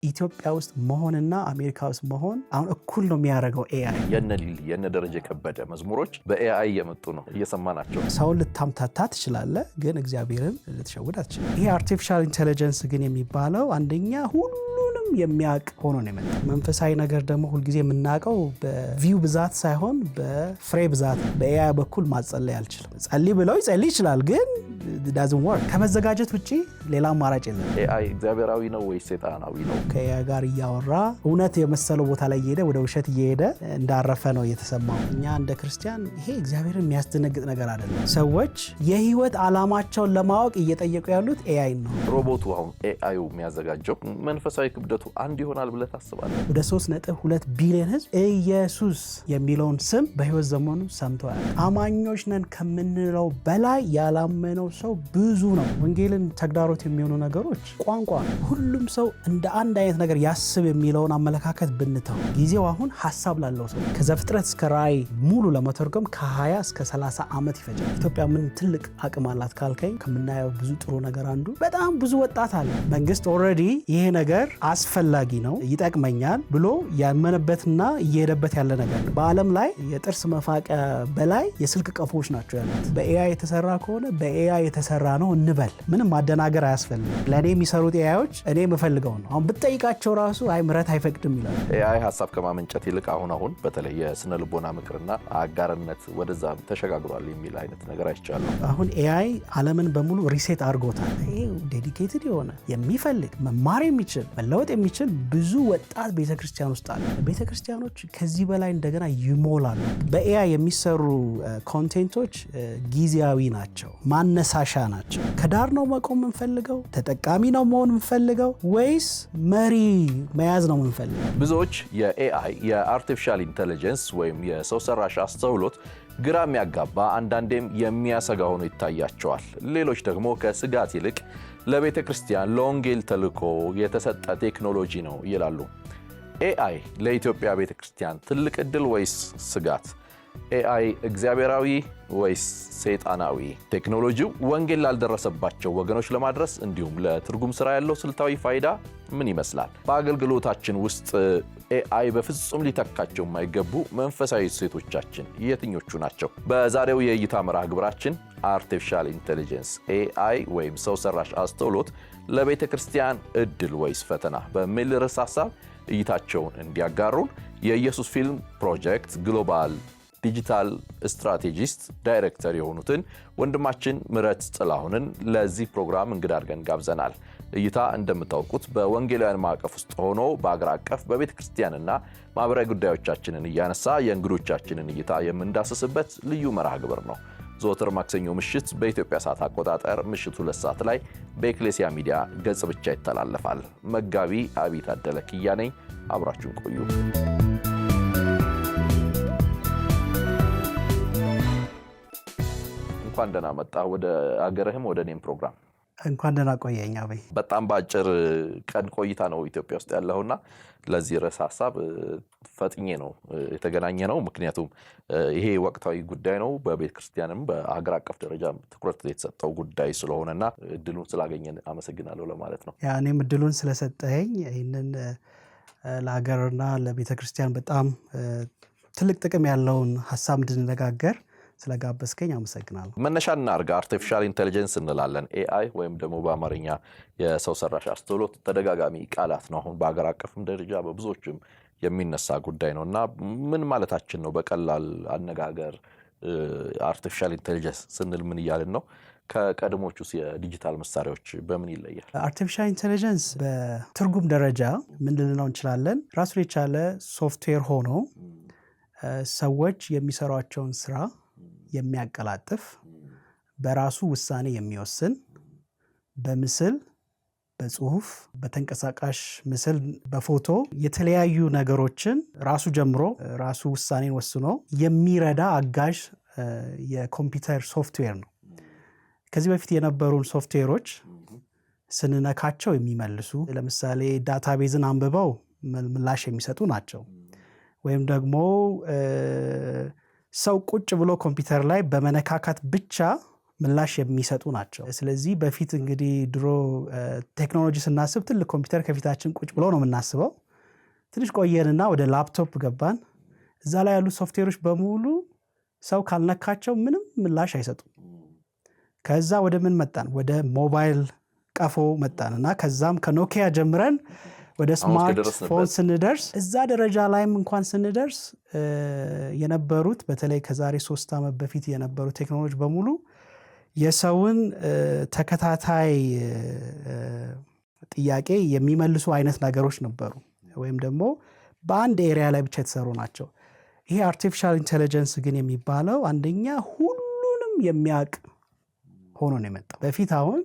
ኢትዮጵያ ውስጥ መሆንና አሜሪካ ውስጥ መሆን አሁን እኩል ነው የሚያደርገው ኤአይ። የነ ደረጀ ከበደ መዝሙሮች በኤአይ እየመጡ ነው እየሰማናቸው። ሰውን ልታምታታ ትችላለህ፣ ግን እግዚአብሔርን ልትሸውድ አትችልም። ይሄ አርቲፊሻል ኢንተለጀንስ ግን የሚባለው አንደኛ ሁሉንም የሚያውቅ ሆኖ ነው የመጣው። መንፈሳዊ ነገር ደግሞ ሁልጊዜ የምናውቀው በቪው ብዛት ሳይሆን በፍሬ ብዛት። በኤአይ በኩል ማጸለይ አልችልም። ጸልይ ብለው ይጸልይ ይችላል፣ ግን doesn't work። ከመዘጋጀት ውጪ ሌላ አማራጭ የለም። ኤአይ እግዚአብሔራዊ ነው ወይስ ሰይጣናዊ ነው? ከኤአይ ጋር እያወራ እውነት የመሰለው ቦታ ላይ እየሄደ ወደ ውሸት እየሄደ እንዳረፈ ነው የተሰማው። እኛ እንደ ክርስቲያን ይሄ እግዚአብሔርን የሚያስደነግጥ ነገር አይደለም። ሰዎች የህይወት ዓላማቸውን ለማወቅ እየጠየቁ ያሉት ኤአይ ነው። ሮቦቱ አሁን ኤአዩ የሚያዘጋጀው መንፈሳዊ ክብደቱ አንድ ይሆናል ብለህ ታስባለህ? ወደ 3.2 ቢሊዮን ህዝብ ኢየሱስ የሚለውን ስም በህይወት ዘመኑ ሰምተዋል። አማኞች ነን ከምንለው በላይ ያላመነው ሰው ብዙ ነው። ወንጌልን ተግዳሮት የሚሆኑ ነገሮች ቋንቋ፣ ሁሉም ሰው እንደ አንድ አይነት ነገር ያስብ የሚለውን አመለካከት ብንተው፣ ጊዜው አሁን ሐሳብ ላለው ሰው ከዘፍጥረት እስከ ራእይ ሙሉ ለመተርጎም ከ20 እስከ 30 ዓመት ይፈጃል። ኢትዮጵያ ምን ትልቅ አቅም አላት ካልከኝ፣ ከምናየው ብዙ ጥሩ ነገር አንዱ በጣም ብዙ ወጣት አለ። መንግስት ኦልሬዲ ይሄ ነገር አስፈላጊ ነው ይጠቅመኛል ብሎ ያመነበትና እየሄደበት ያለ ነገር። በዓለም ላይ የጥርስ መፋቂያ በላይ የስልክ ቀፎች ናቸው ያሉት። በኤአይ የተሰራ ከሆነ በኤአይ የተሰራ ነው እንበል። ምንም ማደናገር አያስፈልግም። ለእኔ የሚሰሩት ኤአዮች እኔ የምፈልገው ነው። አሁን ብትጠይቃቸው ራሱ አይ ምረት አይፈቅድም ይላል። ኤአይ ሀሳብ ከማመንጨት ይልቅ አሁን በተለይ የስነ ልቦና ምክርና አጋርነት ወደዛ ተሸጋግሯል የሚል አይነት ነገር አይቻልም። አሁን ኤአይ ዓለምን በሙሉ ሪሴት አድርጎታል። ይሄ ዴዲኬትድ የሆነ የሚፈልግ መማር የሚችል መለወጥ የሚችል ብዙ ወጣት ቤተክርስቲያን ውስጥ አለ። ቤተክርስቲያኖች ከዚህ በላይ እንደገና ይሞላሉ። በኤአይ የሚሰሩ ኮንቴንቶች ጊዜያዊ ናቸው፣ ማነሳሻ ናቸው። ከዳር ነው መቆም የምንፈልገው? ተጠቃሚ ነው መሆን የምንፈልገው? ወይስ መሪ መያዝ ነው የምንፈልገው? ብዙዎች የኤአይ የአርቲፊሻል ኢንተለጀንስ ወይም የሰው ሰራሽ አስተውሎት ግራ የሚያጋባ አንዳንዴም የሚያሰጋ ሆኖ ይታያቸዋል። ሌሎች ደግሞ ከስጋት ይልቅ ለቤተ ክርስቲያን ለወንጌል ተልእኮ የተሰጠ ቴክኖሎጂ ነው ይላሉ። ኤአይ ለኢትዮጵያ ቤተ ክርስቲያን ትልቅ ዕድል ወይስ ስጋት? ኤአይ እግዚአብሔራዊ ወይስ ሰይጣናዊ? ቴክኖሎጂው ወንጌል ላልደረሰባቸው ወገኖች ለማድረስ እንዲሁም ለትርጉም ስራ ያለው ስልታዊ ፋይዳ ምን ይመስላል? በአገልግሎታችን ውስጥ ኤአይ በፍጹም ሊተካቸው የማይገቡ መንፈሳዊ እሴቶቻችን የትኞቹ ናቸው? በዛሬው የእይታ መርሃ ግብራችን አርቲፊሻል ኢንተለጀንስ ኤአይ ወይም ሰው ሰራሽ አስተውሎት ለቤተ ክርስቲያን ዕድል ወይስ ፈተና በሚል ርዕስ ሐሳብ እይታቸውን እንዲያጋሩን የኢየሱስ ፊልም ፕሮጀክት ግሎባል ዲጂታል ስትራቴጂስት ዳይሬክተር የሆኑትን ወንድማችን ምረት ጥላሁንን ለዚህ ፕሮግራም እንግዳ አድርገን ጋብዘናል። እይታ እንደምታውቁት በወንጌላውያን ማዕቀፍ ውስጥ ሆኖ በአገር አቀፍ በቤተ ክርስቲያንና ማህበራዊ ጉዳዮቻችንን እያነሳ የእንግዶቻችንን እይታ የምንዳስስበት ልዩ መርሃ ግብር ነው። ዘወትር ማክሰኞ ምሽት በኢትዮጵያ ሰዓት አቆጣጠር ምሽቱ 2 ሰዓት ላይ በኤክሌሲያ ሚዲያ ገጽ ብቻ ይተላለፋል። መጋቢ አቢይ ታደለ ኪያ ነኝ። አብራችሁን ቆዩ። እንኳን ደህና መጣ ወደ አገርህም ወደ እኔም ፕሮግራም። እንኳን ደህና ቆየኝ አቤ። በጣም በአጭር ቀን ቆይታ ነው ኢትዮጵያ ውስጥ ያለውና ለዚህ ርዕስ ሐሳብ ፈጥኜ ነው የተገናኘ ነው። ምክንያቱም ይሄ ወቅታዊ ጉዳይ ነው። በቤተ ክርስቲያንም በአገር አቀፍ ደረጃ ትኩረት የተሰጠው ጉዳይ ስለሆነና እድሉን ስላገኘን አመሰግናለሁ ለማለት ነው። ያ እኔም እድሉን ስለሰጠኝ ይህንን ለሀገርና ለቤተ ክርስቲያን በጣም ትልቅ ጥቅም ያለውን ሐሳብ እንድንነጋገር ስለጋበዝከኝ አመሰግናለሁ። መነሻ እናድርግ። አርቲፊሻል ኢንተለጀንስ እንላለን። ኤአይ ወይም ደግሞ በአማርኛ የሰው ሰራሽ አስተውሎት ተደጋጋሚ ቃላት ነው። አሁን በአገር አቀፍም ደረጃ በብዙዎችም የሚነሳ ጉዳይ ነው እና ምን ማለታችን ነው? በቀላል አነጋገር አርቲፊሻል ኢንተለጀንስ ስንል ምን እያልን ነው? ከቀድሞቹስ የዲጂታል መሳሪያዎች በምን ይለያል? አርቲፊሻል ኢንተለጀንስ በትርጉም ደረጃ ምን ልንለው እንችላለን? ራሱን የቻለ ሶፍትዌር ሆኖ ሰዎች የሚሰሯቸውን ስራ የሚያቀላጥፍ፣ በራሱ ውሳኔ የሚወስን፣ በምስል፣ በጽሁፍ፣ በተንቀሳቃሽ ምስል፣ በፎቶ የተለያዩ ነገሮችን ራሱ ጀምሮ ራሱ ውሳኔን ወስኖ የሚረዳ አጋዥ የኮምፒውተር ሶፍትዌር ነው። ከዚህ በፊት የነበሩን ሶፍትዌሮች ስንነካቸው የሚመልሱ፣ ለምሳሌ ዳታቤዝን አንብበው ምላሽ የሚሰጡ ናቸው። ወይም ደግሞ ሰው ቁጭ ብሎ ኮምፒውተር ላይ በመነካካት ብቻ ምላሽ የሚሰጡ ናቸው። ስለዚህ በፊት እንግዲህ ድሮ ቴክኖሎጂ ስናስብ ትልቅ ኮምፒውተር ከፊታችን ቁጭ ብሎ ነው የምናስበው። ትንሽ ቆየንና ወደ ላፕቶፕ ገባን። እዛ ላይ ያሉ ሶፍትዌሮች በሙሉ ሰው ካልነካቸው ምንም ምላሽ አይሰጡም። ከዛ ወደ ምን መጣን? ወደ ሞባይል ቀፎ መጣንና ከዛም ከኖኪያ ጀምረን ወደ ስማርትፎን ስንደርስ እዛ ደረጃ ላይም እንኳን ስንደርስ የነበሩት በተለይ ከዛሬ 3 ዓመት በፊት የነበሩ ቴክኖሎጂ በሙሉ የሰውን ተከታታይ ጥያቄ የሚመልሱ አይነት ነገሮች ነበሩ፣ ወይም ደግሞ በአንድ ኤሪያ ላይ ብቻ የተሰሩ ናቸው። ይሄ አርቲፊሻል ኢንተለጀንስ ግን የሚባለው አንደኛ ሁሉንም የሚያውቅ ሆኖ ነው የመጣው። በፊት አሁን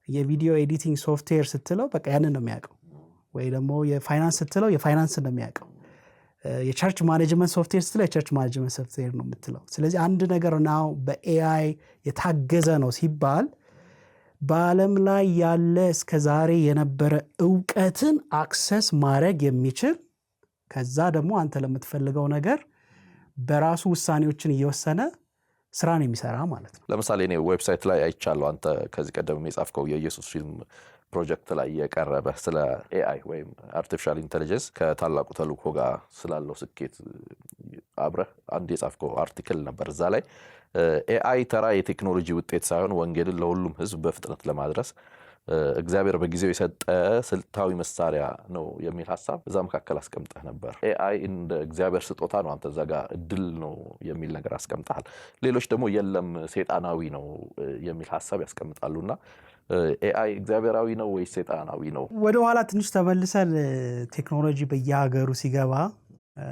የቪዲዮ ኤዲቲንግ ሶፍትዌር ስትለው በቃ ያንን ነው የሚያውቀው፣ ወይ ደግሞ የፋይናንስ ስትለው የፋይናንስ ነው የሚያውቀው፣ የቸርች ማኔጅመንት ሶፍትዌር ስትለው የቸርች ማኔጅመንት ሶፍትዌር ነው የምትለው። ስለዚህ አንድ ነገር ነው በኤአይ የታገዘ ነው ሲባል በዓለም ላይ ያለ እስከ ዛሬ የነበረ ዕውቀትን አክሰስ ማድረግ የሚችል ከዛ ደግሞ አንተ ለምትፈልገው ነገር በራሱ ውሳኔዎችን እየወሰነ ስራን የሚሰራ ማለት ነው። ለምሳሌ እኔ ዌብሳይት ላይ አይቻለሁ አንተ ከዚህ ቀደም የጻፍከው የኢየሱስ ፊልም ፕሮጀክት ላይ የቀረበ ስለ ኤአይ ወይም አርቲፊሻል ኢንተለጀንስ ከታላቁ ተልእኮ ጋር ስላለው ስኬት አብረህ አንድ የጻፍከው አርቲክል ነበር። እዛ ላይ ኤአይ ተራ የቴክኖሎጂ ውጤት ሳይሆን ወንጌልን ለሁሉም ሕዝብ በፍጥነት ለማድረስ እግዚአብሔር በጊዜው የሰጠ ስልታዊ መሳሪያ ነው የሚል ሐሳብ እዛ መካከል አስቀምጠህ ነበር። ኤአይ እንደ እግዚአብሔር ስጦታ ነው፣ አንተ እዛ ጋር እድል ነው የሚል ነገር አስቀምጠሃል። ሌሎች ደግሞ የለም ሰይጣናዊ ነው የሚል ሐሳብ ያስቀምጣሉና ኤአይ እግዚአብሔራዊ ነው ወይስ ሰይጣናዊ ነው? ወደ ኋላ ትንሽ ተመልሰን ቴክኖሎጂ በየሀገሩ ሲገባ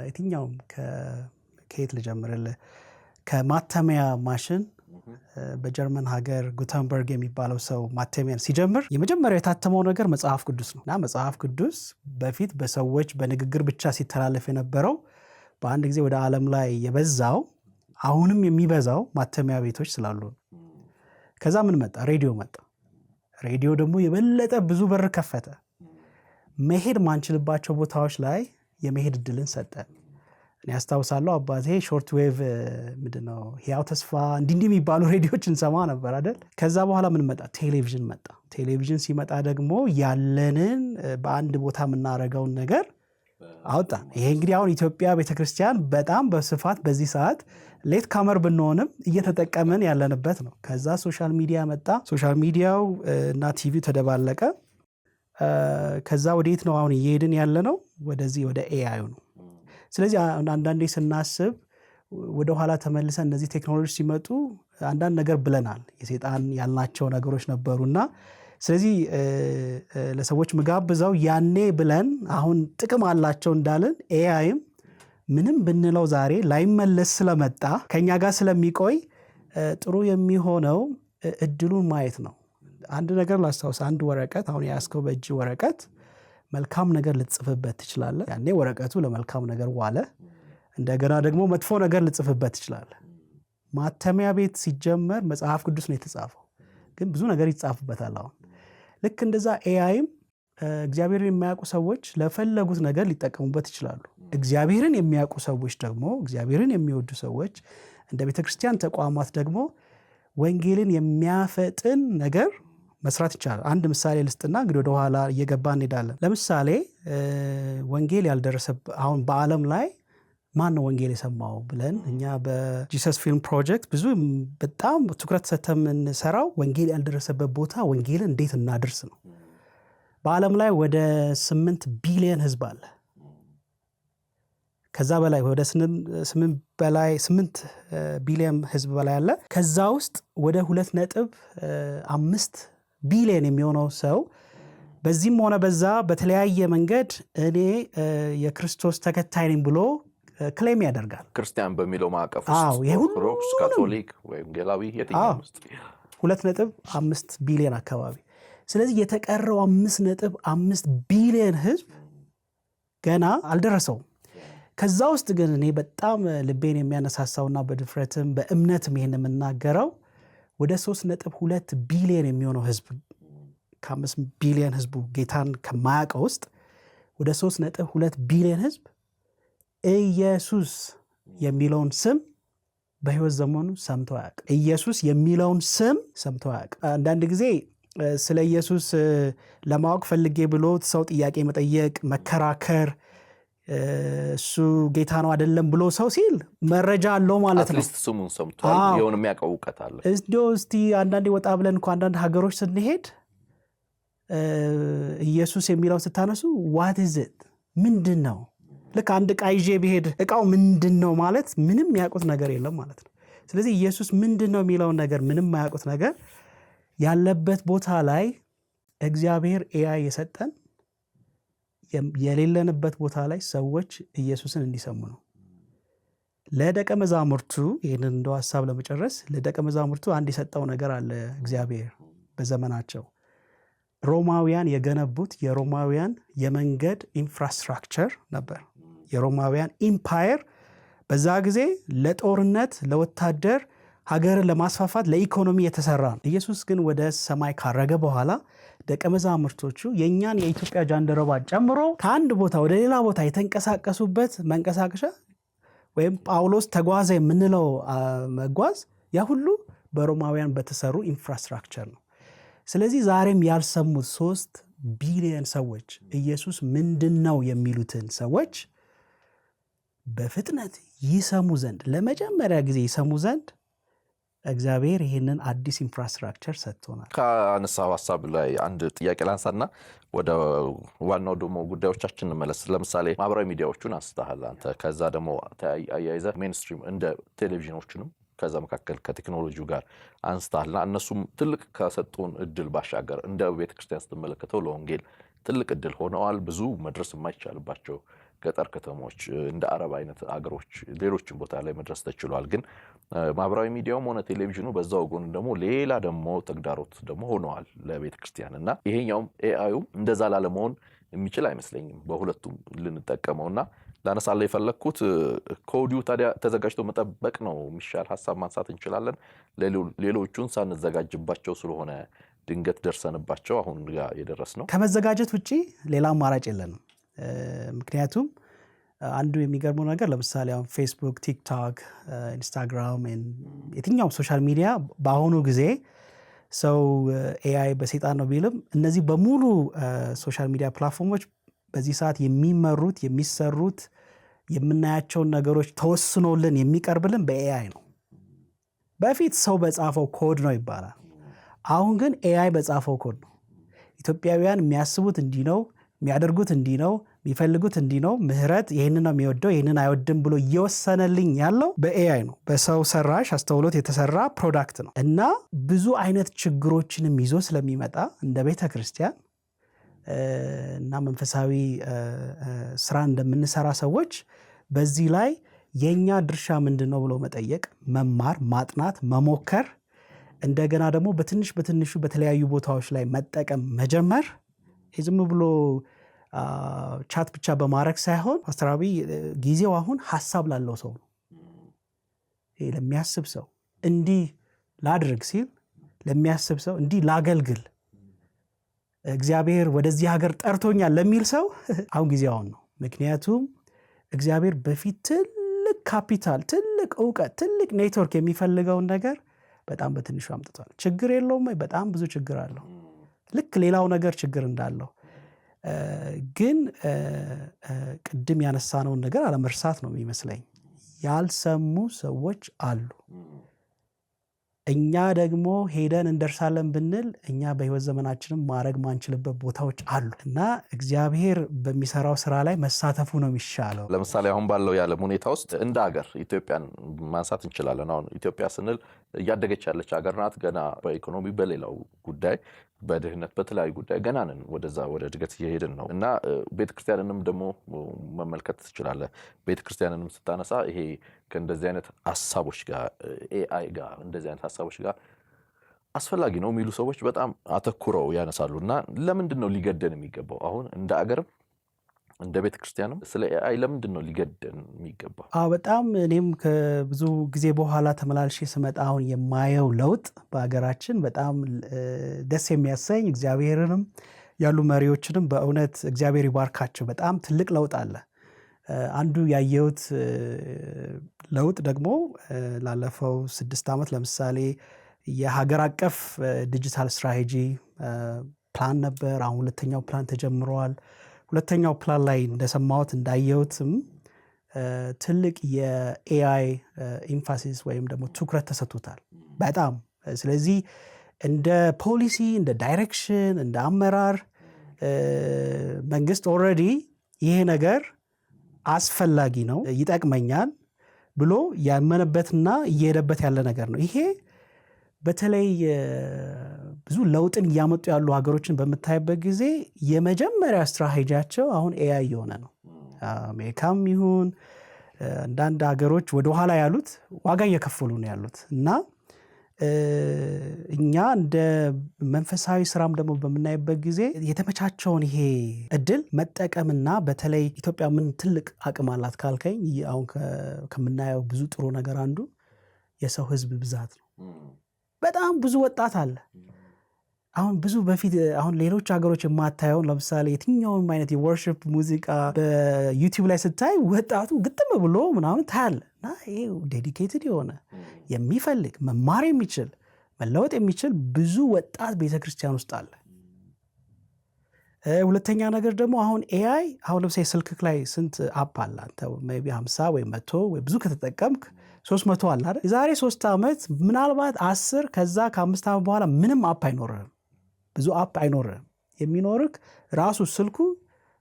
የትኛውም ከየት ልጀምርልህ? ከማተሚያ ማሽን በጀርመን ሀገር ጉተንበርግ የሚባለው ሰው ማተሚያን ሲጀምር የመጀመሪያው የታተመው ነገር መጽሐፍ ቅዱስ ነው። እና መጽሐፍ ቅዱስ በፊት በሰዎች በንግግር ብቻ ሲተላለፍ የነበረው በአንድ ጊዜ ወደ ዓለም ላይ የበዛው አሁንም የሚበዛው ማተሚያ ቤቶች ስላሉ ነው። ከዛ ምን መጣ? ሬዲዮ መጣ። ሬዲዮ ደግሞ የበለጠ ብዙ በር ከፈተ። መሄድ ማንችልባቸው ቦታዎች ላይ የመሄድ እድልን ሰጠ። እኔ አስታውሳለሁ አባቴ ሾርት ዌቭ ምንድነው ሕያው ተስፋ እንዲህ የሚባሉ ሬዲዮች እንሰማ ነበር አይደል? ከዛ በኋላ ምን መጣ? ቴሌቪዥን መጣ። ቴሌቪዥን ሲመጣ ደግሞ ያለንን በአንድ ቦታ የምናደርገውን ነገር አወጣ። ይሄ እንግዲህ አሁን ኢትዮጵያ ቤተክርስቲያን በጣም በስፋት በዚህ ሰዓት ሌት ካመር ብንሆንም እየተጠቀመን ያለንበት ነው። ከዛ ሶሻል ሚዲያ መጣ። ሶሻል ሚዲያው እና ቲቪው ተደባለቀ። ከዛ ወዴት ነው አሁን እየሄድን ያለ ነው? ወደዚህ ወደ ኤአይ ነው። ስለዚህ አንዳንዴ ስናስብ ወደ ኋላ ተመልሰን እነዚህ ቴክኖሎጂ ሲመጡ አንዳንድ ነገር ብለናል፣ የሰይጣን ያልናቸው ነገሮች ነበሩና ስለዚህ ለሰዎች መጋብዘው ያኔ ብለን አሁን ጥቅም አላቸው እንዳልን ኤአይም ምንም ብንለው ዛሬ ላይመለስ ስለመጣ ከኛ ጋር ስለሚቆይ ጥሩ የሚሆነው እድሉን ማየት ነው። አንድ ነገር ላስታውስ፣ አንድ ወረቀት አሁን ያስከው በእጅ ወረቀት መልካም ነገር ልጽፍበት ትችላለህ። ያኔ ወረቀቱ ለመልካም ነገር ዋለ። እንደገና ደግሞ መጥፎ ነገር ልጽፍበት ትችላለህ። ማተሚያ ቤት ሲጀመር መጽሐፍ ቅዱስ ነው የተጻፈው፣ ግን ብዙ ነገር ይጻፍበታል። አሁን ልክ እንደዛ ኤአይም እግዚአብሔርን የሚያውቁ ሰዎች ለፈለጉት ነገር ሊጠቀሙበት ይችላሉ። እግዚአብሔርን የሚያውቁ ሰዎች ደግሞ እግዚአብሔርን የሚወዱ ሰዎች እንደ ቤተክርስቲያን ተቋማት ደግሞ ወንጌልን የሚያፈጥን ነገር መስራት ይቻላል። አንድ ምሳሌ ልስጥና እንግዲህ ወደ ኋላ እየገባ እንሄዳለን። ለምሳሌ ወንጌል ያልደረሰበት አሁን በዓለም ላይ ማን ነው ወንጌል የሰማው ብለን እኛ በጂሰስ ፊልም ፕሮጀክት ብዙ በጣም ትኩረት ሰጥተን የምንሰራው ወንጌል ያልደረሰበት ቦታ ወንጌልን እንዴት እናድርስ ነው። በዓለም ላይ ወደ 8 ቢሊዮን ህዝብ አለ። ከዛ በላይ ወደ 8 ቢሊዮን ህዝብ በላይ አለ። ከዛ ውስጥ ወደ 2.5 ቢሊዮን የሚሆነው ሰው በዚህም ሆነ በዛ በተለያየ መንገድ እኔ የክርስቶስ ተከታይ ነኝ ብሎ ክሌም ያደርጋል። ክርስቲያን በሚለው ማዕቀፍ ውስጥ ኦርቶዶክስ፣ ካቶሊክ ወይም ጌላዊ የትኛው ውስጥ 2.5 ቢሊዮን አካባቢ። ስለዚህ የተቀረው 5.5 ቢሊዮን ህዝብ ገና አልደረሰውም። ከዛ ውስጥ ግን እኔ በጣም ልቤን የሚያነሳሳውና በድፍረትም በእምነትም ይሄን የምናገረው ወደ 3.2 ቢሊዮን የሚሆነው ህዝብ ከ5 ቢሊዮን ህዝቡ ጌታን ከማያውቀው ውስጥ ወደ 3.2 ቢሊዮን ህዝብ ኢየሱስ የሚለውን ስም በህይወት ዘመኑ ሰምቶ አያውቅም። ኢየሱስ የሚለውን ስም ሰምቶ አያውቅም። አንዳንድ ጊዜ ስለ ኢየሱስ ለማወቅ ፈልጌ ብሎ ሰው ጥያቄ መጠየቅ፣ መከራከር እሱ ጌታ ነው አይደለም ብሎ ሰው ሲል መረጃ አለው ማለት ነው። አትሊስት ስሙን ሰምቷል፣ የሆነ የሚያውቀው እውቀት አለ። እስቲ አንዳንዴ ወጣ ብለን እንኳን አንዳንድ ሀገሮች ስንሄድ ኢየሱስ የሚለው ስታነሱ what is it ምንድን ነው? ልክ አንድ ዕቃ ይዤ ብሄድ ዕቃው ምንድን ነው ማለት ምንም ያውቁት ነገር የለም ማለት ነው። ስለዚህ ኢየሱስ ምንድን ነው የሚለውን ነገር ምንም ያውቁት ነገር ያለበት ቦታ ላይ እግዚአብሔር ኤአይ የሰጠን የሌለንበት ቦታ ላይ ሰዎች ኢየሱስን እንዲሰሙ ነው። ለደቀ መዛሙርቱ ይህንን እንደው ሐሳብ ለመጨረስ ለደቀ መዛሙርቱ አንድ የሰጠው ነገር አለ እግዚአብሔር በዘመናቸው። ሮማውያን የገነቡት የሮማውያን የመንገድ ኢንፍራስትራክቸር ነበር። የሮማውያን ኢምፓየር በዛ ጊዜ ለጦርነት ለወታደር ሀገርን ለማስፋፋት ለኢኮኖሚ የተሰራ ነው። ኢየሱስ ግን ወደ ሰማይ ካረገ በኋላ ደቀ መዛሙርቶቹ የኛን የኢትዮጵያ ጃንደረባ ጨምሮ ከአንድ ቦታ ወደ ሌላ ቦታ የተንቀሳቀሱበት መንቀሳቀሻ ወይም ጳውሎስ ተጓዘ የምንለው መጓዝ ያ ሁሉ በሮማውያን በተሰሩ ኢንፍራስትራክቸር ነው። ስለዚህ ዛሬም ያልሰሙት 3 ቢሊዮን ሰዎች ኢየሱስ ምንድነው የሚሉትን ሰዎች በፍጥነት ይሰሙ ዘንድ ለመጀመሪያ ጊዜ ይሰሙ ዘንድ እግዚአብሔር ይህንን አዲስ ኢንፍራስትራክቸር ሰጥቶናል። ከአነሳው ሐሳብ ላይ አንድ ጥያቄ ላንሳና ወደ ዋናው ደግሞ ጉዳዮቻችን እንመለስ። ለምሳሌ ማህበራዊ ሚዲያዎቹን አንስተሃል አንተ፣ ከዛ ደግሞ አያይዘህ ሜንስትሪም እንደ ቴሌቪዥኖችንም ከዛ መካከል ከቴክኖሎጂው ጋር አንስተሃልና እነሱም ትልቅ ከሰጡን እድል ባሻገር እንደ ቤተክርስቲያን ስትመለከተው ለወንጌል ትልቅ እድል ሆነዋል። ብዙ መድረስ የማይቻልባቸው ገጠር ከተሞች እንደ አረብ አይነት አገሮች ሌሎችም ቦታ ላይ መድረስ ተችሏል። ግን ማህበራዊ ሚዲያውም ሆነ ቴሌቪዥኑ በዛው ጎን ደግሞ ሌላ ደግሞ ተግዳሮት ደግሞ ሆነዋል ለቤተክርስቲያን እና ይሄኛውም ኤአዩ እንደዛ ላለመሆን የሚችል አይመስለኝም። በሁለቱም ልንጠቀመውና ላነሳለ የፈለኩት ኮዲው ታዲያ ተዘጋጅቶ መጠበቅ ነው የሚሻል ሐሳብ ማንሳት እንችላለን። ሌሎቹን ሳንዘጋጅባቸው ስለሆነ ድንገት ደርሰንባቸው አሁን ጋር የደረስነው ከመዘጋጀት ውጪ ሌላ አማራጭ የለንም። ምክንያቱም አንዱ የሚገርመው ነገር ለምሳሌ አሁን ፌስቡክ፣ ቲክቶክ፣ ኢንስታግራም የትኛውም ሶሻል ሚዲያ በአሁኑ ጊዜ ሰው ኤአይ በሰይጣን ነው ቢልም እነዚህ በሙሉ ሶሻል ሚዲያ ፕላትፎርሞች በዚህ ሰዓት የሚመሩት የሚሰሩት የምናያቸውን ነገሮች ተወስኖልን የሚቀርብልን በኤአይ ነው። በፊት ሰው በጻፈው ኮድ ነው ይባላል። አሁን ግን ኤአይ በጻፈው ኮድ ነው። ኢትዮጵያውያን የሚያስቡት እንዲህ ነው፣ የሚያደርጉት እንዲህ ነው፣ የሚፈልጉት እንዲህ ነው፣ ምህረት ይህንን ነው የሚወደው ይህንን አይወድም ብሎ እየወሰነልኝ ያለው በኤአይ ነው። በሰው ሰራሽ አስተውሎት የተሰራ ፕሮዳክት ነው እና ብዙ አይነት ችግሮችንም ይዞ ስለሚመጣ እንደ ቤተ ክርስቲያን እና መንፈሳዊ ስራ እንደምንሰራ ሰዎች በዚህ ላይ የኛ ድርሻ ምንድነው ብሎ መጠየቅ፣ መማር፣ ማጥናት፣ መሞከር እንደገና ደግሞ በትንሹ በተለያዩ ቦታዎች ላይ መጠቀም መጀመር ዝም ብሎ ቻት ብቻ በማድረግ ሳይሆን አስተራቢ ጊዜው አሁን ሐሳብ ላለው ሰው ነው። ለሚያስብ ሰው እንዲህ ላድርግ ሲል ለሚያስብ ሰው እንዲህ ላገልግል እግዚአብሔር ወደዚህ ሀገር ጠርቶኛል ለሚል ሰው አሁን ጊዜው አሁን ነው። ምክንያቱም እግዚአብሔር በፊት ትልቅ ካፒታል፣ ትልቅ ዕውቀት፣ ትልቅ ኔትወርክ የሚፈልገውን ነገር በጣም በትንሹ አምጥቷል። ችግር የለውም፣ በጣም ብዙ ችግር አለው። ልክ ሌላው ነገር ችግር እንዳለው ግን ቅድም ያነሳነውን ነገር አለመርሳት ነው የሚመስለኝ። ያልሰሙ ሰዎች አሉ። እኛ ደግሞ ሄደን እንደርሳለን ብንል እኛ በህይወት ዘመናችንም ማድረግ ማንችልበት ቦታዎች አሉ እና እግዚአብሔር በሚሰራው ስራ ላይ መሳተፉ ነው የሚሻለው። ለምሳሌ አሁን ባለው የዓለም ሁኔታ ውስጥ እንደ ሀገር ኢትዮጵያን ማንሳት እንችላለን። አሁን ኢትዮጵያ ስንል እያደገች ያለች ሀገር ናት። ገና በኢኮኖሚ በሌላው ጉዳይ በድህነት በተለያዩ ጉዳይ ገና ነን፣ ወደዛ ወደ እድገት እየሄድን ነው እና ቤተክርስቲያንንም ደግሞ መመልከት ትችላለህ። ቤተክርስቲያንንም ስታነሳ ይሄ ከእንደዚህ አይነት ሐሳቦች ጋር ኤአይ ጋር እንደዚህ አይነት ሐሳቦች ጋር አስፈላጊ ነው የሚሉ ሰዎች በጣም አተኩረው ያነሳሉ እና ለምንድን ነው ሊገደን የሚገባው? አሁን እንደ አገርም እንደ ቤተክርስቲያንም ስለ ኤአይ ለምንድን ነው ሊገደን የሚገባው? በጣም እኔም ከብዙ ጊዜ በኋላ ተመላልሼ ስመጣ አሁን የማየው ለውጥ በአገራችን በጣም ደስ የሚያሰኝ እግዚአብሔርንም ያሉ መሪዎችንም በእውነት እግዚአብሔር ይባርካቸው። በጣም ትልቅ ለውጥ አለ። አንዱ ያየሁት ለውጥ ደግሞ ላለፈው 6 ዓመት ለምሳሌ የሀገር አቀፍ ዲጂታል ስትራቴጂ ፕላን ነበር። አሁን ሁለተኛው ፕላን ተጀምሯል። ሁለተኛው ፕላን ላይ እንደሰማሁት እንዳየሁትም ትልቅ የኤአይ ኢንፋሲስ ወይም ደግሞ ትኩረት ተሰጥቶታል በጣም። ስለዚህ እንደ ፖሊሲ፣ እንደ ዳይሬክሽን፣ እንደ አመራር መንግስት ኦልሬዲ ይሄ ነገር አስፈላጊ ነው፣ ይጠቅመኛል ብሎ ያመነበትና እየሄደበት ያለ ነገር ነው። ይሄ በተለይ ብዙ ለውጥን እያመጡ ያሉ ሀገሮችን በምታይበት ጊዜ የመጀመሪያ ስትራቴጂያቸው አሁን ኤአይ የሆነ ነው። አሜሪካም ይሁን አንዳንድ ሀገሮች ወደኋላ ያሉት ዋጋ እየከፈሉ ነው ያሉት እና እኛ እንደ መንፈሳዊ ስራም ደግሞ በምናይበት ጊዜ የተመቻቸውን ይሄ እድል መጠቀምና በተለይ ኢትዮጵያ ምን ትልቅ አቅም አላት ካልከኝ አሁን ከምናየው ብዙ ጥሩ ነገር አንዱ የሰው ህዝብ ብዛት ነው። በጣም ብዙ ወጣት አለ። አሁን ብዙ በፊት አሁን ሌሎች ሀገሮች የማታየውን ለምሳሌ የትኛውም አይነት የወርሺፕ ሙዚቃ በዩቲዩብ ላይ ስታይ ወጣቱ ግጥም ብሎ ምናምን ታያለ እና ይሄ ዴዲኬትድ የሆነ የሚፈልግ መማር የሚችል መለወጥ የሚችል ብዙ ወጣት ቤተክርስቲያን ውስጥ አለ። ሁለተኛ ነገር ደግሞ አሁን ኤአይ አሁን ለምሳሌ ስልክክ ላይ ስንት አፕ አለ? አንተ ሜይ ቢ 50 ወይ 100 ወይ ብዙ ከተጠቀምክ 300 አለ አይደል? የዛሬ 3 ዓመት ምናልባት 10 ከዛ ከ5 ዓመት በኋላ ምንም አፕ አይኖርም፣ ብዙ አፕ አይኖርም። የሚኖርክ ራሱ ስልኩ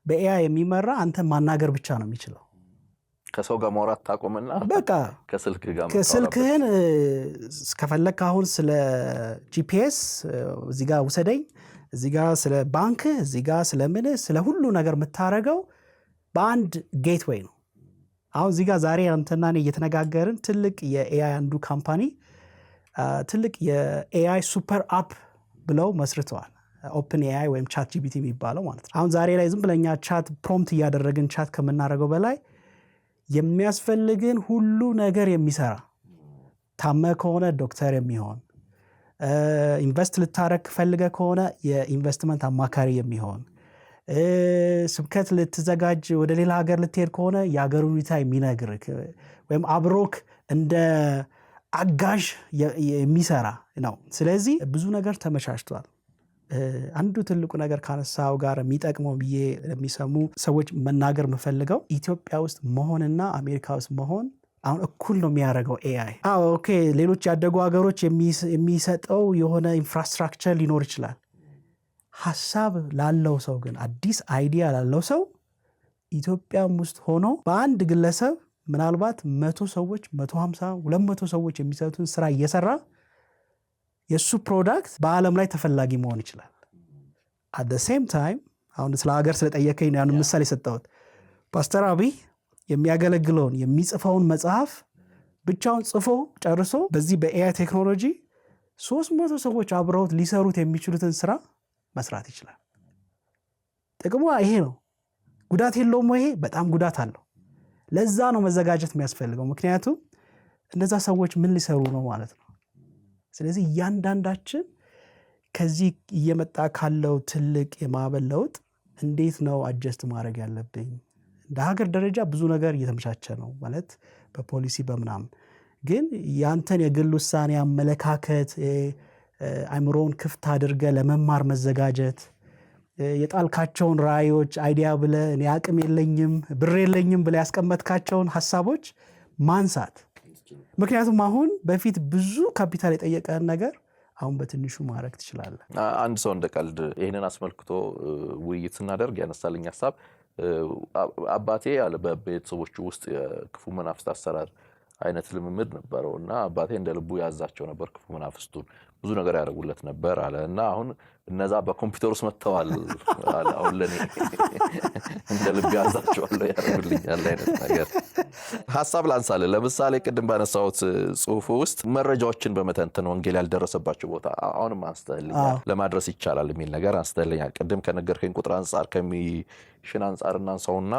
በኤአይ የሚመራ አንተ ማናገር ብቻ ነው የሚችለው። ከሰው ጋር ማውራት ታቆምና በቃ ከስልክህን ከፈለክ አሁን ስለ ጂፒኤስ እዚህ ጋር ውሰደኝ፣ እዚህ ጋር ስለ ባንክ፣ እዚህ ጋር ስለ ምን ስለ ሁሉ ነገር የምታረገው በአንድ ጌትዌይ ነው። አሁን እዚህ ጋር ዛሬ አንተና እኔ እየተነጋገርን ትልቅ የኤአይ አንዱ ካምፓኒ ትልቅ የኤአይ ሱፐር አፕ ብለው መስርተዋል። ኦፕን ኤአይ ወይም ቻት ጂፒቲ የሚባለው ማለት ነው። አሁን ዛሬ ላይ ዝም ብለኛ ቻት ፕሮምፕት እያደረግን ቻት ከምናደርገው በላይ የሚያስፈልግን ሁሉ ነገር የሚሰራ ታመ ከሆነ ዶክተር የሚሆን ኢንቨስት ልታረግ ፈልገ ከሆነ የኢንቨስትመንት አማካሪ የሚሆን ስብከት ልትዘጋጅ ወደ ሌላ ሀገር ልትሄድ ከሆነ የሀገሩን ሁኔታ የሚነግርክ ወይም አብሮክ እንደ አጋዥ የሚሰራ ነው። ስለዚህ ብዙ ነገር ተመቻችቷል። አንዱ ትልቁ ነገር ካነሳው ጋር የሚጠቅመው ብዬ ለሚሰሙ ሰዎች መናገር የምፈልገው ኢትዮጵያ ውስጥ መሆንና አሜሪካ ውስጥ መሆን አሁን እኩል ነው የሚያደርገው ኤአይ። ኦኬ ሌሎች ያደጉ ሀገሮች የሚሰጠው የሆነ ኢንፍራስትራክቸር ሊኖር ይችላል። ሀሳብ ላለው ሰው ግን አዲስ አይዲያ ላለው ሰው ኢትዮጵያም ውስጥ ሆኖ በአንድ ግለሰብ ምናልባት 100 ሰዎች 150 200 ሰዎች የሚሰሩትን ስራ እየሰራ የሱ ፕሮዳክት በአለም ላይ ተፈላጊ መሆን ይችላል። at the same time አሁን ስለ ሀገር ስለጠየቀኝ ነው ያን ምሳሌ ሰጠሁት። ፓስተር አብይ የሚያገለግለውን የሚጽፈውን መጽሐፍ ብቻውን ጽፎ ጨርሶ በዚህ በኤአይ ቴክኖሎጂ 300 ሰዎች አብረውት ሊሰሩት የሚችሉትን ስራ መስራት ይችላል። ጥቅሙ ይሄ ነው። ጉዳት የለውም? ይሄ በጣም ጉዳት አለው። ለዛ ነው መዘጋጀት የሚያስፈልገው። ምክንያቱም እነዛ ሰዎች ምን ሊሰሩ ነው ማለት ነው። ስለዚህ እያንዳንዳችን ከዚህ እየመጣ ካለው ትልቅ የማዕበል ለውጥ እንዴት ነው አጀስት ማድረግ ያለብኝ? እንደ ሀገር ደረጃ ብዙ ነገር እየተመቻቸ ነው ማለት በፖሊሲ በምናምን፣ ግን ያንተን የግል ውሳኔ አመለካከት አይምሮን ክፍት አድርገ ለመማር መዘጋጀት፣ የጣልካቸውን ራእዮች አይዲያ ብለ እኔ አቅም የለኝም ብር የለኝም ብለ ያስቀመጥካቸውን ሐሳቦች ማንሳት። ምክንያቱም አሁን በፊት ብዙ ካፒታል የጠየቀን ነገር አሁን በትንሹ ማድረግ ትችላለህ። አንድ ሰው እንደቀልድ ይሄንን አስመልክቶ ውይይት ስናደርግ ያነሳልኝ ሐሳብ አባቴ ያለ በቤተሰቦቹ ውስጥ የክፉ መናፍስት አሰራር አይነት ልምምድ ነበረው እና አባቴ እንደ ልቡ ያዛቸው ነበር ክፉ መናፍስቱን ብዙ ነገር ያደርጉለት ነበር አለ እና አሁን እነዛ በኮምፒውተር ውስጥ መጥተዋል አለ። አሁን ለኔ እንደ ልብ ያዛቸዋለሁ ያደርጉልኛል አይነት ነገር ሐሳብ ላንሳለ። ለምሳሌ ቅድም ባነሳሁት ጽሁፍ ውስጥ መረጃዎችን በመተንተን ወንጌል ያልደረሰባቸው ቦታ አሁንም አንስተልኛል ለማድረስ ይቻላል የሚል ነገር አንስተልኛል። ቅድም ከነገርከኝ ቁጥር አንፃር ከሚሽን አንፃር እናንሳውና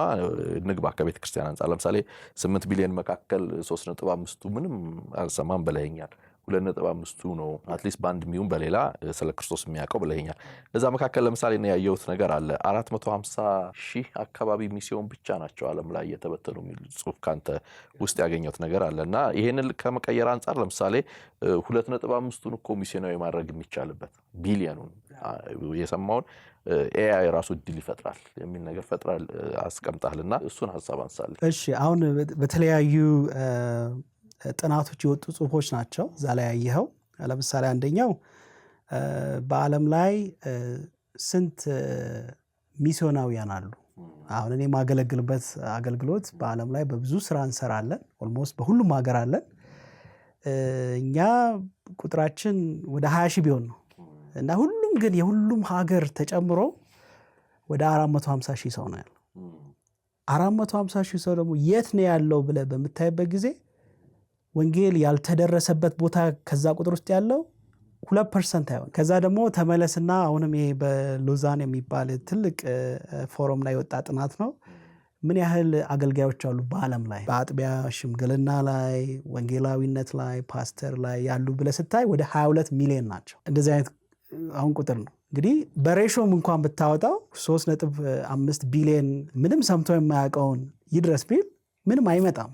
ንግባ ከቤተ ክርስቲያን አንፃር ለምሳሌ 8 ቢሊዮን መካከል 3.5 ምንም አልሰማም ብለኸኛል። 2.5 ነው አትሊስት ባንድ ሚውን በሌላ ስለ ክርስቶስ የሚያውቀው ብለኛል። እዛ መካከል ለምሳሌ ነው ያየሁት ነገር አለ 450,000 አካባቢ ሚስዮን ብቻ ናቸው ዓለም ላይ የተበተኑ የሚል ጽሁፍ ካንተ ውስጥ ያገኘሁት ነገር አለና ይሄንን ከመቀየር አንፃር ለምሳሌ 2.5ን እኮ ሚስዮናዊ ማድረግ የሚቻልበት ቢሊዮኑን የሰማውን ኤአይ ራሱ እድል ይፈጥራል የሚል ነገር ፈጥራል አስቀምጣልና እሱን ሐሳብ አንሳለ። እሺ አሁን በተለያዩ ጥናቶች የወጡ ጽሁፎች ናቸው እዛ ላይ ያየኸው። ለምሳሌ አንደኛው በዓለም ላይ ስንት ሚስዮናውያን አሉ? አሁን እኔ ማገለግልበት አገልግሎት በዓለም ላይ በብዙ ስራ እንሰራለን። ኦልሞስት በሁሉም ሀገር አለን። እኛ ቁጥራችን ወደ 20,000 ቢሆን ነው እና ሁሉም ግን የሁሉም ሀገር ተጨምሮ ወደ 450,000 ሰው ነው ያለው። 450,000 ሰው ደግሞ የት ነው ያለው ብለህ በምታይበት ጊዜ ወንጌል ያልተደረሰበት ቦታ ከዛ ቁጥር ውስጥ ያለው 2% አይሆን። ከዛ ደግሞ ተመለስና አሁንም ይሄ በሎዛን የሚባል ትልቅ ፎረም ላይ ወጣ ጥናት ነው ምን ያህል አገልጋዮች አሉ በዓለም ላይ በአጥቢያ ሽምግልና ላይ ወንጌላዊነት ላይ ፓስተር ላይ ያሉ ብለህ ስታይ ወደ 22 ሚሊዮን ናቸው። እንደዚህ አይነት አሁን ቁጥር ነው እንግዲህ በሬሾም እንኳን ብታወጣው 3.5 ቢሊዮን ምንም ሰምቶ የማያውቀውን ይድረስ ቢል ምንም አይመጣም።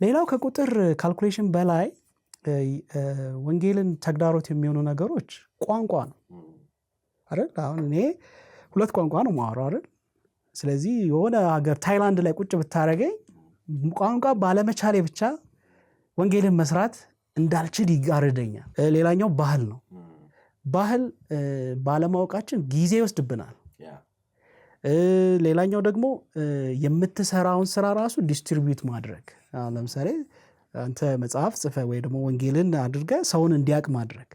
ሌላው ከቁጥር ካልኩሌሽን በላይ ወንጌልን ተግዳሮት የሚሆኑ ነገሮች ቋንቋ ነው አይደል? አሁን እኔ 2 ቋንቋ ነው የማወራው አይደል? ስለዚህ የሆነ ሀገር ታይላንድ ላይ ቁጭ ብታረገኝ ቋንቋ ባለመቻሌ ብቻ ወንጌልን መስራት እንዳልችል ይጋርደኛል። ሌላኛው ባህል ነው። ባህል ባለማወቃችን ጊዜ ይወስድብናል። ሌላኛው ደግሞ የምትሰራውን ስራ ራሱ ዲስትሪቢዩት ማድረግ። አሁን ለምሳሌ አንተ መጽሐፍ ጽፈህ ወይ ደግሞ ወንጌልን አድርገህ ሰውን እንዲያውቅ ማድረግ።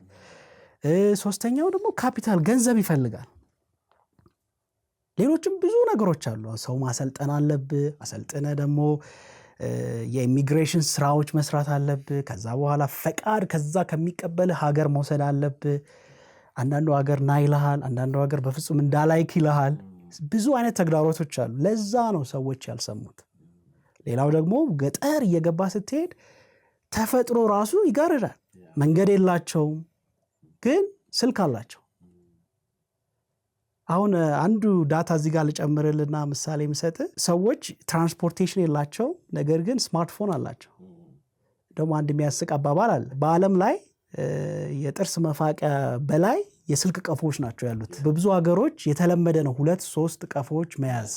ሶስተኛው ደግሞ ካፒታል ገንዘብ ይፈልጋል። ሌሎችም ብዙ ነገሮች አሉ። ሰው ማሰልጠን አለብህ። አሰልጥነ ደግሞ የኢሚግሬሽን ስራዎች መስራት አለብህ። ከዛ በኋላ ፈቃድ ከዛ ከሚቀበል ሀገር መውሰድ አለብህ። አንዳንዱ ሀገር ና ይልሃል፣ አንዳንዱ ሀገር በፍጹም እንዳላይክ ይልሃል። ብዙ አይነት ተግዳሮቶች አሉ። ለዛ ነው ሰዎች ያልሰሙት። ሌላው ደግሞ ገጠር እየገባ ስትሄድ ተፈጥሮ ራሱ ይጋርዳል። መንገድ የላቸውም፣ ግን ስልክ አላቸው። አሁን አንዱ ዳታ እዚህ ጋር ልጨምርልና ምሳሌ ምሰጥ። ሰዎች ትራንስፖርቴሽን የላቸው፣ ነገር ግን ስማርትፎን አላቸው። ደግሞ አንድ የሚያስቅ አባባል አለ። በዓለም ላይ የጥርስ መፋቂያ በላይ የስልክ ቀፎዎች ናቸው ያሉት። በብዙ ሀገሮች የተለመደ ነው 2-3 ቀፎዎች መያዝ።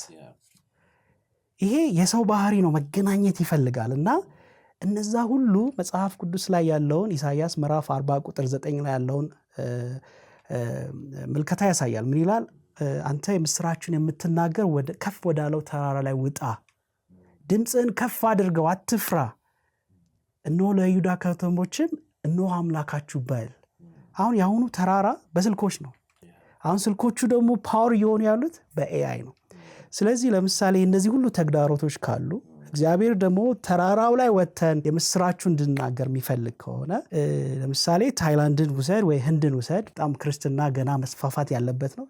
ይሄ የሰው ባህሪ ነው፣ መገናኘት ይፈልጋል። እና እነዛ ሁሉ መጽሐፍ ቅዱስ ላይ ያለውን ኢሳይያስ ምዕራፍ 40 ቁጥር 9 ላይ ያለውን ምልከታ ያሳያል። ምን ይላል? አንተ የምስራችን የምትናገር ከፍ ወዳለው ተራራ ላይ ውጣ፣ ድምፅን ከፍ አድርገው፣ አትፍራ፣ እነሆ ለይሁዳ ከተሞችም እነሆ አምላካችሁ በል። አሁን የአሁኑ ተራራ በስልኮች ነው። አሁን ስልኮቹ ደግሞ ፓወር እየሆኑ ያሉት በኤአይ ነው። ስለዚህ ለምሳሌ እነዚህ ሁሉ ተግዳሮቶች ካሉ እግዚአብሔር ደግሞ ተራራው ላይ ወተን የምስራችሁ እንድናገር የሚፈልግ ከሆነ ለምሳሌ ታይላንድን ውሰድ ወይ ህንድን ውሰድ። በጣም ክርስትና ገና መስፋፋት ያለበት ነው።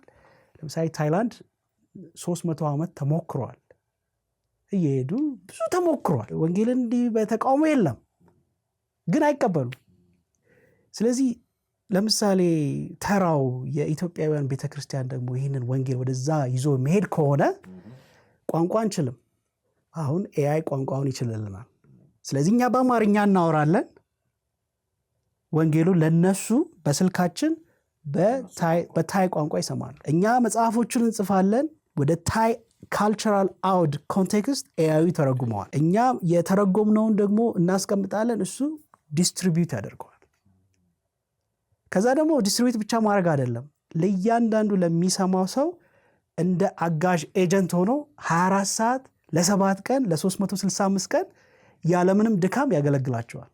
ለምሳሌ ታይላንድ 300 ዓመት ተሞክሯል። እየሄዱ ብዙ ተሞክሯል። ወንጌልን እንዲህ በተቃውሞ የለም፣ ግን አይቀበሉም። ስለዚህ ለምሳሌ ተራው የኢትዮጵያውያን ቤተክርስቲያን ደግሞ ይህንን ወንጌል ወደዛ ይዞ መሄድ ከሆነ ቋንቋ አንችልም። አሁን ኤአይ ቋንቋውን ይችልልናል። ስለዚህ እኛ በአማርኛ እናወራለን፣ ወንጌሉ ለነሱ በስልካችን በታይ ቋንቋ ይሰማሉ። እኛ መጽሐፎችን እንጽፋለን፣ ወደ ታይ ካልቸራል አውድ ኮንቴክስት ኤአይ ተረጉመዋል። እኛ የተረጎምነውን ደግሞ እናስቀምጣለን፣ እሱ ዲስትሪቢዩት ያደርገዋል። ከዛ ደግሞ ዲስትሪቢዩት ብቻ ማድረግ አይደለም፣ ለእያንዳንዱ ለሚሰማው ሰው እንደ አጋዥ ኤጀንት ሆኖ 24 ሰዓት ለ7 ቀን ለ365 ቀን ያለምንም ድካም ያገለግላቸዋል።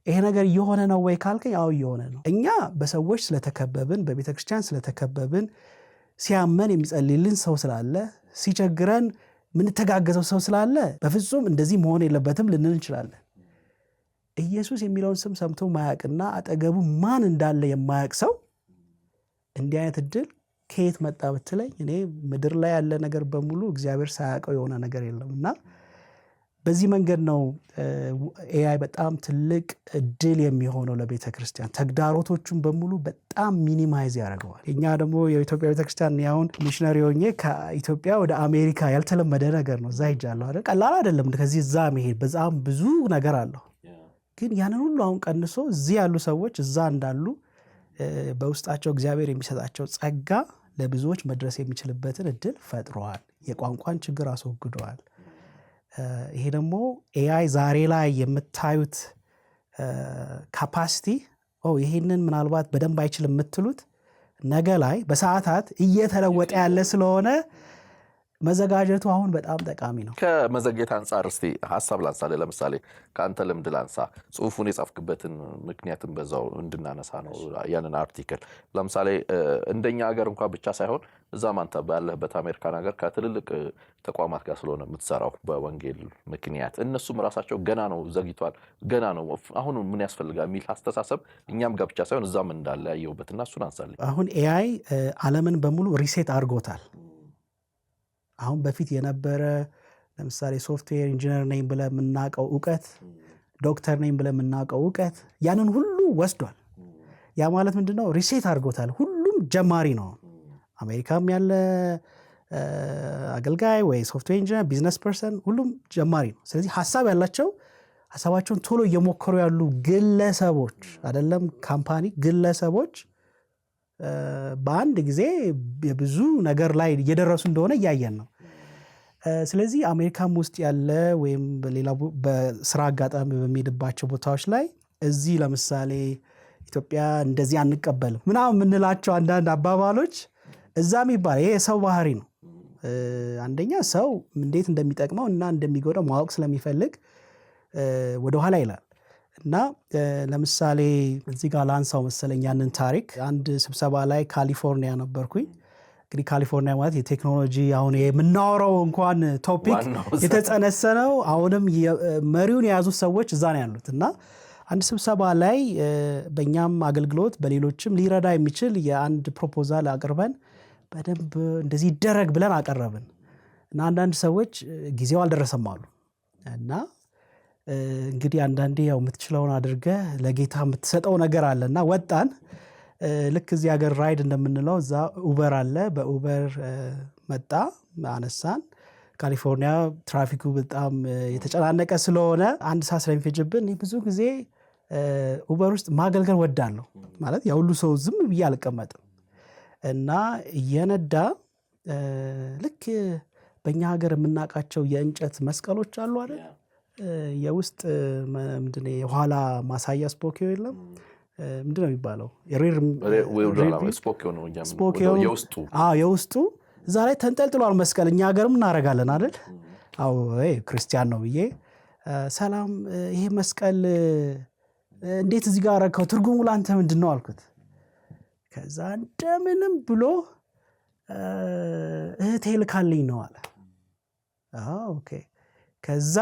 ይሄ ነገር እየሆነ ነው ወይ ካልከኝ፣ አዎ እየሆነ ነው። እኛ በሰዎች ስለተከበብን፣ በቤተክርስቲያን ስለተከበብን፣ ሲያመን የሚጸልይልን ሰው ስላለ፣ ሲቸግረን ምንተጋገዘው ሰው ስላለ በፍጹም እንደዚህ መሆን የለበትም ልንል እንችላለን። ኢየሱስ የሚለውን ስም ሰምቶ ማያውቅና አጠገቡ ማን እንዳለ የማያውቅ ሰው እንዲህ አይነት እድል ከየት መጣ ብትለኝ፣ እኔ ምድር ላይ ያለ ነገር በሙሉ እግዚአብሔር ሳያውቀው የሆነ ነገር የለም። እና በዚህ መንገድ ነው ኤአይ በጣም ትልቅ እድል የሚሆነው ለቤተ ክርስቲያን። ተግዳሮቶቹን በሙሉ በጣም ሚኒማይዝ ያደርገዋል። እኛ ደግሞ የኢትዮጵያ ቤተ ክርስቲያን ያውን ሚሽነሪ ሆኜ ከኢትዮጵያ ወደ አሜሪካ ያልተለመደ ነገር ነው። እዛ ሄጃለሁ አይደል? ቀላል አይደለም ከዚህ እዛ መሄድ፣ በጣም ብዙ ነገር አለው። ግን ያንን ሁሉ አሁን ቀንሶ እዚህ ያሉ ሰዎች እዛ እንዳሉ በውስጣቸው እግዚአብሔር የሚሰጣቸው ጸጋ ለብዙዎች መድረስ የሚችልበትን እድል ፈጥሯል። የቋንቋን ችግር አስወግደዋል። ይሄ ደግሞ ኤአይ ዛሬ ላይ የምታዩት ካፓሲቲ ይሄንን ምናልባት በደንብ አይችልም የምትሉት ነገ ላይ በሰዓታት እየተለወጠ ያለ ስለሆነ መዘጋጀቱ አሁን በጣም ጠቃሚ ነው። ከመዘግየት አንጻር እስቲ ሐሳብ ላንሳ። ለምሳሌ ከአንተ ልምድ ላንሳ። ጽሁፉን የጻፍክበትን ምክንያትም በዛው እንድናነሳ ነው ያንን አርቲክል። ለምሳሌ እንደኛ ሀገር እንኳን ብቻ ሳይሆን እዛም አንተ ባለህበት አሜሪካን ሀገር ከትልልቅ ተቋማት ጋር ስለሆነ የምትሰራው በወንጌል ምክንያት እነሱም ራሳቸው ገና ነው ዘግይቷል፣ ገና ነው አሁን ምን ያስፈልጋል የሚል አስተሳሰብ እኛም ጋር ብቻ ሳይሆን እዛም እንዳለ ያየሁበትና እሱን አንሳልኝ። አሁን ኤአይ ዓለምን በሙሉ ሪሴት አድርጎታል። አሁን በፊት የነበረ ለምሳሌ ሶፍትዌር ኢንጂነር ነኝ ብለህ የምናውቀው እውቀት፣ ዶክተር ነኝ ብለህ የምናውቀው እውቀት ያንን ሁሉ ወስዷል። ያ ማለት ምንድነው? ሪሴት አድርጎታል። ሁሉም ጀማሪ ነው። አሜሪካም ያለ አገልጋይ ወይ ሶፍትዌር ኢንጂነር፣ ቢዝነስ ፐርሰን ሁሉም ጀማሪ ነው። ስለዚህ ሀሳብ ያላቸው ሀሳባቸውን ቶሎ እየሞከሩ ያሉ ግለሰቦች አይደለም ካምፓኒ፣ ግለሰቦች በአንድ ጊዜ የብዙ ነገር ላይ እየደረሱ እንደሆነ እያየን ነው። ስለዚህ አሜሪካም ውስጥ ያለ ወይም በሌላ በስራ አጋጣሚ በሚሄድባቸው ቦታዎች ላይ እዚህ ለምሳሌ ኢትዮጵያ እንደዚህ አንቀበልም ምናምን የምንላቸው አንዳንድ አባባሎች እዛም ይባል ይሄ የሰው ባህሪ ነው። አንደኛ ሰው እንዴት እንደሚጠቅመው እና እንደሚጎዳው ማወቅ ስለሚፈልግ ወደኋላ ይላል። እና ለምሳሌ እዚህ ጋር ላንሳው መሰለኝ ያንን ታሪክ። አንድ ስብሰባ ላይ ካሊፎርኒያ ነበርኩኝ። እንግዲህ ካሊፎርኒያ ማለት የቴክኖሎጂ አሁን የምናወራው እንኳን ቶፒክ የተጸነሰነው አሁንም መሪውን የያዙት ሰዎች እዛ ነው ያሉት። እና አንድ ስብሰባ ላይ በእኛም አገልግሎት በሌሎችም ሊረዳ የሚችል የአንድ ፕሮፖዛል አቅርበን በደንብ እንደዚህ ይደረግ ብለን አቀረብን። እና አንዳንድ ሰዎች ጊዜው አልደረሰም አሉ። እና እንግዲህ አንዳንዴ ያው የምትችለውን አድርገህ ለጌታ የምትሰጠው ነገር አለና ወጣን። ልክ እዚህ ሀገር ራይድ እንደምንለው እዛ ኡበር አለ። በኡበር መጣ፣ አነሳን። ካሊፎርኒያ ትራፊኩ በጣም የተጨናነቀ ስለሆነ አንድ ሰዓት ስለሚፈጅብን ብዙ ጊዜ ኡበር ውስጥ ማገልገል ወዳለሁ። ማለት ያው ሁሉ ሰው ዝም ብዬ አልቀመጥም። እና እየነዳ ልክ በእኛ ሀገር የምናውቃቸው የእንጨት መስቀሎች አሉ አይደል? የውስጥ ምንድነው የኋላ ማሳያ ስፖኪዮ የለም ምንድነው የሚባለው? የውስጡ እዛ ላይ ተንጠልጥሏል መስቀል። እኛ ሀገርም እናደርጋለን አይደል? አዎ ክርስቲያን ነው ብዬ ሰላም፣ ይሄ መስቀል እንዴት እዚህ ጋር አረከው? ትርጉሙ ላንተ ምንድን ነው አልኩት። ከዛ እንደምንም ብሎ እህቴ ልካልኝ ነው አለ። ኦኬ። ከዛ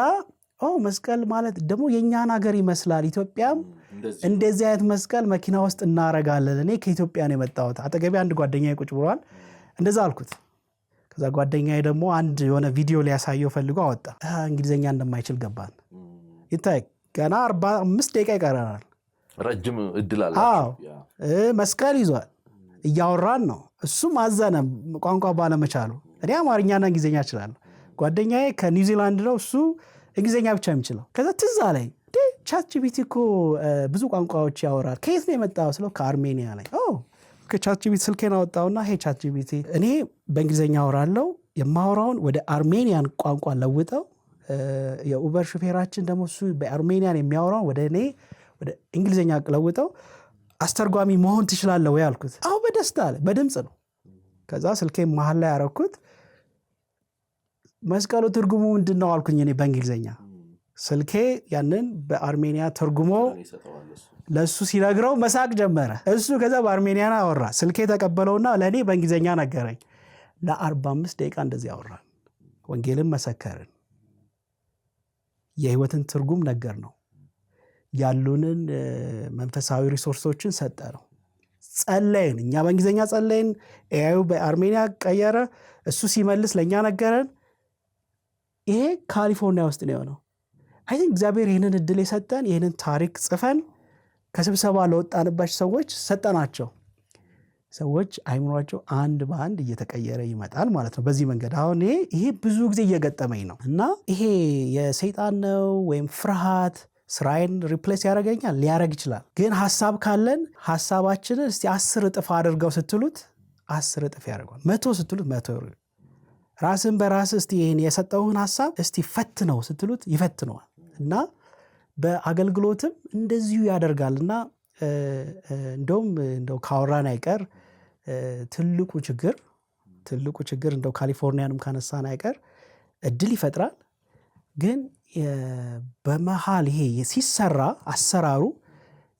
መስቀል ማለት ደግሞ የኛን ሀገር ይመስላል። ኢትዮጵያም እንደዚህ አይነት መስቀል መኪና ውስጥ እናረጋለን። እኔ ከኢትዮጵያ ነው የመጣሁት። አጠገቤ አንድ ጓደኛዬ ቁጭ ብሏል። እንደዛ አልኩት። ከዛ ጓደኛዬ ደግሞ አንድ የሆነ ቪዲዮ ሊያሳየው ፈልጎ አወጣ። እንግሊዝኛ እንደማይችል ገባን። ይታይ ገና 45 ደቂቃ ይቀረናል። ረጅም እድል አለ። መስቀል ይዟል። እያወራን ነው። እሱም አዘነ ቋንቋ ባለመቻሉ። እኔ አማርኛና እንግሊዝኛ እችላለሁ። ጓደኛዬ ከኒውዚላንድ ነው። እሱ እንግሊዝኛ ብቻ የሚችለው። ከዛ ትዝ አለኝ ቻትጂፒቲ እኮ ብዙ ቋንቋዎች ያወራል። ከየት ነው የመጣው ስለው ከአርሜኒያ ላይ። ከቻትጂፒቲ ስልኬን አወጣውና ሄ ቻትጂፒቲ እኔ በእንግሊዝኛ አወራለሁ፣ የማወራውን ወደ አርሜኒያን ቋንቋ ለውጠው፣ የኡበር ሹፌራችን ደግሞ እሱ በአርሜኒያን የሚያወራውን ወደ እኔ ወደ እንግሊዝኛ ለውጠው አስተርጓሚ መሆን ትችላለህ ወይ አልኩት። በደስታ አለ። በድምፅ ነው። ከዛ ስልኬን መሀል ላይ ያረኩት። መስቀሉ ትርጉሙ ምንድን ነው አልኩኝ እኔ በእንግሊዝኛ። ስልኬ ያንን በአርሜኒያ ተርጉሞ ለሱ ሲነግረው መሳቅ ጀመረ። እሱ ከዛ በአርሜኒያን አወራ። ስልኬ ተቀበለውና ለእኔ በእንግሊዝኛ ነገረኝ። ለ45 ደቂቃ እንደዚህ አወራን። ወንጌልን መሰከርን። የህይወትን ትርጉም ነገር ነው። ያሉንን መንፈሳዊ ሪሶርሶችን ሰጠ ነው። ጸለይን። እኛ በእንግሊዝኛ ጸለይን። ኤአዩ በአርሜኒያ ቀየረ። እሱ ሲመልስ ለእኛ ነገረን። ይሄ ካሊፎርኒያ ውስጥ ነው የሆነው። አይ ቲንክ እግዚአብሔር ይህንን እድል የሰጠን ይህንን ታሪክ ጽፈን ከስብሰባ ለወጣንባቸው ሰዎች ሰጠናቸው። ሰዎች አይምሯቸው አንድ በአንድ እየተቀየረ ይመጣል ማለት ነው በዚህ መንገድ። አሁን ይሄ ብዙ ጊዜ እየገጠመኝ ነው እና ይሄ የሰይጣን ነው ወይም ፍርሃት ስራዬን ሪፕሌስ ያደርገኛል ሊያደርግ ይችላል። ግን ሐሳብ ካለን ሐሳባችንን እስቲ 10 እጥፍ አድርገው ስትሉት 10 እጥፍ ያደርገዋል። 100 ስትሉት 100። ራስን በራስ እስቲ ይሄን የሰጠውን ሐሳብ እስቲ ፈትነው ስትሉት ይፈትነዋል። እና በአገልግሎትም እንደዚሁ ያደርጋልና እንደው ካወራን አይቀር ትልቁ ችግር እንደው ካሊፎርኒያንም ካነሳን አይቀር እድል ይፈጥራል። ግን በመሃል ይሄ ሲሰራ አሰራሩ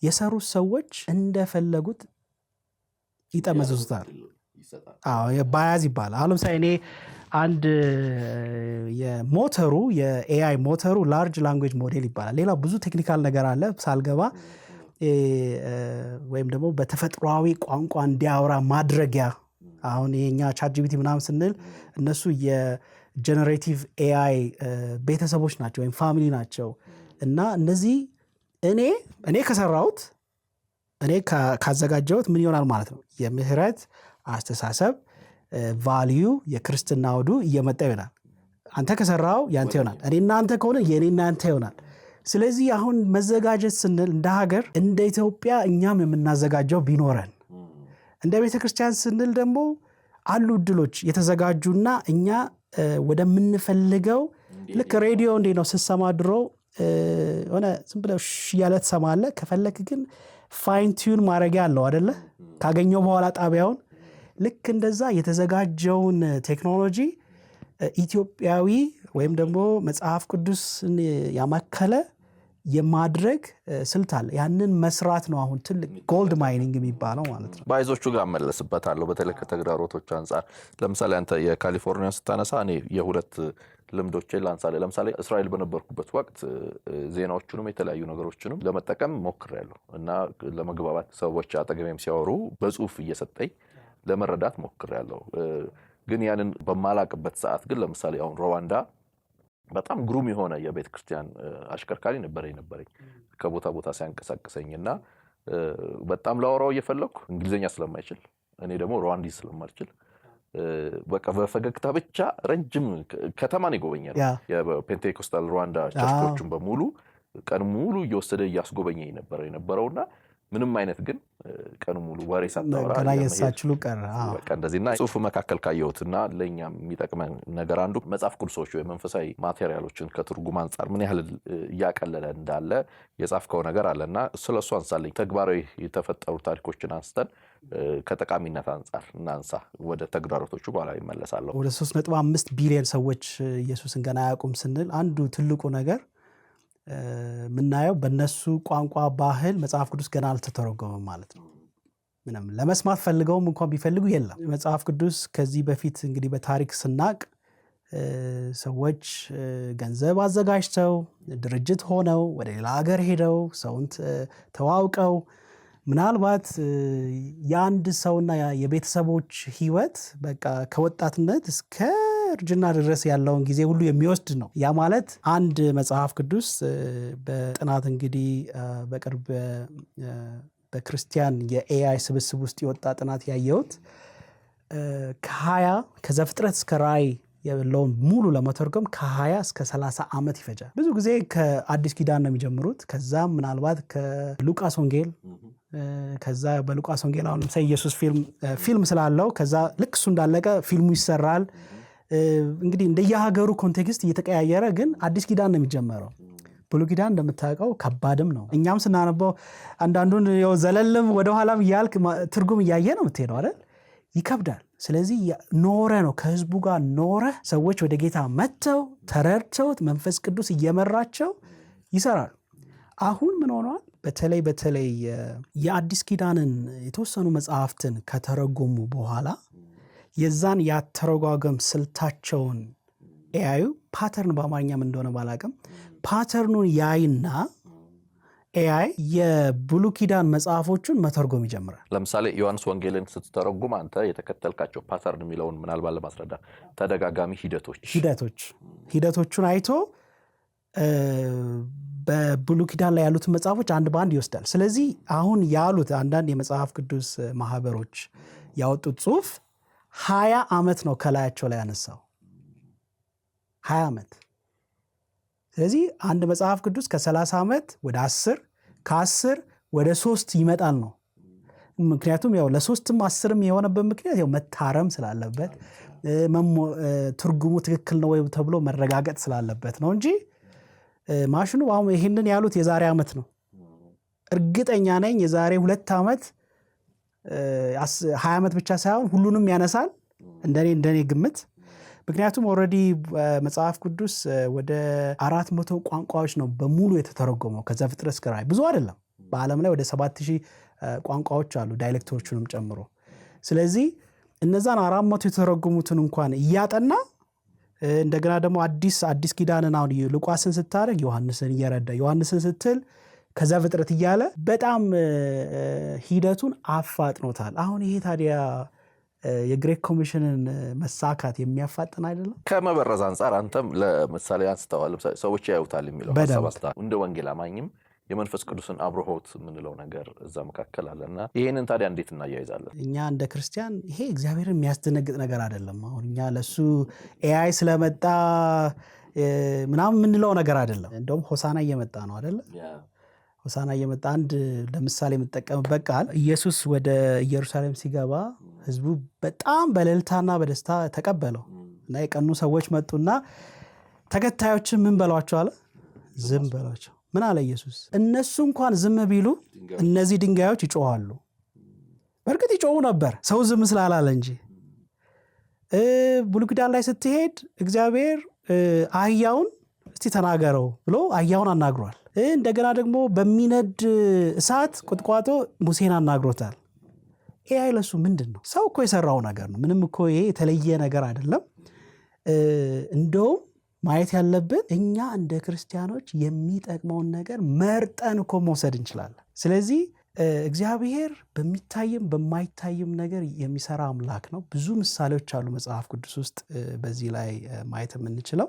የሰሩት ሰዎች እንደፈለጉት ይጠመዝዙታል። ባያዝ ይባላል። አሁን ለምሳሌ እኔ አንድ የሞተሩ የኤአይ ሞተሩ ላርጅ ላንጉዌጅ ሞዴል ይባላል። ሌላ ብዙ ቴክኒካል ነገር አለ ሳልገባ ወይም ደግሞ በተፈጥሯዊ ቋንቋ እንዲያወራ ማድረጊያ። አሁን የኛ ቻትጂፒቲ ምናምን ስንል እነሱ የጀነሬቲቭ ኤአይ ቤተሰቦች ናቸው ወይም ፋሚሊ ናቸው። እና እነዚህ እኔ ከሰራሁት እኔ ካዘጋጀሁት ምን ይሆናል ማለት ነው የምህረት አስተሳሰብ ቫልዩ የክርስትና ወዱ እየመጣ ይሆናል። አንተ ከሰራው ያንተ ይሆናል፣ እኔ እናንተ ከሆነ የኔና አንተ ይሆናል። ስለዚህ አሁን መዘጋጀት ስንል እንደ ሀገር እንደ ኢትዮጵያ እኛም የምናዘጋጀው ቢኖረን፣ እንደ ቤተክርስቲያን ስንል ደግሞ አሉ እድሎች የተዘጋጁና እኛ ወደምንፈልገው ልክ ሬዲዮ እንዴ ነው ስሰማ ድሮ ሆነ ዝም ብለው ያለ ተሰማለ። ከፈለክ ግን ፋይን ቲዩን ማድረጊያ አለው አይደለ? ካገኘው በኋላ ጣቢያውን ልክ እንደዛ የተዘጋጀውን ቴክኖሎጂ ኢትዮጵያዊ ወይም ደግሞ መጽሐፍ ቅዱስን ያማከለ የማድረግ ስልት አለ። ያንን መስራት ነው አሁን ትልቅ ጎልድ ማይኒንግ የሚባለው ማለት ነው። ባይዞቹ ጋር መለስበታለሁ። በተለይ ከተግዳሮቶች አንጻር ለምሳሌ አንተ የካሊፎርኒያ ስታነሳ እኔ የሁለት ልምዶችን ላንሳለ። ለምሳሌ እስራኤል በነበርኩበት ወቅት ዜናዎቹንም የተለያዩ ነገሮችንም ለመጠቀም ሞክሬያለሁ እና ለመግባባት ሰዎች አጠገቤም ሲያወሩ በጽሁፍ እየሰጠኝ ለመረዳት ሞክሬያለሁ። ግን ያንን በማላቅበት ሰዓት ግን ለምሳሌ አሁን ሩዋንዳ በጣም ግሩም የሆነ የቤተ ክርስቲያን አሽከርካሪ ነበረኝ ከቦታ ቦታ ሲያንቀሳቅሰኝና በጣም ላወራው እየፈለኩ እንግሊዘኛ ስለማይችል እኔ ደግሞ ሩዋንዲ ስለማልችል በቃ በፈገግታ ብቻ ረጅም ከተማን ይጎበኛል። የፔንቴኮስታል ሩዋንዳ ቸርቾችን በሙሉ ቀን ሙሉ እየወሰደ እያስጎበኘኝ የነበረውና ምንም አይነት ግን ቀኑ ሙሉ ወሬ ሳታወራ ገላየሳችሉ ቀረ። በቃ እንደዚህና ጽሁፍ መካከል ካየሁትና ለኛም የሚጠቅመን ነገር አንዱ መጽሐፍ ቅዱሶች ወይ መንፈሳዊ ማቴሪያሎችን ከትርጉም አንጻር ምን ያህል እያቀለለ እንዳለ የጻፍከው ነገር አለና ስለሱ አንሳለኝ። ተግባራዊ የተፈጠሩ ታሪኮችን አንስተን ከጠቃሚነት አንጻር እናንሳ። ወደ ተግዳሮቶቹ በኋላ ይመለሳለሁ። ወደ 3.5 ቢሊዮን ሰዎች ኢየሱስን ገና አያውቁም ስንል አንዱ ትልቁ ነገር ምናየው በእነሱ ቋንቋ ባህል መጽሐፍ ቅዱስ ገና አልተተረጎመም ማለት ነው። ምንም ለመስማት ፈልገውም እንኳን ቢፈልጉ የለም። መጽሐፍ ቅዱስ ከዚህ በፊት እንግዲህ በታሪክ ስናቅ ሰዎች ገንዘብ አዘጋጅተው ድርጅት ሆነው ወደ ሌላ ሀገር ሄደው ሰውን ተዋውቀው ምናልባት የአንድ ሰውና የቤተሰቦች ህይወት በቃ ከወጣትነት እስከ እርጅና ድረስ ያለውን ጊዜ ሁሉ የሚወስድ ነው። ያ ማለት አንድ መጽሐፍ ቅዱስ በጥናት እንግዲህ በቅርብ በክርስቲያን የኤአይ ስብስብ ውስጥ የወጣ ጥናት ያየሁት ከዘፍጥረት እስከ ራዕይ ያለውን ሙሉ ለመተርጎም ከ20 እስከ 30 ዓመት ይፈጃል። ብዙ ጊዜ ከአዲስ ኪዳን ነው የሚጀምሩት። ከዛም ምናልባት ከሉቃስ ወንጌል ከዛ በሉቃስ ወንጌል አሁን ለምሳሌ ኢየሱስ ፊልም ስላለው ከዛ ልክ እሱ እንዳለቀ ፊልሙ ይሰራል። እንግዲህ እንደየሀገሩ ኮንቴክስት እየተቀያየረ ግን አዲስ ኪዳን ነው የሚጀመረው። ብሉይ ኪዳን እንደምታውቀው ከባድም ነው። እኛም ስናነበው አንዳንዱን ዘለልም ወደኋላም እያልክ ትርጉም እያየ ነው የምትሄደው አይደል? ይከብዳል። ስለዚህ ኖረ ነው ከህዝቡ ጋር ኖረ ሰዎች ወደ ጌታ መጥተው ተረድተውት መንፈስ ቅዱስ እየመራቸው ይሰራሉ። አሁን ምን ሆኗል? በተለይ የአዲስ ኪዳንን የተወሰኑ መጽሐፍትን ከተረጎሙ በኋላ የዛን ያተረጓጎም ስልታቸውን ኤአዩ ፓተርን በአማርኛም እንደሆነ ባላቅም ፓተርኑን ያይና ኤአይ የብሉይ ኪዳን መጽሐፎቹን መተርጎም ይጀምራል። ለምሳሌ ዮሐንስ ወንጌልን ስትተረጉም አንተ የተከተልካቸው ፓተርን የሚለውን ምናልባት ለማስረዳት ተደጋጋሚ ሂደቶቹን አይቶ በብሉይ ኪዳን ላይ ያሉት መጽሐፎች አንድ በአንድ ይወስዳል። ስለዚህ አሁን ያሉት አንዳንድ የመጽሐፍ ቅዱስ ማህበሮች ያወጡት ጽሁፍ 20 ዓመት ነው ከላያቸው ላይ ያነሳው 20 ዓመት። ስለዚህ አንድ መጽሐፍ ቅዱስ ከ30 ዓመት ወደ 10 ከ10 ወደ 3 ይመጣል ነው። ምክንያቱም ያው ለ3ም 10ም የሆነበት ምክንያት ያው መታረም ስላለበት ትርጉሙ ትክክል ነው ወይ ተብሎ መረጋገጥ ስላለበት ነው እንጂ ማሽኑ አሁን ይሄንን ያሉት የዛሬ ዓመት ነው። እርግጠኛ ነኝ የዛሬ 2 ዓመት 20 ዓመት ብቻ ሳይሆን ሁሉንም ያነሳል እንደኔ ግምት። ምክንያቱም ኦልሬዲ መጽሐፍ ቅዱስ ወደ 400 ቋንቋዎች ነው በሙሉ የተተረጎመው ከዘፍጥረት እስከ ራዕይ። ብዙ አይደለም። በዓለም ላይ ወደ 7000 ቋንቋዎች አሉ ዳይሌክቶቹንም ጨምሮ። ስለዚህ እነዛን 400 የተረጎሙትን እንኳን እያጠና እንደገና ደግሞ አዲስ ኪዳንን አሁን ሉቃስን ስታደርግ ዮሐንስን እየረዳ ዮሐንስን ስትል ከዘፍጥረት እያለ በጣም ሂደቱን አፋጥኖታል። አሁን ይሄ ታዲያ የግሬት ኮሚሽንን መሳካት የሚያፋጥን አይደለም? ከመበረዝ አንጻር አንተም ለምሳሌ አንስተዋል ሰዎች ያዩታል የሚለው ሐሳብ እንደ ወንጌል አማኝም የመንፈስ ቅዱስን አብሮሆት የምንለው ነገር እዛ መካከል አለና ይሄንን ታዲያ እንዴት እናያይዛለን? እኛ እንደ ክርስቲያን ይሄ እግዚአብሔርን የሚያስደነግጥ ነገር አይደለም። አሁን እኛ ለሱ ኤአይ ስለመጣ ምናምን የምንለው ነገር አይደለም። እንደውም ሆሳና እየመጣ ነው አይደለ? ሆሳና እየመጣ አንድ ለምሳሌ የምጠቀምበት ቃል ኢየሱስ ወደ ኢየሩሳሌም ሲገባ ህዝቡ በጣም በእልልታና በደስታ ተቀበለው እና የቀኑ ሰዎች መጡና ተከታዮችን ምን በሏቸው አለ? ዝም በሏቸው። ምን አለ ኢየሱስ? እነሱ እንኳን ዝም ቢሉ እነዚህ ድንጋዮች ይጮሃሉ። በእርግጥ ይጮሁ ነበር ሰው ዝም ስላላለ እንጂ። ብሉይ ኪዳን ላይ ስትሄድ እግዚአብሔር አህያውን እስቲ ተናገረው ብሎ አህያውን አናግሯል። እንደገና ደግሞ በሚነድ እሳት ቁጥቋጦ ሙሴን አናግሮታል። ኤአይ ለሱ ምንድን ነው? ሰው እኮ የሰራው ነገር ነው። ምንም እኮ ይሄ የተለየ ነገር አይደለም። እንደውም ማየት ያለብን እኛ እንደ ክርስቲያኖች የሚጠቅመውን ነገር መርጠን እኮ መውሰድ እንችላለን። ስለዚህ እግዚአብሔር በሚታይም በማይታይም ነገር የሚሰራ አምላክ ነው። ብዙ ምሳሌዎች አሉ መጽሐፍ ቅዱስ ውስጥ በዚህ ላይ ማየት የምንችለው።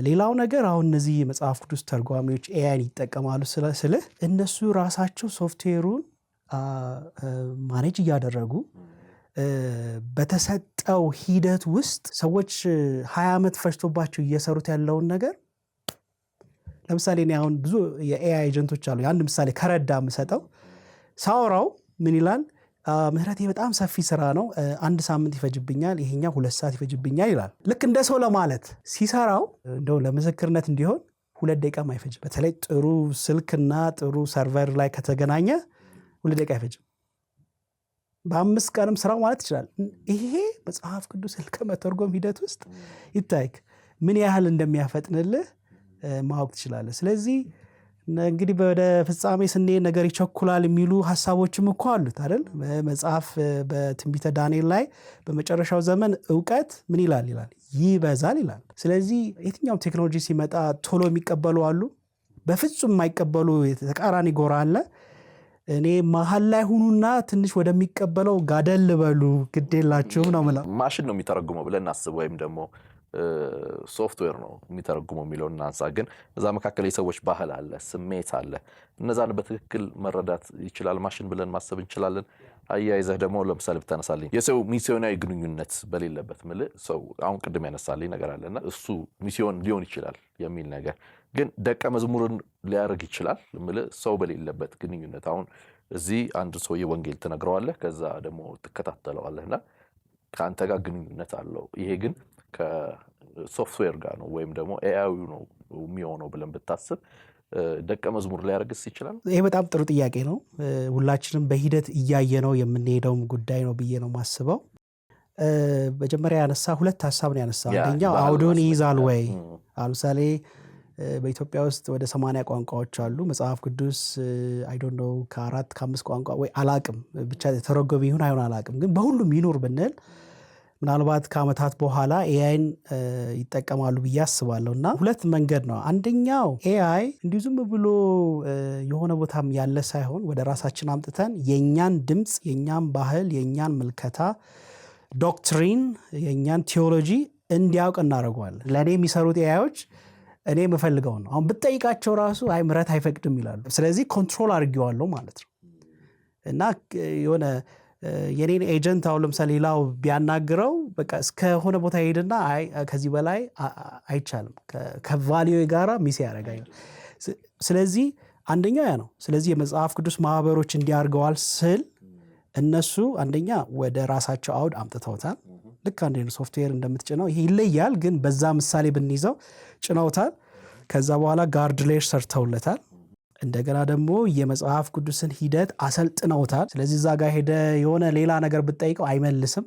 ሌላው ነገር አሁን እነዚህ የመጽሐፍ ቅዱስ ተርጓሚዎች ኤአይን ይጠቀማሉ ስልህ እነሱ ራሳቸው ሶፍትዌሩን ማኔጅ እያደረጉ በተሰጠው ሂደት ውስጥ ሰዎች 20 ዓመት ፈጅቶባቸው እየሰሩት ያለውን ነገር ለምሳሌ እኔ አሁን ብዙ የኤአይ ኤጀንቶች አሉ። አንድ ምሳሌ ከረዳ የምሰጠው ሳወራው ምን ይላል? ምህረቴ በጣም ሰፊ ስራ ነው፣ 1 ሳምንት ይፈጅብኛል፣ ይሄኛው 2 ሰዓት ይፈጅብኛል ይላል። ልክ እንደ ሰው ለማለት ሲሰራው እንደው ለምስክርነት እንዲሆን 2 ደቂቃም አይፈጅም። በተለይ ጥሩ ስልክና ጥሩ ሰርቨር ላይ ከተገናኘ 2 ደቂቃ አይፈጅም። በ5 ቀንም ስራው ማለት ይችላል። ይሄ መጽሐፍ ቅዱስ ከመተርጎም ሂደት ውስጥ ይታይክ ምን ያህል እንደሚያፈጥንልህ ማወቅ ትችላለህ። ስለዚህ እንግዲህ ወደ ፍጻሜ ስንሄድ ነገር ይቸኩላል የሚሉ ሐሳቦችም እኮ አሉት አይደል? መጽሐፍ በትንቢተ ዳንኤል ላይ በመጨረሻው ዘመን ዕውቀት ምን ይላል ይበዛል ይላል። ስለዚህ የትኛውም ቴክኖሎጂ ሲመጣ ቶሎ የሚቀበሉ አሉ፣ በፍጹም የማይቀበሉ ተቃራኒ ጎራ አለ። እኔ መሀል ላይ ሁኑና ትንሽ ወደሚቀበለው ጋደል በሉ፣ ግዴላችሁም ነው የምለው። ማሽን ነው የሚተረጉመው ብለን እናስብ፣ ወይም ደግሞ ሶፍትዌር ነው የሚተረጉመው የሚለው እናንሳ። ግን እዛ መካከል የሰዎች ባህል አለ፣ ስሜት አለ። እነዛን በትክክል መረዳት ይችላል ማሽን ብለን ማሰብ እንችላለን። አያይዘህ ደግሞ ለምሳሌ ብታነሳልኝ የሰው ሚስዮናዊ ግንኙነት በሌለበት ምልህ ሰው አሁን ቅድም ያነሳልኝ ነገር አለና እሱ ሚስዮን ሊሆን ይችላል የሚል ነገር ግን ደቀ መዝሙርን ሊያደርግ ይችላል ምልህ ሰው በሌለበት ግንኙነት። አሁን እዚህ አንድ ሰውዬ ወንጌል ትነግረዋለህ፣ ከዛ ደግሞ ትከታተለዋለህና ከአንተ ጋር ግንኙነት አለው። ይሄ ግን ከሶፍትዌር ጋር ነው ወይም ደግሞ ኤአይ ነው የሚሆነው ብለን ብታስብ ደቀ መዝሙር ሊያደርግስ ይችላል? ይሄ በጣም ጥሩ ጥያቄ ነው። ሁላችንም በሂደት እያየነው የምንሄደውም ጉዳይ ነው ብዬ ነው ማስበው። መጀመሪያ ያነሳ 2 ሐሳብ ነው ያነሳ። አንደኛው አውዱን ይይዛል ወይ? ለምሳሌ በኢትዮጵያ ውስጥ ወደ 80 ቋንቋዎች አሉ። መጽሐፍ ቅዱስ አይ ዶንት ኖ ከ4 ከ5 ቋንቋ ወይ አላቅም ብቻ ተረጎመ ይሁን አይሆን አላቅም፣ ግን በሁሉም ይኖር ብንል ምናልባት ከዓመታት በኋላ ኤአይን ይጠቀማሉ ብዬ አስባለሁና 2 መንገድ ነው። አንደኛው ኤአይ እንዲሁ ዝም ብሎ የሆነ ቦታም ያለ ሳይሆን ወደ ራሳችን አምጥተን የኛን ድምፅ፣ የኛን ባህል፣ የኛን ምልከታ፣ ዶክትሪን፣ የኛን ቴዎሎጂ እንዲያውቅ እናደርገዋለን። ለእኔ የሚሰሩት ኤአዮች እኔ የምፈልገው ነው። አሁን ብትጠይቃቸው ራሱ አይ ምሕረት አይፈቅድም ይላሉ። ስለዚህ ኮንትሮል አድርጌዋለሁ ማለት ነው። እና የሆነ የኔን ኤጀንት አሁን ለምሳሌ ሌላው ቢያናግረው በቃ እስከሆነ ቦታ ሄድና አይ ከዚህ በላይ አይቻልም ከቫልዩ ጋራ ሚስ ያደርጋል። ስለዚህ አንደኛው ያ ነው። ስለዚህ የመጽሐፍ ቅዱስ ማህበሮች እንዲያርገዋል ስል እነሱ አንደኛ ወደ ራሳቸው አውድ አምጥተውታል። ልክ አንዴ ሶፍትዌር እንደምትጭነው ይሄ ይለያል፣ ግን በዛ ምሳሌ ብንይዘው ጭነውታል። ከዛ በኋላ ጋርድሌር ሰርተውለታል። እንደገና ደግሞ የመጽሐፍ ቅዱስን ሂደት አሰልጥነውታል። ስለዚህ እዛ ጋር ሄደ የሆነ ሌላ ነገር ብትጠይቀው አይመልስም።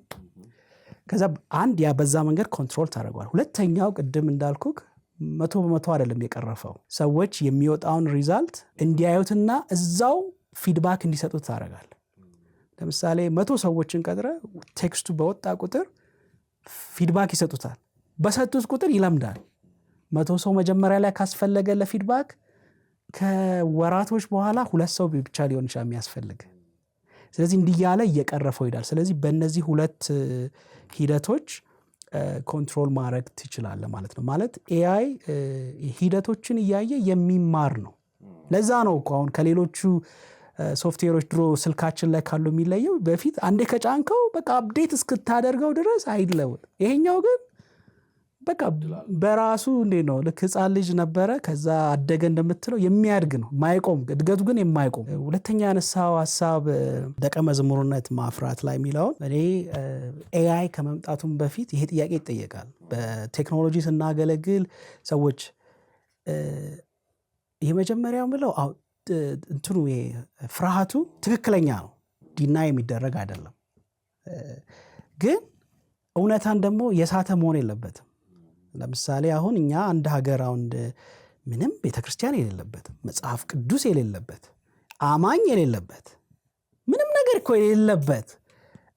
ከዛ አንድ ያ በዛ መንገድ ኮንትሮል ታደርገዋል። ሁለተኛው ቅድም እንዳልኩክ 100% አይደለም የቀረፈው፣ ሰዎች የሚወጣውን ሪዛልት እንዲያዩትና እዛው ፊድባክ እንዲሰጡት ታደርጋለህ። ለምሳሌ 100 ሰዎችን ቀጥረ ቴክስቱ በወጣ ቁጥር ፊድባክ ይሰጡታል። በሰጡት ቁጥር ይለምዳል። 100 ሰው መጀመሪያ ላይ ካስፈለገ ለፊድባክ ከወራቶች በኋላ 2 ሰው ብቻ ሊሆን ይችላል የሚያስፈልግ። ስለዚህ እንዲያለ እየቀረፈው ይሄዳል። ስለዚህ በእነዚህ 2 ሂደቶች ኮንትሮል ማድረግ ትችላለህ ማለት ነው። ማለት ኤአይ ሂደቶችን እያየ የሚማር ነው። ለዛ ነው አሁን ከሌሎቹ ሶፍትዌሮች ድሮ ስልካችን ላይ ካሉ የሚለየው በፊት አንዴ ከጫንከው በቃ አፕዴት እስክታደርገው ድረስ አይለውጥ። ይሄኛው ግን በቃ በራሱ እንዴት ነው ልክ ህፃን ልጅ ነበረ ከዛ አደገ እንደምትለው የሚያድግ ነው፣ ማይቆም እድገቱ ግን የማይቆም። ሁለተኛ ያነሳው ሐሳብ ደቀ መዝሙርነት ማፍራት ላይ የሚለውን እኔ ኤአይ ከመምጣቱም በፊት ይሄ ጥያቄ ይጠየቃል። በቴክኖሎጂ ስናገለግል ሰዎች የመጀመሪያው ምለው እንትኑ ፍርሃቱ ትክክለኛ ነው፣ ዲና የሚደረግ አይደለም። ግን እውነታን ደግሞ የሳተ መሆን የለበትም። ለምሳሌ አሁን እኛ አንድ ሀገር አሁን ምንም ቤተክርስቲያን የሌለበት፣ መጽሐፍ ቅዱስ የሌለበት፣ አማኝ የሌለበት፣ ምንም ነገር እኮ የሌለበት፣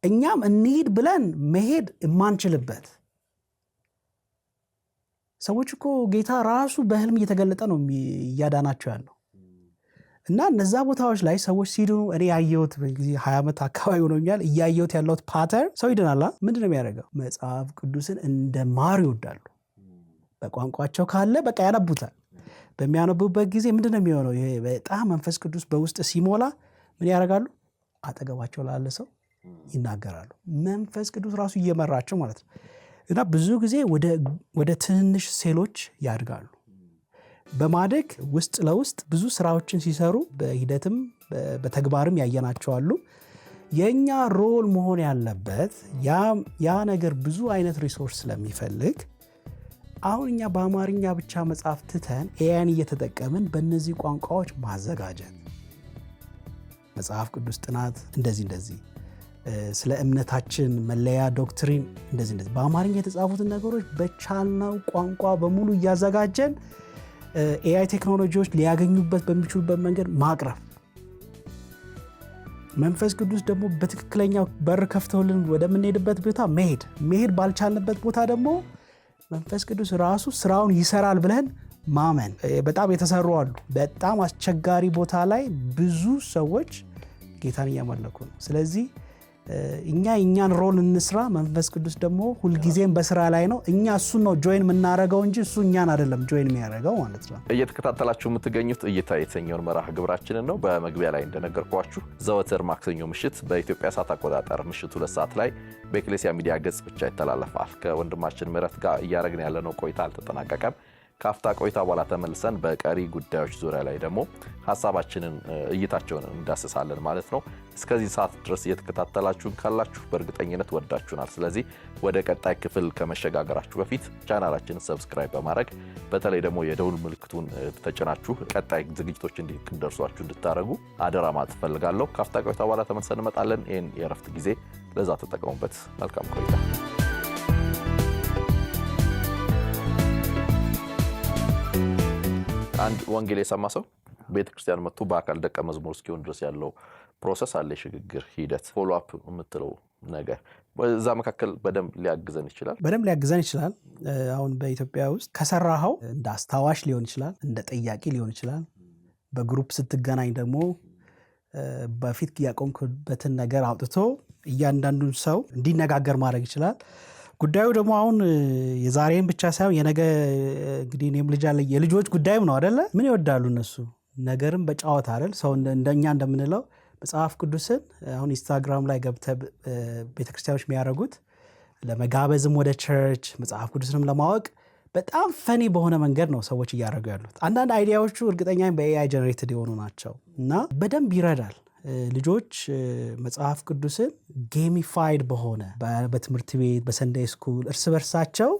እኛም እንሂድ ብለን መሄድ የማንችልበት ሰዎች እኮ ጌታ ራሱ በህልም እየተገለጠ ነው እያዳናቸው ያለው። እና እነዛ ቦታዎች ላይ ሰዎች ሲድኑ እኔ ያየሁት በጊዜ 20 ዓመት አካባቢ ሆኖኛል እያየሁት ያለሁት ፓተርን፣ ሰው ይድናል። ምንድን ነው የሚያደርገው? መጽሐፍ ቅዱስን እንደ ማር ይወዳሉ። በቋንቋቸው ካለ በቃ ያነቡታል። በሚያነቡበት ጊዜ ምንድን ነው የሚሆነው? ይሄ በጣም መንፈስ ቅዱስ በውስጥ ሲሞላ ምን ያደርጋሉ? አጠገባቸው ላለ ሰው ይናገራሉ። መንፈስ ቅዱስ ራሱ እየመራቸው ማለት ነው። እና ብዙ ጊዜ ወደ ትንንሽ ሴሎች ያድጋሉ። በማደግ ውስጥ ለውስጥ ብዙ ስራዎችን ሲሰሩ በሂደትም በተግባርም ያየናቸው አሉ። የኛ ሮል መሆን ያለበት ያ ነገር ብዙ አይነት ሪሶርስ ስለሚፈልግ አሁን እኛ በአማርኛ ብቻ መጽሐፍ ትተን ኤአይን እየተጠቀምን በእነዚህ ቋንቋዎች ማዘጋጀት፣ መጽሐፍ ቅዱስ ጥናት እንደዚህ ስለ እምነታችን መለያ ዶክትሪን እንደዚህ በአማርኛ የተጻፉትን ነገሮች በቻልነው ቋንቋ በሙሉ እያዘጋጀን ኤአይ ቴክኖሎጂዎች ሊያገኙበት በሚችሉበት መንገድ ማቅረብ፣ መንፈስ ቅዱስ ደግሞ በትክክለኛው በር ከፍተውልን ወደምንሄድበት ቦታ መሄድ ባልቻልንበት ቦታ ደግሞ መንፈስ ቅዱስ ራሱ ስራውን ይሰራል ብለን ማመን። በጣም የተሰሩ አሉ። በጣም አስቸጋሪ ቦታ ላይ ብዙ ሰዎች ጌታን እያመለኩ ነው። ስለዚህ እኛን ሮል እንስራ። መንፈስ ቅዱስ ደግሞ ሁልጊዜም በስራ ላይ ነው። እኛ እሱን ነው ጆይን የምናደርገው እንጂ እሱ እኛን አይደለም ጆይን የሚያደርገው ማለት ነው። እየተከታተላችሁ የምትገኙት እይታ የተሰኘውን መርሃ ግብራችንን ነው። በመግቢያ ላይ እንደነገርኳችሁ ዘወትር ማክሰኞ ምሽት በኢትዮጵያ ሰዓት አቆጣጠር ምሽት 2 ሰዓት ላይ በኤክሌሲያ ሚዲያ ገጽ ብቻ ይተላለፋል። ከወንድማችን ምህረት ጋር እያደረግን ያለነው ቆይታ አልተጠናቀቀም። ካፍታ ቆይታ በኋላ ተመልሰን በቀሪ ጉዳዮች ዙሪያ ላይ ደግሞ ሐሳባችንን እይታቸውን እንዳስሳለን ማለት ነው። እስከዚህ ሰዓት ድረስ እየተከታተላችሁን ካላችሁ በእርግጠኝነት ወዳችሁናል። ስለዚህ ወደ ቀጣይ ክፍል ከመሸጋገራችሁ በፊት ቻናላችንን ሰብስክራይብ በማድረግ በተለይ ደግሞ የደውል ምልክቱን ተጭናችሁ ቀጣይ ዝግጅቶች እንዲደርሷችሁ እንድታደርጉ አደራ ማለት ፈልጋለሁ። ካፍታ ቆይታ በኋላ ተመልሰን እንመጣለን። ይህን የእረፍት ጊዜ ለዛ ተጠቀሙበት። መልካም ቆይታ። አንድ ወንጌል የሰማ ሰው ቤተክርስቲያን መጥቶ በአካል ደቀ መዝሙር እስኪሆን ድረስ ያለው ፕሮሰስ አለ፣ የሽግግር ሂደት ፎሎ አፕ የምትለው ነገር በዛ መካከል በደንብ ሊያግዘን ይችላል። አሁን በኢትዮጵያ ውስጥ ከሰራኸው እንደ አስታዋሽ ሊሆን ይችላል፣ እንደ ጠያቂ ሊሆን ይችላል። በግሩፕ ስትገናኝ ደግሞ በፊት ያቆምክበትን ነገር አውጥቶ እያንዳንዱን ሰው እንዲነጋገር ማድረግ ይችላል። ጉዳዩ ደግሞ አሁን የዛሬን ብቻ ሳይሆን የነገ እንግዲህ እኔም ልጅ አለ የልጆች ጉዳይም ነው አይደለ? ምን ይወዳሉ እነሱ ነገርም በጫወታ አይደል? ሰው እንደኛ እንደምንለው መጽሐፍ ቅዱስን አሁን ኢንስታግራም ላይ ገብተህ ቤተክርስቲያኖች የሚያደርጉት ለመጋበዝም ወደ ቸርች መጽሐፍ ቅዱስንም ለማወቅ በጣም ፈኒ በሆነ መንገድ ነው ሰዎች እያደረጉ ያሉት። አንዳንድ አይዲያዎቹ እርግጠኛ በኤአይ ጀነሬትድ የሆኑ ናቸው እና በደንብ ይረዳል። ልጆች መጽሐፍ ቅዱስን ጌሚፋይድ በሆነ በትምህርት ቤት በሰንዴይ ስኩል እርስ በርሳቸው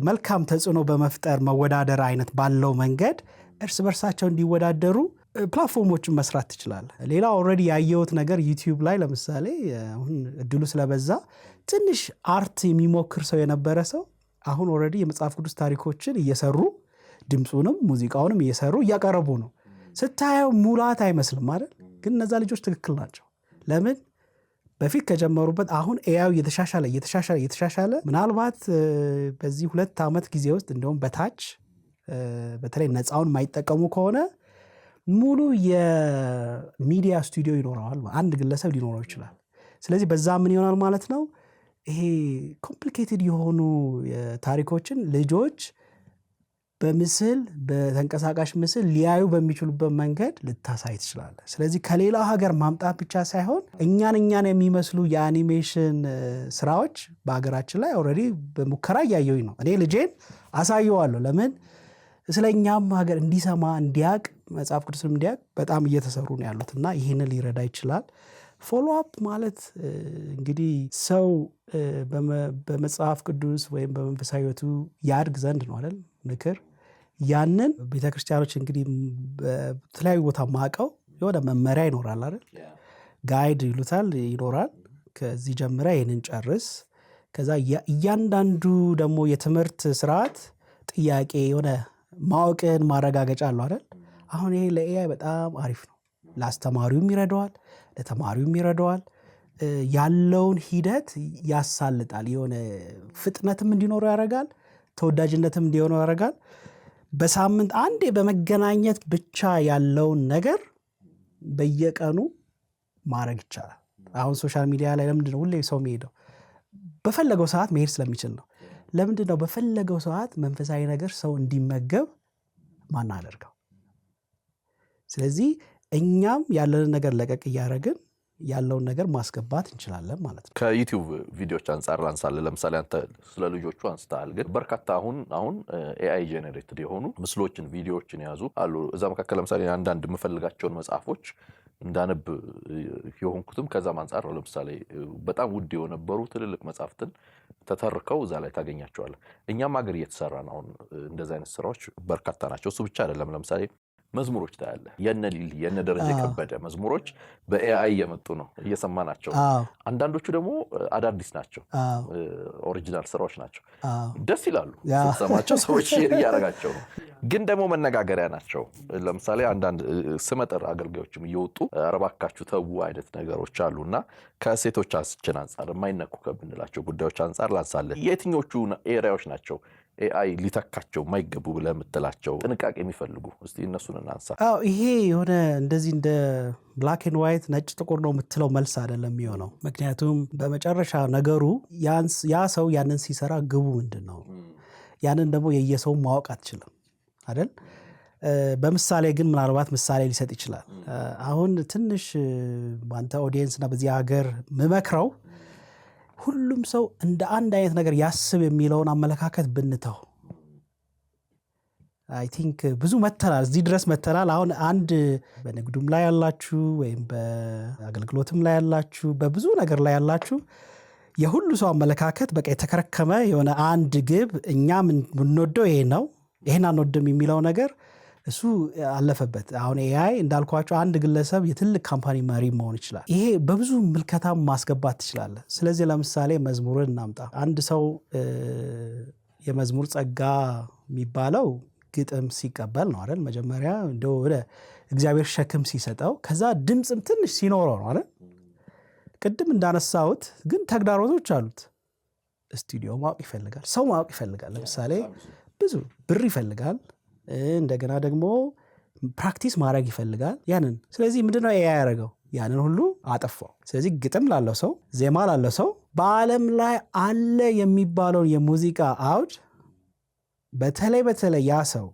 መልካም ተጽዕኖ በመፍጠር መወዳደር አይነት ባለው መንገድ እርስ በርሳቸው እንዲወዳደሩ ፕላትፎርሞችን መስራት ትችላለህ። ሌላ ኦልሬዲ ያየሁት ነገር ዩቲዩብ ላይ ለምሳሌ አሁን እድሉ ስለበዛ ትንሽ አርት የሚሞክር ሰው የነበረ ሰው አሁን ኦልሬዲ የመጽሐፍ ቅዱስ ታሪኮችን እየሰሩ ድምጹንም ሙዚቃውንም እየሰሩ እያቀረቡ ነው። ስታየው ሙላት አይመስልም አይደል? ግን እነዛ ልጆች ትክክል ናቸው። ለምን በፊት ከጀመሩበት አሁን ኤአይ እየተሻሻለ ምናልባት በዚህ 2 ዓመት ጊዜ ውስጥ እንደውም በታች በተለይ ነፃውን የማይጠቀሙ ከሆነ ሙሉ የሚዲያ ስቱዲዮ ይኖረዋል። አንድ ግለሰብ ሊኖረው ይችላል። ስለዚህ በዛ ምን ይሆናል ማለት ነው? ይሄ ኮምፕሊኬትድ የሆኑ ታሪኮችን ልጆች በምስል በተንቀሳቃሽ ምስል ሊያዩ በሚችሉበት መንገድ ልታሳይ ትችላለህ። ስለዚህ ከሌላ ሀገር ማምጣት ብቻ ሳይሆን እኛን የሚመስሉ የአኒሜሽን ስራዎች በሀገራችን ላይ ኦልሬዲ በሙከራ እያየሁኝ ነው። እኔ ልጄን አሳየዋለሁ። ለምን ስለኛም ሀገር እንዲሰማ እንዲያቅ መጽሐፍ ቅዱስንም እንዲያቅ በጣም እየተሰሩ ነው ያሉት እና ይህንን ሊረዳ ይችላል። ፎሎ አፕ ማለት እንግዲህ ሰው በመጽሐፍ ቅዱስ ወይም በመንፈሳዊ ሕይወቱ ያድግ ዘንድ ነው አይደል? ምክር ያንን ቤተክርስቲያኖች እንግዲህ በተለያዩ ቦታ ማቀው የሆነ መመሪያ ይኖራል አይደል? ጋይድ ይሉታል ይኖራል። ከዚህ ጀምረ ይህንን ጨርስ። ከዛ እያንዳንዱ ደግሞ የትምህርት ስርዓት ጥያቄ የሆነ ማወቅን ማረጋገጫ አለው አይደል? አሁን ይሄ ለኤአይ በጣም አሪፍ ነው። ለአስተማሪውም ይረዳዋል፣ ለተማሪውም ይረዳዋል። ያለውን ሂደት ያሳልጣል። የሆነ ፍጥነትም እንዲኖረው ያደርጋል፣ ተወዳጅነትም እንዲሆነው ያደርጋል። በሳምንት አንዴ በመገናኘት ብቻ ያለውን ነገር በየቀኑ ማድረግ ይቻላል። አሁን ሶሻል ሚዲያ ላይ ለምንድን ነው ሁሌ ሰው የሚሄደው? በፈለገው ሰዓት መሄድ ስለሚችል ነው። ለምንድን ነው በፈለገው ሰዓት መንፈሳዊ ነገር ሰው እንዲመገብ ማናደርገው? ስለዚህ እኛም ያለንን ነገር ለቀቅ እያደረግን ያለውን ነገር ማስገባት እንችላለን ማለት ነው። ከዩቲዩብ ቪዲዮዎች አንጻር አንሳለን። ለምሳሌ አንተ ስለ ልጆቹ አንስተሃል፣ ግን በርካታ አሁን ኤአይ ጄኔሬትድ የሆኑ ምስሎችን ቪዲዮዎችን የያዙ አሉ። እዛ መካከል ለምሳሌ አንዳንድ የምፈልጋቸውን መጽሐፎች እንዳነብ የሆንኩትም ከዛም አንጻር ነው። ለምሳሌ በጣም ውድ የነበሩ ትልልቅ መጽሐፍትን ተተርከው እዛ ላይ ታገኛቸዋለህ። እኛም ሀገር እየተሰራ ነው አሁን እንደዚህ አይነት ስራዎች በርካታ ናቸው። እሱ ብቻ አይደለም። ለምሳሌ መዝሙሮች ታያለህ። የነ ሊሊ የነ ደረጀ ከበደ መዝሙሮች በኤአይ እየመጡ ነው፣ እየሰማናቸው። አንዳንዶቹ ደግሞ አዳዲስ ናቸው፣ ኦሪጂናል ስራዎች ናቸው። ደስ ይላሉ ስትሰማቸው፣ ሰዎች ሼር እያደረጋቸው ነው። ግን ደግሞ መነጋገሪያ ናቸው። ለምሳሌ አንዳንድ ስመጥር አገልጋዮችም እየወጡ እባካችሁ ተው አይነት ነገሮች አሉና ከሴቶቻችን አንጻር የማይነኩ ከምንላቸው ጉዳዮች አንጻር ላንሳለን። የትኞቹ ኤሪያዎች ናቸው ኤአይ ሊተካቸው የማይገቡ ብለህ የምትላቸው ጥንቃቄ የሚፈልጉ? እስቲ እነሱን እናንሳ። ይሄ የሆነ እንደዚህ እንደ ብላክ ኤንድ ዋይት ነጭ ጥቁር ነው የምትለው መልስ አይደለም የሚሆነው። ምክንያቱም በመጨረሻ ነገሩ ያ ሰው ያንን ሲሰራ ግቡ ምንድን ነው? ያንን ደግሞ የየሰው ማወቅ አትችልም አይደል? በምሳሌ ግን ምናልባት ምሳሌ ሊሰጥ ይችላል። አሁን ትንሽ በአንተ ኦዲየንስና በዚህ ሀገር ምመክረው ሁሉም ሰው እንደ አንድ አይነት ነገር ያስብ የሚለውን አመለካከት ብንተው። አይ ቲንክ ብዙ መተናል፣ እዚህ ድረስ መተናል። አሁን አንድ በንግዱም ላይ ያላችሁ ወይም በአገልግሎትም ላይ ያላችሁ በብዙ ነገር ላይ ያላችሁ የሁሉ ሰው አመለካከት በቃ የተከረከመ የሆነ አንድ ግብ እኛም የምንወደው ይሄ ነው ይሄን አንወድም የሚለው ነገር እሱ አለፈበት። አሁን ኤአይ እንዳልኳቸው አንድ ግለሰብ የትልቅ ካምፓኒ መሪ መሆን ይችላል። ይሄ በብዙ ምልከታም ማስገባት ትችላለህ። ስለዚህ ለምሳሌ መዝሙርን እናምጣ። አንድ ሰው የመዝሙር ጸጋ የሚባለው ግጥም ሲቀበል ነው አይደል? መጀመሪያ እንደው ወደ እግዚአብሔር ሸክም ሲሰጠው ከዛ ድምጽም ትንሽ ሲኖረው ነው አይደል? ቅድም እንዳነሳሁት ግን ተግዳሮቶች አሉት። ስቱዲዮ ማወቅ ይፈልጋል፣ ሰው ማወቅ ይፈልጋል። ለምሳሌ ብዙ ብር ይፈልጋል፣ እንደገና ደግሞ ፕራክቲስ ማድረግ ይፈልጋል ያንን። ስለዚህ ምንድነው ኤአይ ያደረገው? ያንን ሁሉ አጠፋው። ስለዚህ ግጥም ላለው ሰው፣ ዜማ ላለው ሰው በዓለም ላይ አለ የሚባለውን የሙዚቃ አውድ በተለይ ያ ሰው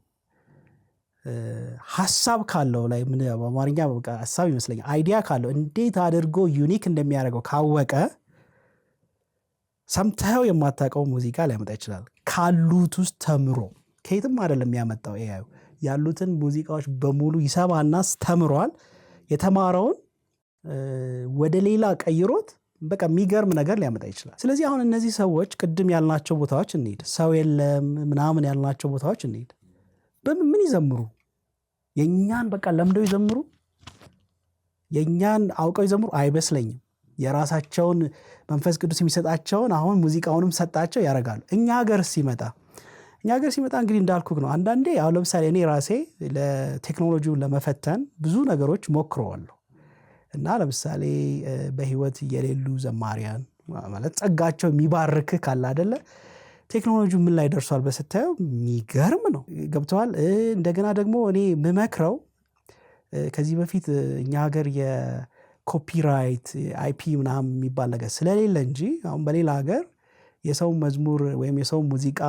ሐሳብ ካለው ላይ ምን በአማርኛ በቃ ሐሳብ ይመስለኛል አይዲያ ካለው እንዴት አድርጎ ዩኒክ እንደሚያደርገው ካወቀ ሰምተው የማታውቀው ሙዚቃ ሊያመጣ ይችላል። ካሉት ውስጥ ተምሮ ከየትም አይደለም የሚያመጣው ኤአይ ያሉትን ሙዚቃዎች በሙሉ ይሰማና ተምሯል። የተማረውን ወደ ሌላ ቀይሮት በቃ የሚገርም ነገር ሊያመጣ ይችላል። ስለዚህ አሁን እነዚህ ሰዎች ቅድም ያልናቸው ቦታዎች እንሂድ፣ ሰው የለም ምናምን ያልናቸው ቦታዎች እንሂድ። ምን ይዘምሩ? የኛን በቃ ለምደው ይዘምሩ? የኛን አውቀው ይዘምሩ? አይመስለኝም። የራሳቸውን መንፈስ ቅዱስ የሚሰጣቸውን አሁን ሙዚቃውንም ሰጣቸው ያደርጋሉ። እኛ ሀገር ሲመጣ እንግዲህ እንዳልኩክ ነው። አንዳንዴ አሁን ለምሳሌ እኔ ራሴ ለቴክኖሎጂውን ለመፈተን ብዙ ነገሮች ሞክረዋለሁ እና ለምሳሌ በህይወት የሌሉ ዘማሪያን ማለት ጸጋቸው የሚባርክ ካለ አይደለ ቴክኖሎጂው ምን ላይ ደርሷል በስታየው የሚገርም ነው። ገብተዋል። እንደገና ደግሞ እኔ የምመክረው ከዚህ በፊት እኛ ሀገር የኮፒራይት አይፒ ምናምን የሚባል ነገር ስለሌለ እንጂ አሁን በሌላ ሀገር የሰው መዝሙር ወይም የሰው ሙዚቃ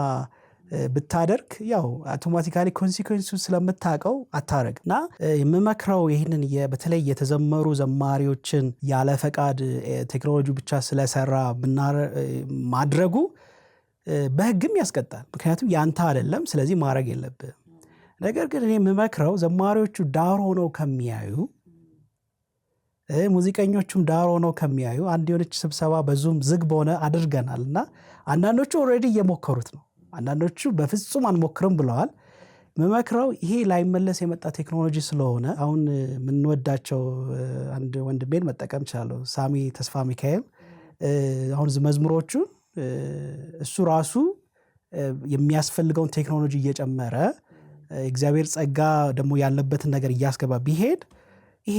ብታደርግ ያው አውቶማቲካሊ ኮንሲኩዌንሱ ስለምታውቀው አታረግ እና የምመክረው ይህንን በተለይ የተዘመሩ ዘማሪዎችን ያለ ፈቃድ ቴክኖሎጂ ብቻ ስለሰራ ማድረጉ በህግም ያስቀጣል። ምክንያቱም ያንተ አይደለም፣ ስለዚህ ማድረግ የለብህም። ነገር ግን እኔ የምመክረው ዘማሪዎቹ ዳር ሆነው ከሚያዩ ሙዚቀኞቹም ዳር ሆነው ከሚያዩ አንድ የሆነች ስብሰባ በዙም ዝግ በሆነ አድርገናል እና አንዳንዶቹ ኦልሬዲ እየሞከሩት ነው፣ አንዳንዶቹ በፍጹም አንሞክርም ብለዋል። መመክረው ይሄ ላይመለስ የመጣ ቴክኖሎጂ ስለሆነ አሁን የምንወዳቸው አንድ ወንድሜን መጠቀም ይችላለሁ፣ ሳሚ ተስፋ ሚካኤል። አሁን መዝሙሮቹ እሱ ራሱ የሚያስፈልገውን ቴክኖሎጂ እየጨመረ እግዚአብሔር ጸጋ ደግሞ ያለበትን ነገር እያስገባ ቢሄድ ይሄ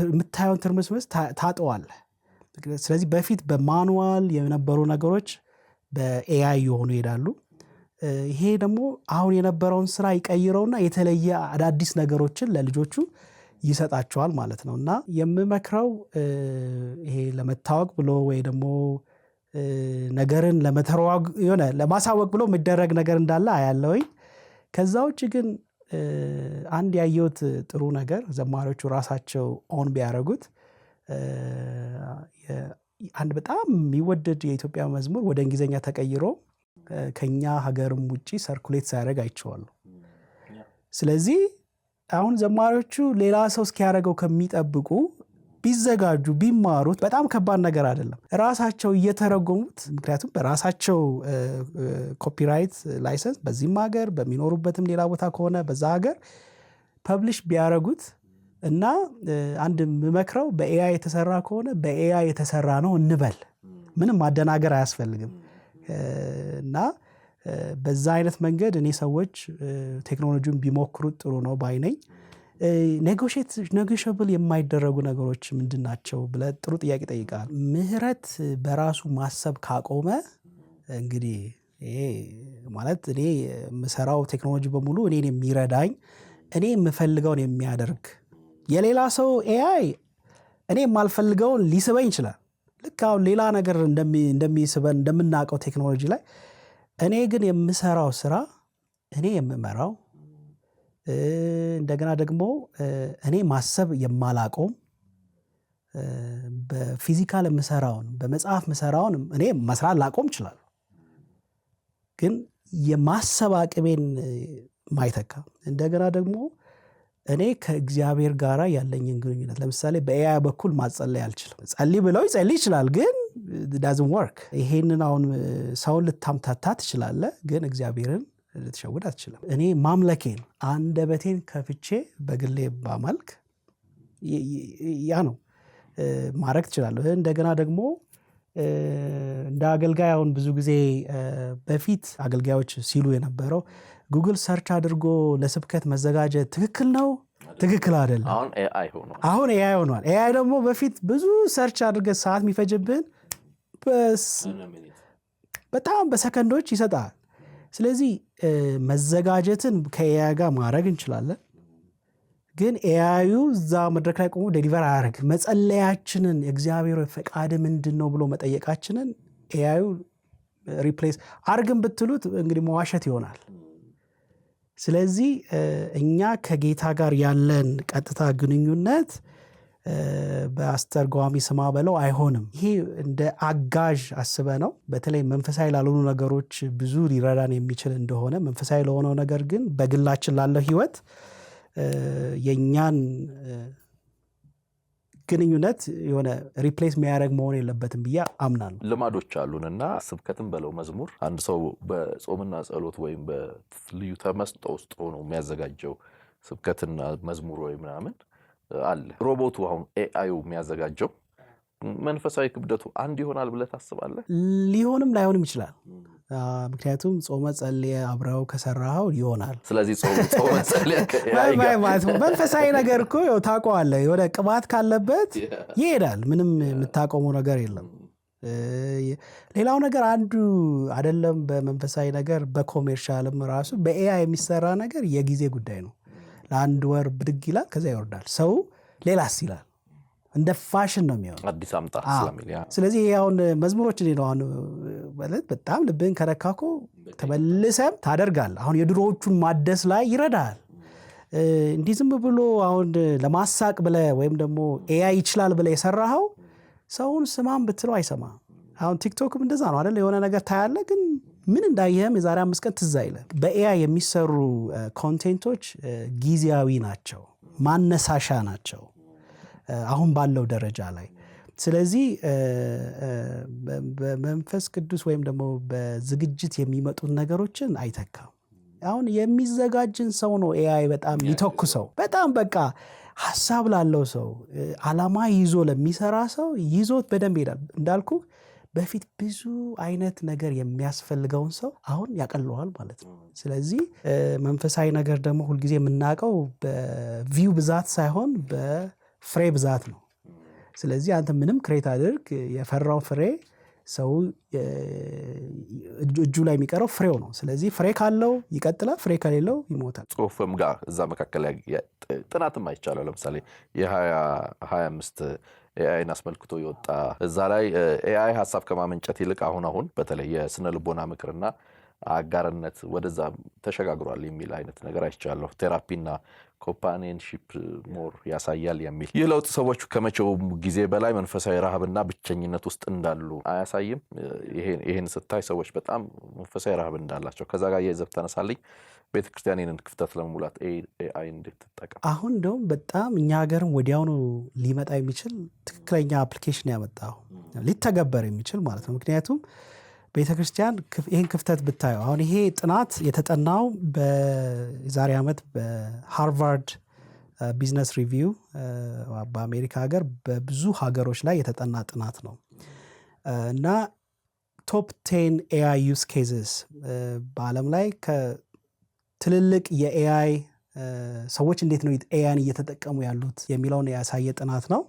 የምታየውን ትርምስምስ ታጠዋለህ። ስለዚህ በፊት በማኑዋል የነበሩ ነገሮች በኤአይ የሆኑ ይሄዳሉ። ይሄ ደግሞ አሁን የነበረውን ስራ ይቀይረውና የተለየ አዳዲስ ነገሮችን ለልጆቹ ይሰጣቸዋል ማለት ነው። እና የምመክረው ይሄ ለመታወቅ ብሎ ወይ ደግሞ ነገርን ለመተረዋግ የሆነ ለማሳወቅ ብሎ የሚደረግ ነገር እንዳለ አያለውኝ። ከዛ ውጭ ግን አንድ ያየሁት ጥሩ ነገር ዘማሪዎቹ ራሳቸው ኦን ቢያደርጉት አንድ በጣም የሚወደድ የኢትዮጵያ መዝሙር ወደ እንግሊዝኛ ተቀይሮ ከኛ ሀገርም ውጪ ሰርኩሌት ሳያደርግ አይቼዋለሁ። ስለዚህ አሁን ዘማሪዎቹ ሌላ ሰው እስኪያደርገው ከሚጠብቁ ቢዘጋጁ ቢማሩት በጣም ከባድ ነገር አይደለም። ራሳቸው እየተረጎሙት፣ ምክንያቱም በራሳቸው ኮፒራይት ላይሰንስ በዚህም ሀገር በሚኖሩበትም ሌላ ቦታ ከሆነ በዛ ሀገር ፐብሊሽ ቢያደርጉት እና አንድ የምመክረው በኤአይ የተሰራ ከሆነ በኤአይ የተሰራ ነው እንበል፣ ምንም ማደናገር አያስፈልግም። እና በዛ አይነት መንገድ እኔ ሰዎች ቴክኖሎጂውን ቢሞክሩት ጥሩ ነው ባይ ነኝ። ኔጎሽብል የማይደረጉ ነገሮች ምንድን ናቸው ብለህ ጥሩ ጥያቄ ጠይቃል። ምህረት በራሱ ማሰብ ካቆመ እንግዲህ ይሄ ማለት እኔ የምሰራው ቴክኖሎጂ በሙሉ እኔን የሚረዳኝ እኔ የምፈልገውን የሚያደርግ የሌላ ሰው ኤአይ እኔ የማልፈልገውን ሊስበኝ ይችላል። ልክ አሁን ሌላ ነገር እንደሚስበን እንደምናውቀው ቴክኖሎጂ ላይ እኔ ግን የምሰራው ስራ እኔ የምመራው እንደገና ደግሞ እኔ ማሰብ የማላቆም በፊዚካል የምሰራውን በመጽሐፍ ምሰራውን እኔ መስራት ላቆም ይችላል። ግን የማሰብ አቅሜን ማይተካ እንደገና ደግሞ እኔ ከእግዚአብሔር ጋር ያለኝን ግንኙነት ለምሳሌ በኤአይ በኩል ማጸለይ አልችልም። ጸልይ ብለው ይጸልይ ይችላል፣ ግን doesn't work። ይሄንን አሁን ሰውን ልታምታታ ትችላለህ፣ ግን እግዚአብሔርን ልትሸውድ አትችልም። እኔ ማምለኬን አንደበቴን ከፍቼ በግሌ ባመልክ ያ ነው ማድረግ ትችላለህ። እንደገና ደግሞ እንደ አገልጋይ አሁን ብዙ ጊዜ በፊት አገልጋዮች ሲሉ የነበረው ጉግል ሰርች አድርጎ ለስብከት መዘጋጀት ትክክል ነው፣ ትክክል አይደለም። አሁን ኤአይ ሆኗል። ኤአይ ደግሞ በፊት ብዙ ሰርች አድርገህ ሰዓት የሚፈጅብን በጣም በሰከንዶች ይሰጣል። ስለዚህ መዘጋጀትን ከኤአይ ጋር ማድረግ እንችላለን፣ ግን ኤአዩ እዛ መድረክ ላይ ቆሞ ዴሊቨር አያደርግ። መጸለያችንን የእግዚአብሔር ፈቃድ ምንድነው ብሎ መጠየቃችንን ኤአዩ ሪፕሌስ አርግን ብትሉት እንግዲህ መዋሸት ይሆናል። ስለዚህ እኛ ከጌታ ጋር ያለን ቀጥታ ግንኙነት በአስተርጓሚ ስማ በለው አይሆንም። ይሄ እንደ አጋዥ አስበ ነው። በተለይ መንፈሳዊ ላልሆኑ ነገሮች ብዙ ሊረዳን የሚችል እንደሆነ መንፈሳዊ ለሆነው ነገር ግን በግላችን ላለው ህይወት የኛን ግንኙነት የሆነ ሪፕሌስ የሚያደርግ መሆን የለበትም ብዬ አምናለሁ። ልማዶች አሉንና ስብከትን በለው መዝሙር አንድ ሰው በጾምና ጸሎት ወይም በልዩ ተመስጦ ውስጥ ሆኖ የሚያዘጋጀው ስብከትና መዝሙር ወይ ምናምን አለ። ሮቦቱ አሁን ኤአዩ የሚያዘጋጀው መንፈሳዊ ክብደቱ አንድ ይሆናል ብለህ ታስባለህ? ሊሆንም ላይሆንም ይችላል። ምክንያቱም ጾመ ጸልየ አብረው ከሰራኸው ይሆናል። ስለዚህ ጾመ ጸልየ መንፈሳዊ ነገር እኮ ታውቀዋለህ። የሆነ ቅባት ካለበት ይሄዳል። ምንም የምታቆመው ነገር የለም። ሌላው ነገር አንዱ አይደለም። በመንፈሳዊ ነገር በኮሜርሻልም ራሱ በኤአይ የሚሰራ ነገር የጊዜ ጉዳይ ነው። ለአንድ ወር ብድግ ይላል፣ ከዛ ይወርዳል። ሰው ሌላስ ይላል። እንደ ፋሽን ነው የሚሆነው አዲስ አምጣ ስለሚል። ስለዚህ አሁን መዝሙሮች ነው አሁን ማለት በጣም ልብን ከረካኮ ተመልሰም ታደርጋል። አሁን የድሮዎቹን ማደስ ላይ ይረዳል። እንዲህ ዝም ብሎ አሁን ለማሳቅ ብለህ ወይም ደግሞ ኤአይ ይችላል ብለህ የሰራኸው ሰውን ስማም ብትለው አይሰማም። አሁን ቲክቶክም እንደዛ ነው አይደል? የሆነ ነገር ታያለ ግን ምን እንዳየህም የዛሬ 5 ቀን ትዝ አይልም። በኤአይ የሚሰሩ ኮንቴንቶች ጊዜያዊ ናቸው፣ ማነሳሻ ናቸው አሁን ባለው ደረጃ ላይ። ስለዚህ በመንፈስ ቅዱስ ወይም ደግሞ በዝግጅት የሚመጡ ነገሮችን አይተካም። አሁን የሚዘጋጅን ሰው ነው ኤአይ በጣም ይተኩሰው። በጣም በቃ ሐሳብ ላለው ሰው ዓላማ ይዞ ለሚሰራ ሰው ይዞት በደንብ ይሄዳል። እንዳልኩ በፊት ብዙ አይነት ነገር የሚያስፈልገውን ሰው አሁን ያቀለዋል ማለት ነው። ስለዚህ መንፈሳዊ ነገር ደግሞ ሁልጊዜ የምናውቀው በቪው ብዛት ሳይሆን በፍሬ ብዛት ነው። ስለዚህ አንተ ምንም ክሬት አድርግ፣ የፈራው ፍሬ ሰው እጁ ላይ የሚቀረው ፍሬው ነው። ስለዚህ ፍሬ ካለው ይቀጥላል፣ ፍሬ ከሌለው ይሞታል። ጽሁፍም ጋር እዛ መካከል ጥናትም አይቻለው። ለምሳሌ የ2025 ኤአይን አስመልክቶ የወጣ እዛ ላይ ኤአይ ሀሳብ ከማመንጨት ይልቅ አሁን በተለይ የስነ ልቦና ምክርና አጋርነት ወደዛ ተሸጋግሯል የሚል አይነት ነገር አይቻለሁ። ቴራፒና ኮምፓኒየንሺፕ ሞር ያሳያል የሚል። ይህ ለውጥ ሰዎቹ ከመቼውም ጊዜ በላይ መንፈሳዊ ረሃብና ብቸኝነት ውስጥ እንዳሉ አያሳይም? ይሄን ስታይ ሰዎች በጣም መንፈሳዊ ረሃብ እንዳላቸው ከዛ ጋር የዘብ ተነሳልኝ። ቤተክርስቲያን ይህንን ክፍተት ለመሙላት ኤአይ እንዴት ትጠቀም? አሁን እንደውም በጣም እኛ ሀገርም ወዲያውኑ ሊመጣ የሚችል ትክክለኛ አፕሊኬሽን ያመጣው ሊተገበር የሚችል ማለት ነው። ምክንያቱም ቤተክርስቲያን ይህን ክፍተት ብታየው አሁን ይሄ ጥናት የተጠናው በዛሬ ዓመት በሃርቫርድ ቢዝነስ ሪቪው በአሜሪካ ሀገር በብዙ ሀገሮች ላይ የተጠና ጥናት ነው እና ቶፕ 10 ኤአይ ዩዝ ኬዝስ በዓለም ላይ ከትልልቅ የኤአይ ሰዎች እንዴት ነው ኤአይን እየተጠቀሙ ያሉት የሚለውን ያሳየ ጥናት ነው።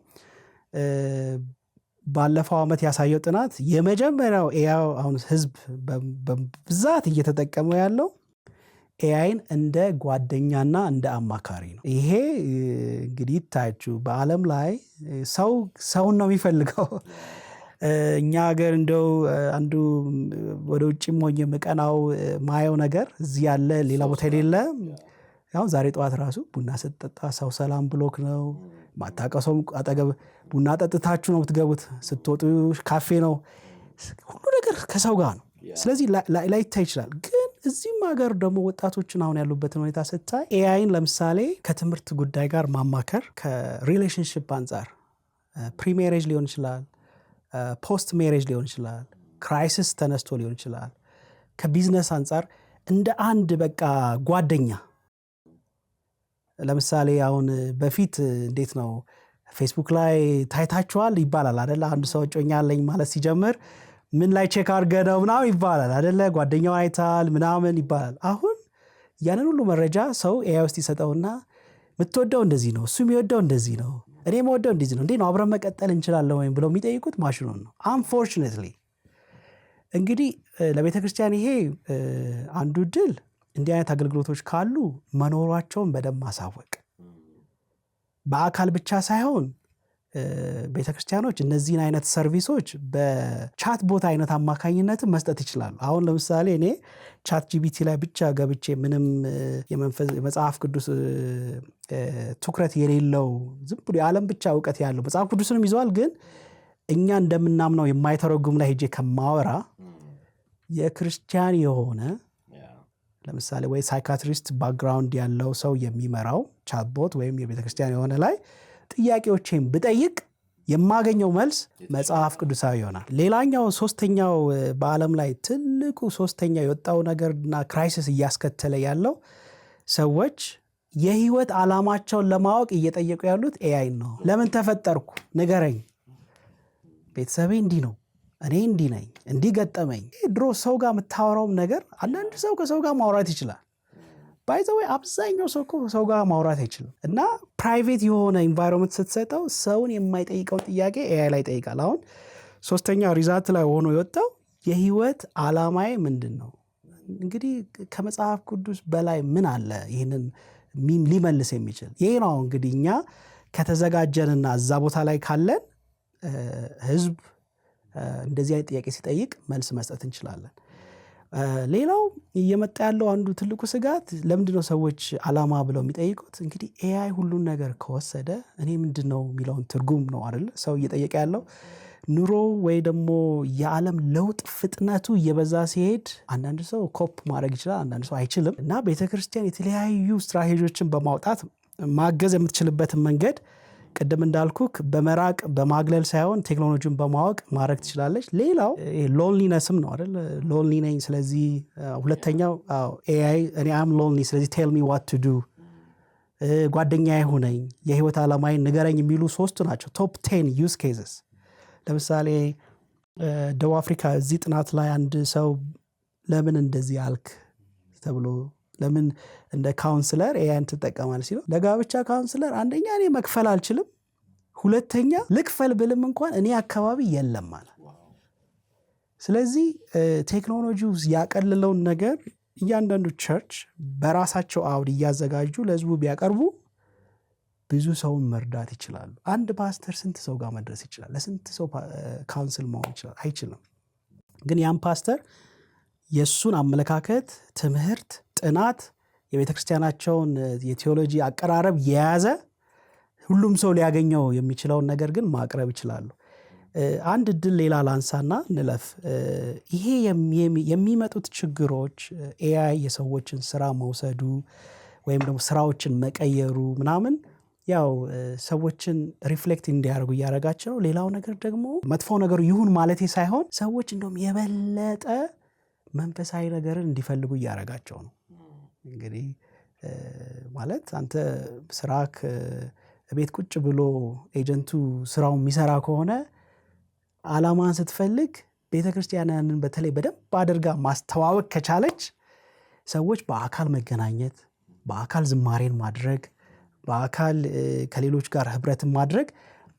ባለፈው ዓመት ያሳየው ጥናት የመጀመሪያው ኤአይ አሁን ህዝብ በብዛት እየተጠቀመው ያለው ኤአይን እንደ ጓደኛና እንደ አማካሪ ነው። ይሄ እንግዲህ ታያችሁ በዓለም ላይ ሰውን ነው የሚፈልገው። እኛ ሀገር እንደው አንዱ ወደ ውጭም ሆኜ መቀናው ማየው ነገር እዚህ ያለ ሌላ ቦታ የሌለ ያው ዛሬ ጠዋት ራሱ ቡና ስትጠጣ ሰው ሰላም ብሎክ ነው። ማታውቀው ሰው አጠገብ ቡና ጠጥታችሁ ነው የምትገቡት። ስትወጡ ካፌ ነው። ሁሉ ነገር ከሰው ጋር ነው። ስለዚህ ላይታይ ይችላል። ግን እዚህም ሀገር ደግሞ ወጣቶችን አሁን ያሉበትን ሁኔታ ስታይ ኤአይን ለምሳሌ ከትምህርት ጉዳይ ጋር ማማከር፣ ከሪሌሽንሽፕ አንጻር ፕሪሜሬጅ ሊሆን ይችላል፣ ፖስት ሜሬጅ ሊሆን ይችላል፣ ክራይሲስ ተነስቶ ሊሆን ይችላል። ከቢዝነስ አንጻር እንደ አንድ በቃ ጓደኛ ለምሳሌ አሁን በፊት እንዴት ነው ፌስቡክ ላይ ታይታችኋል ይባላል አይደለ? አንድ ሰው ጮኛ አለኝ ማለት ሲጀምር ምን ላይ ቼክ አድርገህ ነው ምናምን ይባላል አይደለ? ጓደኛው አይታል ምናምን ይባላል። አሁን ያንን ሁሉ መረጃ ሰው ኤአይ ውስጥ ይሰጠውና የምትወደው እንደዚህ ነው፣ እሱ የሚወደው እንደዚህ ነው፣ እኔ የምወደው እንደዚህ ነው፣ እንዴ ነው አብረን መቀጠል እንችላለን ወይም ብለው የሚጠይቁት ማሽኑን ነው። አንፎርቹኔትሊ እንግዲህ ለቤተክርስቲያን ይሄ አንዱ ድል እንዲህ አይነት አገልግሎቶች ካሉ መኖራቸውን በደንብ ማሳወቅ። በአካል ብቻ ሳይሆን ቤተክርስቲያኖች እነዚህን አይነት ሰርቪሶች በቻት ቦት አይነት አማካኝነት መስጠት ይችላሉ። አሁን ለምሳሌ እኔ ቻት ጂቢቲ ላይ ብቻ ገብቼ ምንም የመጽሐፍ ቅዱስ ትኩረት የሌለው ዝም ብሎ የዓለም ብቻ እውቀት ያለው መጽሐፍ ቅዱስንም ይዘዋል ግን እኛ እንደምናምነው የማይተረጉም ላይ ሄጄ ከማወራ የክርስቲያን የሆነ ለምሳሌ ወይ ሳይካትሪስት ባክግራውንድ ያለው ሰው የሚመራው ቻት ቦት ወይም የቤተክርስቲያን የሆነ ላይ ጥያቄዎችን ብጠይቅ የማገኘው መልስ መጽሐፍ ቅዱሳዊ ይሆናል። ሌላኛው ሶስተኛው በዓለም ላይ ትልቁ ሶስተኛው የወጣው ነገርና ክራይሲስ እያስከተለ ያለው ሰዎች የህይወት ዓላማቸውን ለማወቅ እየጠየቁ ያሉት ኤአይ ነው። ለምን ተፈጠርኩ ንገረኝ፣ ቤተሰቤ እንዲህ ነው፣ እኔ እንዲህ ነኝ፣ እንዲህ ገጠመኝ። ድሮ ሰው ጋር የምታወራውም ነገር አንዳንድ ሰው ከሰው ጋር ማውራት ይችላል። ባይዘወይ አብዛኛው ሰው ከሰው ጋር ማውራት አይችልም። እና ፕራይቬት የሆነ ኢንቫይሮንመንት ስትሰጠው ሰውን የማይጠይቀው ጥያቄ ኤአይ ላይ ይጠይቃል። አሁን ሶስተኛው ሪዛልት ላይ ሆኖ የወጣው የህይወት ዓላማዬ ምንድን ነው? እንግዲህ ከመጽሐፍ ቅዱስ በላይ ምን አለ ይህንን ሊመልስ የሚችል? ይሄ ነው እንግዲህ እኛ ከተዘጋጀንና እዛ ቦታ ላይ ካለን ህዝብ እንደዚህ አይነት ጥያቄ ሲጠይቅ መልስ መስጠት እንችላለን። ሌላው እየመጣ ያለው አንዱ ትልቁ ስጋት ለምንድነው ሰዎች ዓላማ ብለው የሚጠይቁት? እንግዲህ ኤአይ ሁሉን ነገር ከወሰደ እኔ ምንድነው የሚለውን ትርጉም ነው አይደል ሰው እየጠየቀ ያለው። ኑሮ ወይ ደግሞ የዓለም ለውጥ ፍጥነቱ እየበዛ ሲሄድ አንዳንድ ሰው ኮፕ ማድረግ ይችላል፣ አንዳንድ ሰው አይችልም። እና ቤተክርስቲያን የተለያዩ ስትራቴጂዎችን በማውጣት ማገዝ የምትችልበትን መንገድ ቅድም እንዳልኩክ በመራቅ በማግለል ሳይሆን ቴክኖሎጂን በማወቅ ማድረግ ትችላለች። ሌላው ሎንሊነስም ነው አይደል? ሎንሊ ነኝ፣ ስለዚህ ሁለተኛው ኤአይ እኔ አም ሎንሊ ስለዚህ ቴል ሚ ዋት ቱ ዱ፣ ጓደኛዬ ሁነኝ፣ የህይወት ዓላማዬን ንገረኝ የሚሉ ሶስቱ ናቸው ቶፕ 10 ዩዝ ኬዝስ። ለምሳሌ ደቡብ አፍሪካ እዚህ ጥናት ላይ አንድ ሰው ለምን እንደዚህ አልክ ተብሎ ለምን እንደ ካውንስለር ኤአይን ትጠቀማለህ ሲለው ለጋብቻ ካውንስለር አንደኛ እኔ መክፈል አልችልም፣ ሁለተኛ ልክፈል ብልም እንኳን እኔ አካባቢ የለም ማለት። ስለዚህ ቴክኖሎጂው ያቀለለውን ነገር እያንዳንዱ ቸርች በራሳቸው አውድ እያዘጋጁ ለህዝቡ ቢያቀርቡ ብዙ ሰውን መርዳት ይችላሉ። አንድ ፓስተር ስንት ሰው ጋር መድረስ ይችላል? ለስንት ሰው ካውንስል መሆን ይችላል? አይችልም። ግን ያን ፓስተር የሱን አመለካከት፣ ትምህርት፣ ጥናት፣ የቤተክርስቲያናቸውን የቴዎሎጂ አቀራረብ የያዘ ሁሉም ሰው ሊያገኘው የሚችለውን ነገር ግን ማቅረብ ይችላሉ። አንድ እድል ሌላ ላንሳና እንለፍ። ይሄ የሚመጡት ችግሮች ኤአይ የሰዎችን ስራ መውሰዱ ወይም ደግሞ ስራዎችን መቀየሩ ምናምን ያው ሰዎችን ሪፍሌክት እንዲያደርጉ እያደረጋቸው፣ ሌላው ነገር ደግሞ መጥፎ ነገሩ ይሁን ማለቴ ሳይሆን ሰዎች እንደውም የበለጠ መንፈሳዊ ነገርን እንዲፈልጉ እያደረጋቸው ነው። እንግዲህ ማለት አንተ ስራክ ቤት ቁጭ ብሎ ኤጀንቱ ስራውን የሚሰራ ከሆነ ዓላማን ስትፈልግ ቤተክርስቲያንን በተለይ በደንብ አድርጋ ማስተዋወቅ ከቻለች ሰዎች በአካል መገናኘት፣ በአካል ዝማሬን ማድረግ፣ በአካል ከሌሎች ጋር ህብረትን ማድረግ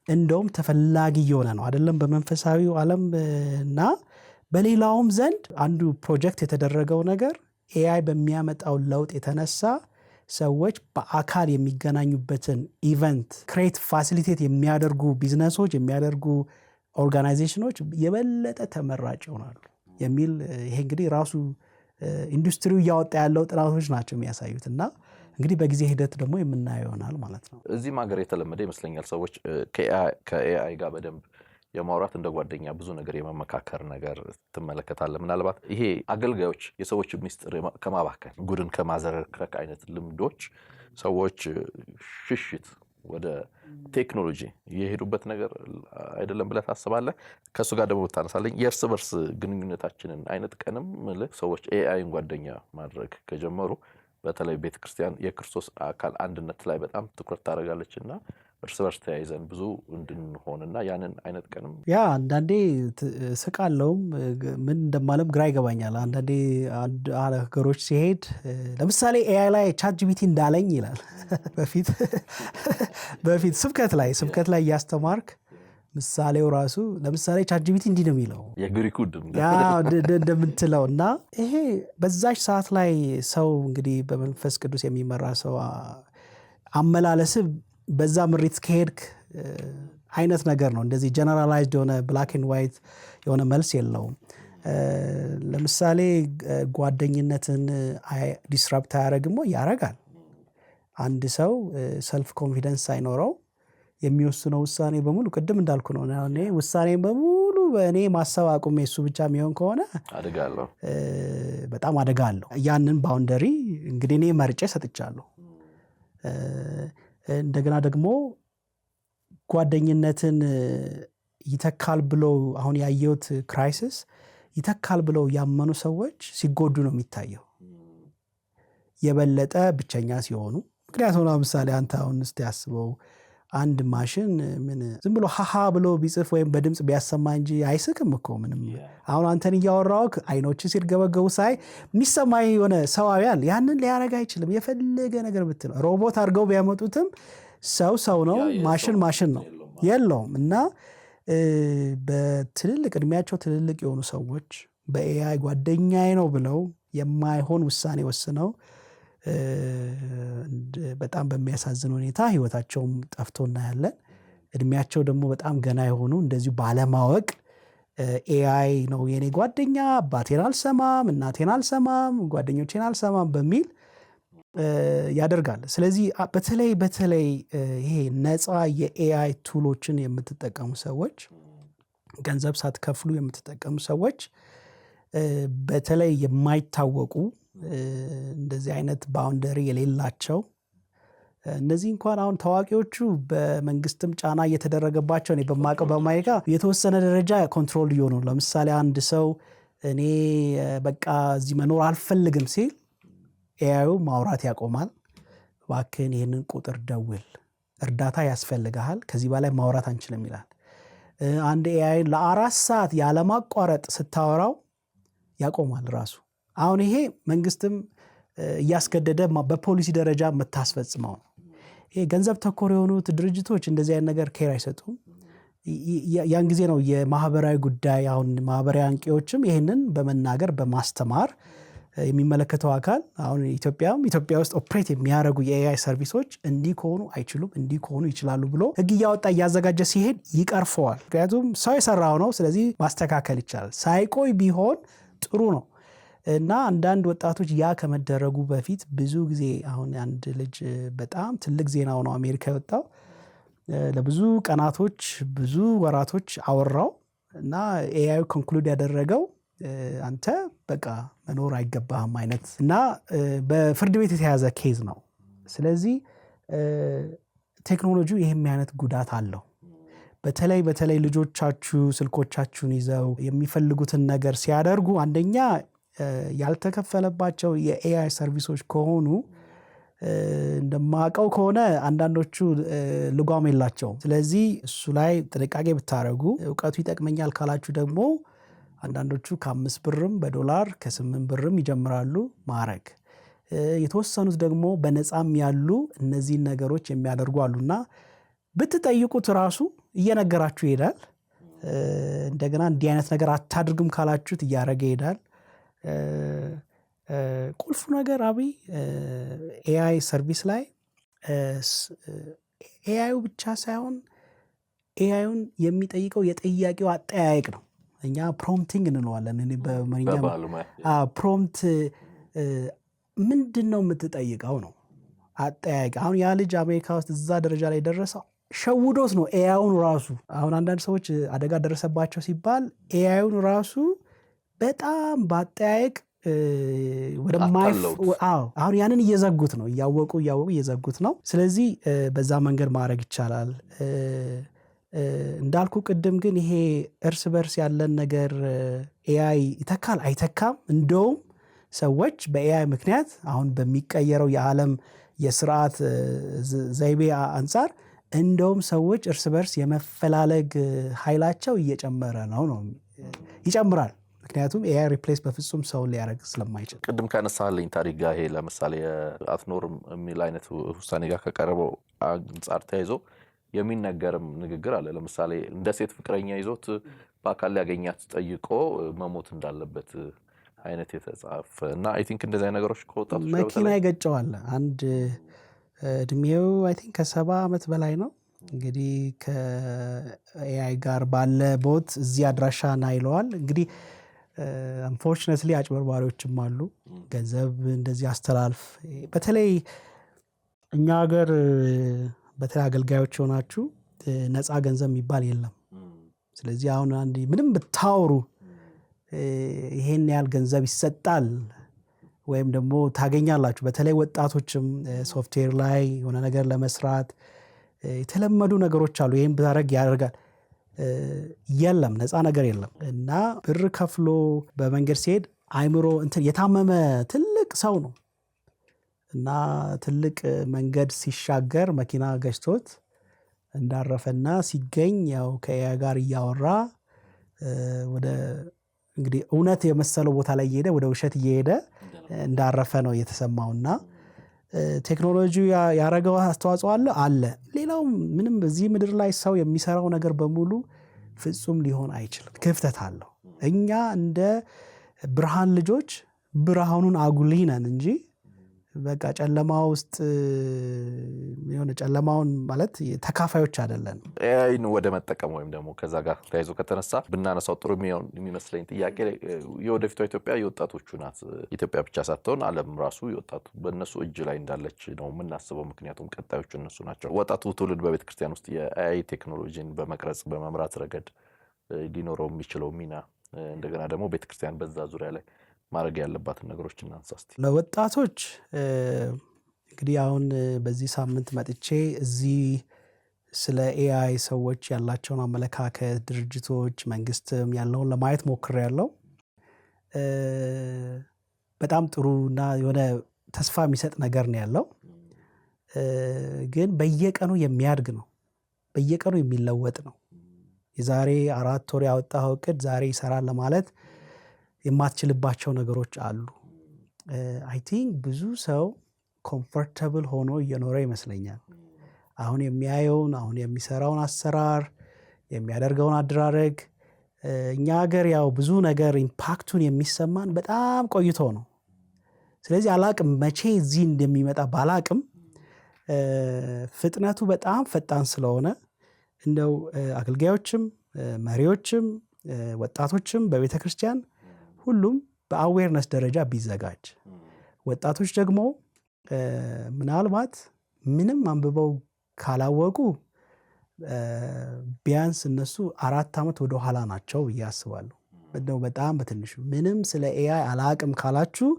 እንደውም ተፈላጊ የሆነ ነው አይደለም በመንፈሳዊው ዓለም እና በሌላውም ዘንድ። አንዱ ፕሮጀክት የተደረገው ነገር ኤአይ በሚያመጣው ለውጥ የተነሳ ሰዎች በአካል የሚገናኙበትን ኢቨንት ክሬት ፋሲሊቴት የሚያደርጉ ቢዝነሶች የሚያደርጉ ኦርጋናይዜሽኖች የበለጠ ተመራጭ ይሆናሉ የሚል ይሄ እንግዲህ ራሱ ኢንዱስትሪው እያወጣ ያለው ጥናቶች ናቸው የሚያሳዩት። እና እንግዲህ በጊዜ ሂደት ደግሞ የምናየው ይሆናል ማለት ነው። እዚህም ሀገር የተለመደ ይመስለኛል ሰዎች ከኤአይ ጋር በደንብ የማውራት እንደ ጓደኛ ብዙ ነገር የመመካከር ነገር ትመለከታለህ። ምናልባት ይሄ አገልጋዮች የሰዎች ሚስጥር ከማባከን ጉድን ከማዘረክረክ አይነት ልምዶች ሰዎች ሽሽት ወደ ቴክኖሎጂ የሄዱበት ነገር አይደለም ብለህ ታስባለህ? ከሱ ጋር ደግሞ ታነሳለኝ የእርስ በርስ ግንኙነታችንን አይነት ቀንም ሰዎች ኤአይን ጓደኛ ማድረግ ከጀመሩ በተለይ ቤተክርስቲያን የክርስቶስ አካል አንድነት ላይ በጣም ትኩረት ታደርጋለችና እርስ በርስ ተያይዘን ብዙ እንድንሆንና ያንን አይነት ቀንም ያ አንዳንዴ ስቃለውም ምን እንደማለም ግራ ይገባኛል። አንዳንዴ ሀገሮች ሲሄድ ለምሳሌ ኤአይ ላይ ቻት ጂቢቲ እንዳለኝ ይላል። በፊት ስብከት ላይ እያስተማርክ ምሳሌው ራሱ ለምሳሌ ቻት ጂቢቲ እንዲህ ነው የሚለው የግሪኩ እንደምትለው እና ይሄ በዛች ሰዓት ላይ ሰው እንግዲህ በመንፈስ ቅዱስ የሚመራ ሰው አመላለስ በዛ ምሪት ከሄድክ አይነት ነገር ነው። እንደዚህ ጀነራላይዝድ የሆነ ብላክ ኤንድ ዋይት የሆነ መልስ የለውም። ለምሳሌ ጓደኝነትን ዲስራፕት አያደርግም ወይ? ያደርጋል። አንድ ሰው ሰልፍ ኮንፊደንስ ሳይኖረው የሚወስነው ውሳኔ በሙሉ ቅድም እንዳልኩ ነው። እኔ ውሳኔን በሙሉ በእኔ ማሰብ አቁሜ እሱ ብቻ የሚሆን ከሆነ አደጋለሁ፣ በጣም አደጋለሁ። ያንን ባውንደሪ እንግዲህ እኔ መርጬ ሰጥቻለሁ። እንደገና ደግሞ ጓደኝነትን ይተካል ብለው አሁን ያየሁት ክራይሲስ ይተካል ብለው ያመኑ ሰዎች ሲጎዱ ነው የሚታየው የበለጠ ብቸኛ ሲሆኑ። ምክንያቱም ለምሳሌ አንተ አሁን እስቲ ያስበው አንድ ማሽን ምን ዝም ብሎ ሃሃ ብሎ ቢጽፍ ወይም በድምጽ ቢያሰማ እንጂ አይስቅም እኮ ምንም። አሁን አንተን እያወራሁህ አይኖች ሲርገበገቡ ሳይ የሚሰማኝ የሆነ ሰዋዊያል ያንን ሊያረጋ አይችልም። የፈለገ ነገር ብትለው ሮቦት አድርገው ቢያመጡትም ሰው ነው፣ ማሽን ነው የለውም። እና በትልልቅ እድሜያቸው ትልልቅ የሆኑ ሰዎች በኤአይ ጓደኛዬ ነው ብለው የማይሆን ውሳኔ ወስነው በጣም በሚያሳዝን ሁኔታ ህይወታቸውም ጠፍቶ እናያለን። እድሜያቸው ደግሞ በጣም ገና የሆኑ እንደዚሁ ባለማወቅ ኤአይ ነው የኔ ጓደኛ፣ አባቴን አልሰማም፣ እናቴን አልሰማም፣ ጓደኞቼን አልሰማም በሚል ያደርጋል። ስለዚህ በተለይ ይሄ ነፃ የኤአይ ቱሎችን የምትጠቀሙ ሰዎች፣ ገንዘብ ሳትከፍሉ የምትጠቀሙ ሰዎች፣ በተለይ የማይታወቁ እንደዚህ አይነት ባውንደሪ የሌላቸው እነዚህ እንኳን አሁን ታዋቂዎቹ በመንግስትም ጫና እየተደረገባቸው እኔ በማቀው በማይጋ የተወሰነ ደረጃ ኮንትሮል እየሆኑ። ለምሳሌ አንድ ሰው እኔ በቃ እዚህ መኖር አልፈልግም ሲል ኤአዩ ማውራት ያቆማል። እባክህን ይህንን ቁጥር ደውል፣ እርዳታ ያስፈልግሃል፣ ከዚህ በላይ ማውራት አንችልም ይላል። አንድ ኤአይ ለ4 ሰዓት ያለማቋረጥ ስታወራው ያቆማል ራሱ። አሁን ይሄ መንግስትም እያስገደደ በፖሊሲ ደረጃ የምታስፈጽመው ነው። ይሄ ገንዘብ ተኮር የሆኑት ድርጅቶች እንደዚህ አይነት ነገር ኬር አይሰጡም። ያን ጊዜ ነው የማህበራዊ ጉዳይ አሁን ማህበራዊ አንቂዎችም ይህንን በመናገር በማስተማር የሚመለከተው አካል አሁን ኢትዮጵያ ውስጥ ኦፕሬት የሚያደርጉ የኤአይ ሰርቪሶች እንዲህ ከሆኑ አይችሉም፣ እንዲህ ከሆኑ ይችላሉ ብሎ ህግ እያወጣ እያዘጋጀ ሲሄድ ይቀርፈዋል። ምክንያቱም ሰው የሰራው ነው፣ ስለዚህ ማስተካከል ይቻላል። ሳይቆይ ቢሆን ጥሩ ነው። እና አንዳንድ ወጣቶች ያ ከመደረጉ በፊት ብዙ ጊዜ አሁን አንድ ልጅ በጣም ትልቅ ዜና ነው አሜሪካ የወጣው ለብዙ ቀናቶች ብዙ ወራቶች አወራው እና ኤአይ ኮንክሉድ ያደረገው አንተ በቃ መኖር አይገባህም አይነት እና በፍርድ ቤት የተያዘ ኬዝ ነው። ስለዚህ ቴክኖሎጂው ይሄም አይነት ጉዳት አለው። በተለይ ልጆቻችሁ ስልኮቻችሁን ይዘው የሚፈልጉትን ነገር ሲያደርጉ አንደኛ ያልተከፈለባቸው የኤአይ ሰርቪሶች ከሆኑ እንደማቀው ከሆነ አንዳንዶቹ ልጓም የላቸውም። ስለዚህ እሱ ላይ ጥንቃቄ ብታረጉ፣ እውቀቱ ይጠቅመኛል ካላችሁ ደግሞ አንዳንዶቹ ከ5 ብርም በዶላር ከ8 ብርም ይጀምራሉ ማረግ። የተወሰኑት ደግሞ በነፃም ያሉ እነዚህን ነገሮች የሚያደርጉ አሉና ብትጠይቁት ራሱ እየነገራችሁ ይሄዳል። እንደገና እንዲህ አይነት ነገር አታድርግም ካላችሁት እያረገ ይሄዳል። ቁልፉ ነገር አብይ ኤአይ ሰርቪስ ላይ ኤአዩ ብቻ ሳይሆን ኤአዩን የሚጠይቀው የጥያቄው አጠያየቅ ነው። እኛ ፕሮምፕቲንግ እንለዋለን። እኔ በመሪኛ ፕሮምፕት ምንድን ነው የምትጠይቀው ነው አጠያየቅ። አሁን ያ ልጅ አሜሪካ ውስጥ እዛ ደረጃ ላይ ደረሰው ሸውዶት ነው ኤአዩን ራሱ። አሁን አንዳንድ ሰዎች አደጋ ደረሰባቸው ሲባል ኤአዩን ራሱ በጣም ባጠያየቅ አሁን ያንን እየዘጉት ነው፣ እያወቁ እየዘጉት ነው። ስለዚህ በዛ መንገድ ማድረግ ይቻላል። እንዳልኩ ቅድም ግን ይሄ እርስ በርስ ያለን ነገር ኤአይ ይተካል አይተካም፣ እንደውም ሰዎች በኤአይ ምክንያት አሁን በሚቀየረው የዓለም የስርዓት ዘይቤ አንጻር እንደውም ሰዎች እርስ በርስ የመፈላለግ ኃይላቸው እየጨመረ ነው ይጨምራል። ምክንያቱም ኤአይ ሪፕሌስ በፍጹም ሰው ሊያደርግ ስለማይችል። ቅድም ካነሳልኝ ታሪክ ጋር ይሄ ለምሳሌ አትኖርም የሚል አይነት ውሳኔ ጋር ከቀረበው አንጻር ተያይዞ የሚነገርም ንግግር አለ። ለምሳሌ እንደ ሴት ፍቅረኛ ይዞት በአካል ሊያገኛት ጠይቆ መሞት እንዳለበት አይነት የተጻፈ እና አይ ቲንክ እንደዚህ አይነት ነገሮች ከወጣቶች መኪና ይገጨዋል። አንድ እድሜው አይ ቲንክ ከ70 ዓመት በላይ ነው። እንግዲህ ከኤአይ ጋር ባለ ቦት እዚህ አድራሻ ና ይለዋል። እንግዲህ አንፎርቹኔትሊ አጭበርባሪዎችም አሉ። ገንዘብ እንደዚህ አስተላልፍ። በተለይ እኛ ሀገር በተለይ አገልጋዮች ሆናችሁ ነፃ ገንዘብ የሚባል የለም። ስለዚህ አሁን አንድ ምንም ብታወሩ ይሄን ያህል ገንዘብ ይሰጣል ወይም ደግሞ ታገኛላችሁ። በተለይ ወጣቶችም ሶፍትዌር ላይ የሆነ ነገር ለመስራት የተለመዱ ነገሮች አሉ። ይሄን ብታረግ ያደርጋል። የለም ነፃ ነገር የለም። እና ብር ከፍሎ በመንገድ ሲሄድ አይምሮ እንትን የታመመ ትልቅ ሰው ነው እና ትልቅ መንገድ ሲሻገር መኪና ገጭቶት እንዳረፈና ሲገኝ ያው ከኤአይ ጋር እያወራ ወደ እንግዲህ እውነት የመሰለው ቦታ ላይ እየሄደ ወደ ውሸት እየሄደ እንዳረፈ ነው የተሰማውና ቴክኖሎጂ ያረገው አስተዋጽኦ አለ። ሌላው ምንም በዚህ ምድር ላይ ሰው የሚሰራው ነገር በሙሉ ፍጹም ሊሆን አይችልም። ክፍተት አለው። እኛ እንደ ብርሃን ልጆች ብርሃኑን አጉሊ ነን እንጂ በቃ ጨለማ ውስጥ የሆነ ጨለማውን ማለት ተካፋዮች አይደለን። ኤአይን ወደ መጠቀም ወይም ደግሞ ከዛ ጋር ተያይዞ ከተነሳ ብናነሳው ጥሩ የሚመስለኝ ጥያቄ የወደፊቷ ኢትዮጵያ የወጣቶቹ ናት። ኢትዮጵያ ብቻ ሳትሆን ዓለም ራሱ የወጣቱ በእነሱ እጅ ላይ እንዳለች ነው የምናስበው። ምክንያቱም ቀጣዮቹ እነሱ ናቸው። ወጣቱ ትውልድ በቤተክርስቲያን ውስጥ የኤአይ ቴክኖሎጂን በመቅረጽ በመምራት ረገድ ሊኖረው የሚችለው ሚና እንደገና ደግሞ ቤተክርስቲያን በዛ ዙሪያ ላይ ማድረግ ያለባትን ነገሮች እናንሳ እስቲ። ለወጣቶች እንግዲህ አሁን በዚህ ሳምንት መጥቼ እዚህ ስለ ኤአይ ሰዎች ያላቸውን አመለካከት ድርጅቶች መንግስትም ያለውን ለማየት ሞክሬያለሁ። በጣም ጥሩና የሆነ ተስፋ የሚሰጥ ነገር ነው ያለው። ግን በየቀኑ የሚያድግ ነው። በየቀኑ የሚለወጥ ነው። የዛሬ 4 ወር ያወጣው እቅድ ዛሬ ይሰራል ለማለት የማትችልባቸው ነገሮች አሉ። አይ ቲንክ ብዙ ሰው ኮምፎርታብል ሆኖ እየኖረ ይመስለኛል። አሁን የሚያየውን አሁን የሚሰራውን አሰራር የሚያደርገውን አድራረግ እኛ ሀገር ያው ብዙ ነገር ኢምፓክቱን የሚሰማን በጣም ቆይቶ ነው። ስለዚህ አላቅም መቼ እዚህ እንደሚመጣ ባላቅም ፍጥነቱ በጣም ፈጣን ስለሆነ እንደው አገልጋዮችም መሪዎችም ወጣቶችም በቤተክርስቲያን ሁሉም በአዌርነስ ደረጃ ቢዘጋጅ። ወጣቶች ደግሞ ምናልባት ምንም አንብበው ካላወቁ ቢያንስ እነሱ 4 ዓመት ወደ ኋላ ናቸው ብዬ አስባለሁ። እንደው በጣም በትንሹ ምንም ስለ ኤአይ አላቅም ካላችሁ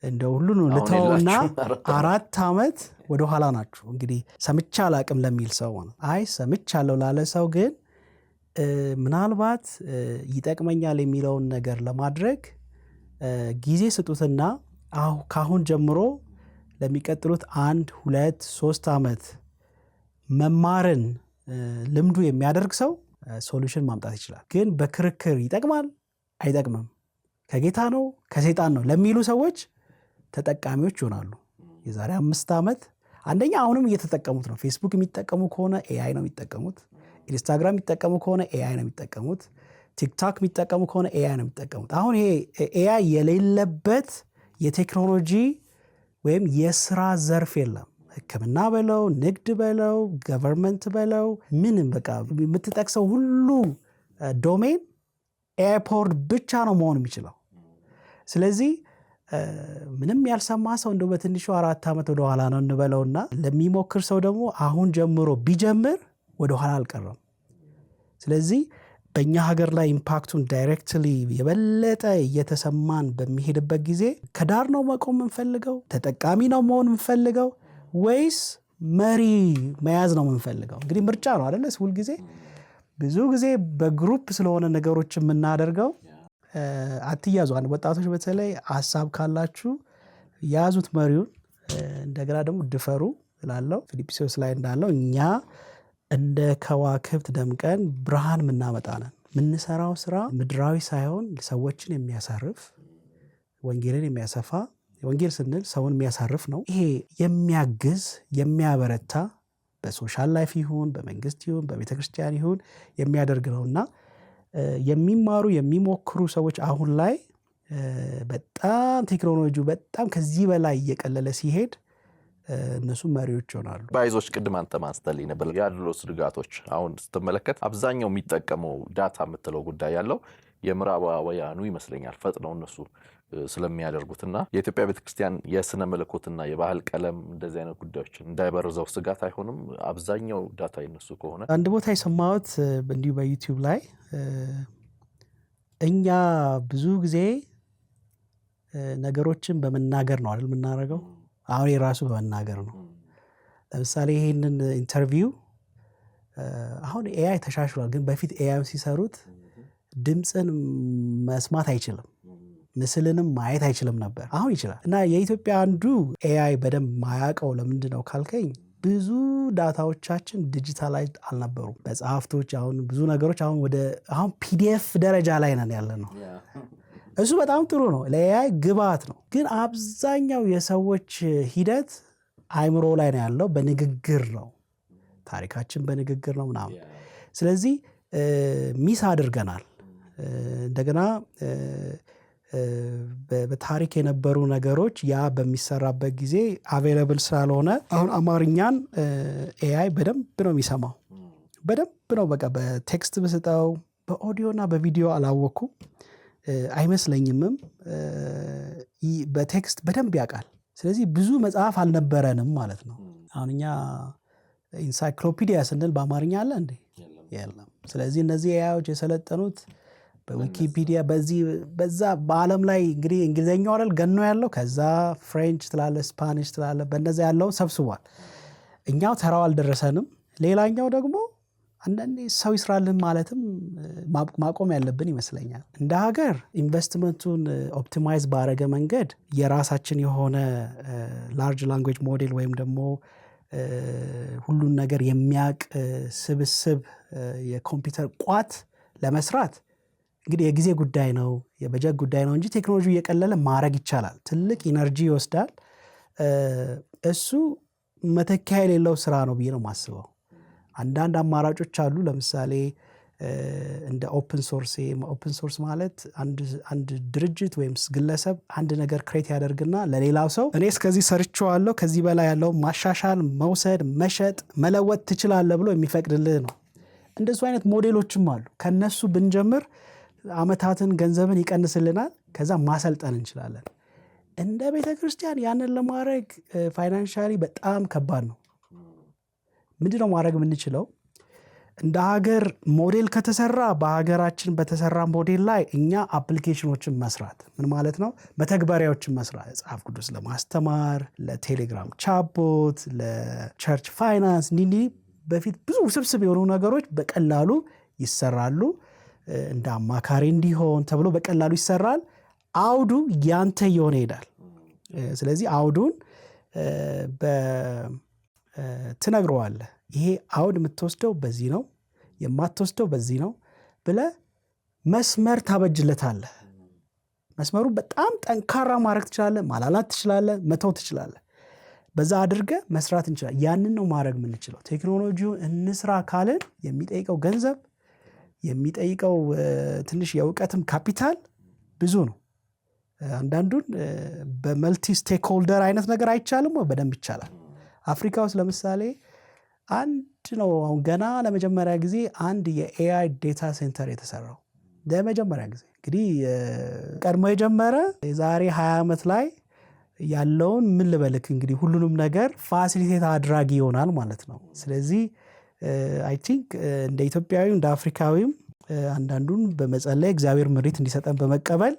እንደው ሁሉን ልተውና 4 ዓመት ወደ ኋላ ናችሁ። እንግዲህ ሰምቻ አላቅም ለሚል ሰው ነው። አይ ሰምቻለሁ ላለ ሰው ግን ምናልባት ይጠቅመኛል የሚለውን ነገር ለማድረግ ጊዜ ስጡትና ካሁን ጀምሮ ለሚቀጥሉት 1 2 3 ዓመት መማርን ልምዱ የሚያደርግ ሰው ሶሉሽን ማምጣት ይችላል። ግን በክርክር ይጠቅማል አይጠቅምም ከጌታ ነው ከሰይጣን ነው ለሚሉ ሰዎች ተጠቃሚዎች ይሆናሉ። የዛሬ 5 ዓመት አንደኛ አሁንም እየተጠቀሙት ነው። ፌስቡክ የሚጠቀሙ ከሆነ ኤአይ ነው የሚጠቀሙት። ኢንስታግራም የሚጠቀሙ ከሆነ ኤአይ ነው የሚጠቀሙት። ቲክቶክ የሚጠቀሙ ከሆነ ኤአይ ነው የሚጠቀሙት። አሁን ይሄ ኤአይ የሌለበት የቴክኖሎጂ ወይም የስራ ዘርፍ የለም። ሕክምና በለው ንግድ በለው ገቨርንመንት በለው ምንም በቃ የምትጠቅሰው ሁሉ ዶሜን ኤአይ ፓወርድ ብቻ ነው መሆን የሚችለው። ስለዚህ ምንም ያልሰማ ሰው እንደው በትንሹ 4 ዓመት ወደ ኋላ ነው እንበለውና ለሚሞክር ሰው ደግሞ አሁን ጀምሮ ቢጀምር ወደ ኋላ አልቀረም። ስለዚህ በእኛ ሀገር ላይ ኢምፓክቱን ዳይሬክትሊ የበለጠ እየተሰማን በሚሄድበት ጊዜ ከዳር ነው መቆም የምንፈልገው? ተጠቃሚ ነው መሆን የምንፈልገው? ወይስ መሪ መያዝ ነው የምንፈልገው? እንግዲህ ምርጫ ነው አይደለ? ሁል ጊዜ ብዙ ጊዜ በግሩፕ ስለሆነ ነገሮች የምናደርገው አትያዙ። አንድ ወጣቶች በተለይ ሀሳብ ካላችሁ ያዙት መሪውን። እንደገና ደግሞ ድፈሩ እላለሁ። ፊልጵስዩስ ላይ እንዳለው እኛ እንደ ከዋክብት ደምቀን ብርሃን ምናመጣ ነን። ምንሰራው ስራ ምድራዊ ሳይሆን ሰዎችን የሚያሳርፍ ወንጌልን የሚያሰፋ ወንጌል ስንል ሰውን የሚያሳርፍ ነው። ይሄ የሚያግዝ የሚያበረታ በሶሻል ላይፍ ይሁን በመንግስት ይሁን በቤተክርስቲያን ይሁን የሚያደርግ ነውና የሚማሩ የሚሞክሩ ሰዎች አሁን ላይ በጣም ቴክኖሎጂው በጣም ከዚህ በላይ እየቀለለ ሲሄድ እነሱ መሪዎች ይሆናሉ። ባይዞች ቅድም አንተ ማንስተልኝ ነበር ያለው ስጋቶች አሁን ስትመለከት አብዛኛው የሚጠቀመው ዳታ የምትለው ጉዳይ ያለው የምዕራባውያኑ ይመስለኛል ፈጥነው እነሱ ስለሚያደርጉትና የኢትዮጵያ ቤተክርስቲያን የስነ መለኮትና የባህል ቀለም እንደዚህ አይነት ጉዳዮች እንዳይበርዘው ስጋት አይሆንም? አብዛኛው ዳታ ይነሱ ከሆነ አንድ ቦታ የሰማሁት እንዲሁ በዩቲዩብ ላይ እኛ ብዙ ጊዜ ነገሮችን በመናገር ነው አይደል የምናደርገው። አሁን የራሱ በመናገር ነው። ለምሳሌ ይሄንን ኢንተርቪው አሁን ኤአይ ተሻሽሏል፣ ግን በፊት ኤአይ ሲሰሩት ድምፅን መስማት አይችልም፣ ምስልንም ማየት አይችልም ነበር። አሁን ይችላል። እና የኢትዮጵያ አንዱ ኤአይ በደንብ ማያውቀው ለምንድነው ካልከኝ ብዙ ዳታዎቻችን ዲጂታላይዝድ አልነበሩም። መጽሐፍቶች አሁን ብዙ ነገሮች አሁን ፒዲኤፍ ደረጃ ላይ ነን ያለ ነው። እሱ በጣም ጥሩ ነው፣ ለኤአይ ግብአት ነው። ግን አብዛኛው የሰዎች ሂደት አይምሮ ላይ ነው ያለው፣ በንግግር ነው። ታሪካችን በንግግር ነው ምናምን። ስለዚህ ሚስ አድርገናል። እንደገና በታሪክ የነበሩ ነገሮች ያ በሚሰራበት ጊዜ አቬይለብል ስላልሆነ አሁን አማርኛን ኤአይ በደንብ ነው የሚሰማው። በደንብ ነው በቃ በቴክስት ብስጠው በኦዲዮና በቪዲዮ አላወኩም አይመስለኝምም። በቴክስት በደንብ ያውቃል። ስለዚህ ብዙ መጽሐፍ አልነበረንም ማለት ነው። አሁን እኛ ኢንሳይክሎፒዲያ ስንል በአማርኛ አለ እንዴ? የለም። ስለዚህ እነዚህ ኤአይዎች የሰለጠኑት በዊኪፒዲያ በዛ በአለም ላይ እንግዲህ እንግሊዘኛው አይደል ገኖ ያለው፣ ከዛ ፍሬንች ትላለ፣ ስፓኒሽ ትላለ፣ በእነዚያ ያለው ሰብስቧል። እኛው ተራው አልደረሰንም። ሌላኛው ደግሞ አንዳንዴ ሰው ይስራልን ማለትም ማቆም ያለብን ይመስለኛል። እንደ ሀገር ኢንቨስትመንቱን ኦፕቲማይዝ ባረገ መንገድ የራሳችን የሆነ ላርጅ ላንጉዌጅ ሞዴል ወይም ደግሞ ሁሉን ነገር የሚያቅ ስብስብ የኮምፒውተር ቋት ለመስራት እንግዲህ የጊዜ ጉዳይ ነው፣ የበጀት ጉዳይ ነው እንጂ ቴክኖሎጂ እየቀለለ ማድረግ ይቻላል። ትልቅ ኢነርጂ ይወስዳል። እሱ መተኪያ የሌለው ስራ ነው ብዬ ነው የማስበው። አንዳንድ አማራጮች አሉ። ለምሳሌ እንደ ኦፕን ሶርስ ማለት አንድ ድርጅት ወይም ግለሰብ አንድ ነገር ክሬት ያደርግና ለሌላው ሰው እኔ እስከዚህ ሰርቼዋለሁ፣ ከዚህ በላይ ያለው ማሻሻል፣ መውሰድ፣ መሸጥ፣ መለወጥ ትችላለህ ብሎ የሚፈቅድልህ ነው። እንደሱ አይነት ሞዴሎችም አሉ። ከነሱ ብንጀምር አመታትን ገንዘብን ይቀንስልናል። ከዛ ማሰልጠን እንችላለን። እንደ ቤተክርስቲያን ያንን ለማድረግ ፋይናንሻሊ በጣም ከባድ ነው። ምንድነው ማድረግ የምንችለው? እንደ ሀገር ሞዴል ከተሰራ በሀገራችን በተሰራ ሞዴል ላይ እኛ አፕሊኬሽኖችን መስራት ምን ማለት ነው? መተግበሪያዎችን መስራት መጽሐፍ ቅዱስ ለማስተማር፣ ለቴሌግራም ቻትቦት፣ ለቸርች ፋይናንስ እንዲህ በፊት ብዙ ውስብስብ የሆኑ ነገሮች በቀላሉ ይሰራሉ። እንደ አማካሪ እንዲሆን ተብሎ በቀላሉ ይሰራል። አውዱ ያንተ የሆነ ይሄዳል። ስለዚህ አውዱን ትነግረዋለህ። ይሄ አውድ የምትወስደው በዚህ ነው፣ የማትወስደው በዚህ ነው ብለህ መስመር ታበጅለታለህ። መስመሩ በጣም ጠንካራ ማድረግ ትችላለህ፣ ማላላት ትችላለህ፣ መተው ትችላለህ። በዛ አድርገህ መስራት እንችላለን። ያንን ነው ማድረግ የምንችለው። ቴክኖሎጂውን እንስራ ካልን የሚጠይቀው ገንዘብ የሚጠይቀው ትንሽ የእውቀትም ካፒታል ብዙ ነው። አንዳንዱን በመልቲ ስቴክሆልደር አይነት ነገር አይቻልም ወይ? በደንብ ይቻላል። አፍሪካ ውስጥ ለምሳሌ አንድ ነው አሁን ገና ለመጀመሪያ ጊዜ አንድ የኤአይ ዴታ ሴንተር የተሰራው ለመጀመሪያ ጊዜ። እንግዲህ ቀድሞ የጀመረ የዛሬ 20 ዓመት ላይ ያለውን ምን ልበልክ እንግዲህ ሁሉንም ነገር ፋሲሊቴት አድራጊ ይሆናል ማለት ነው። ስለዚህ አይ ቲንክ እንደ ኢትዮጵያዊ እንደ አፍሪካዊም አንዳንዱን በመጸለይ እግዚአብሔር ምሪት እንዲሰጠን በመቀበል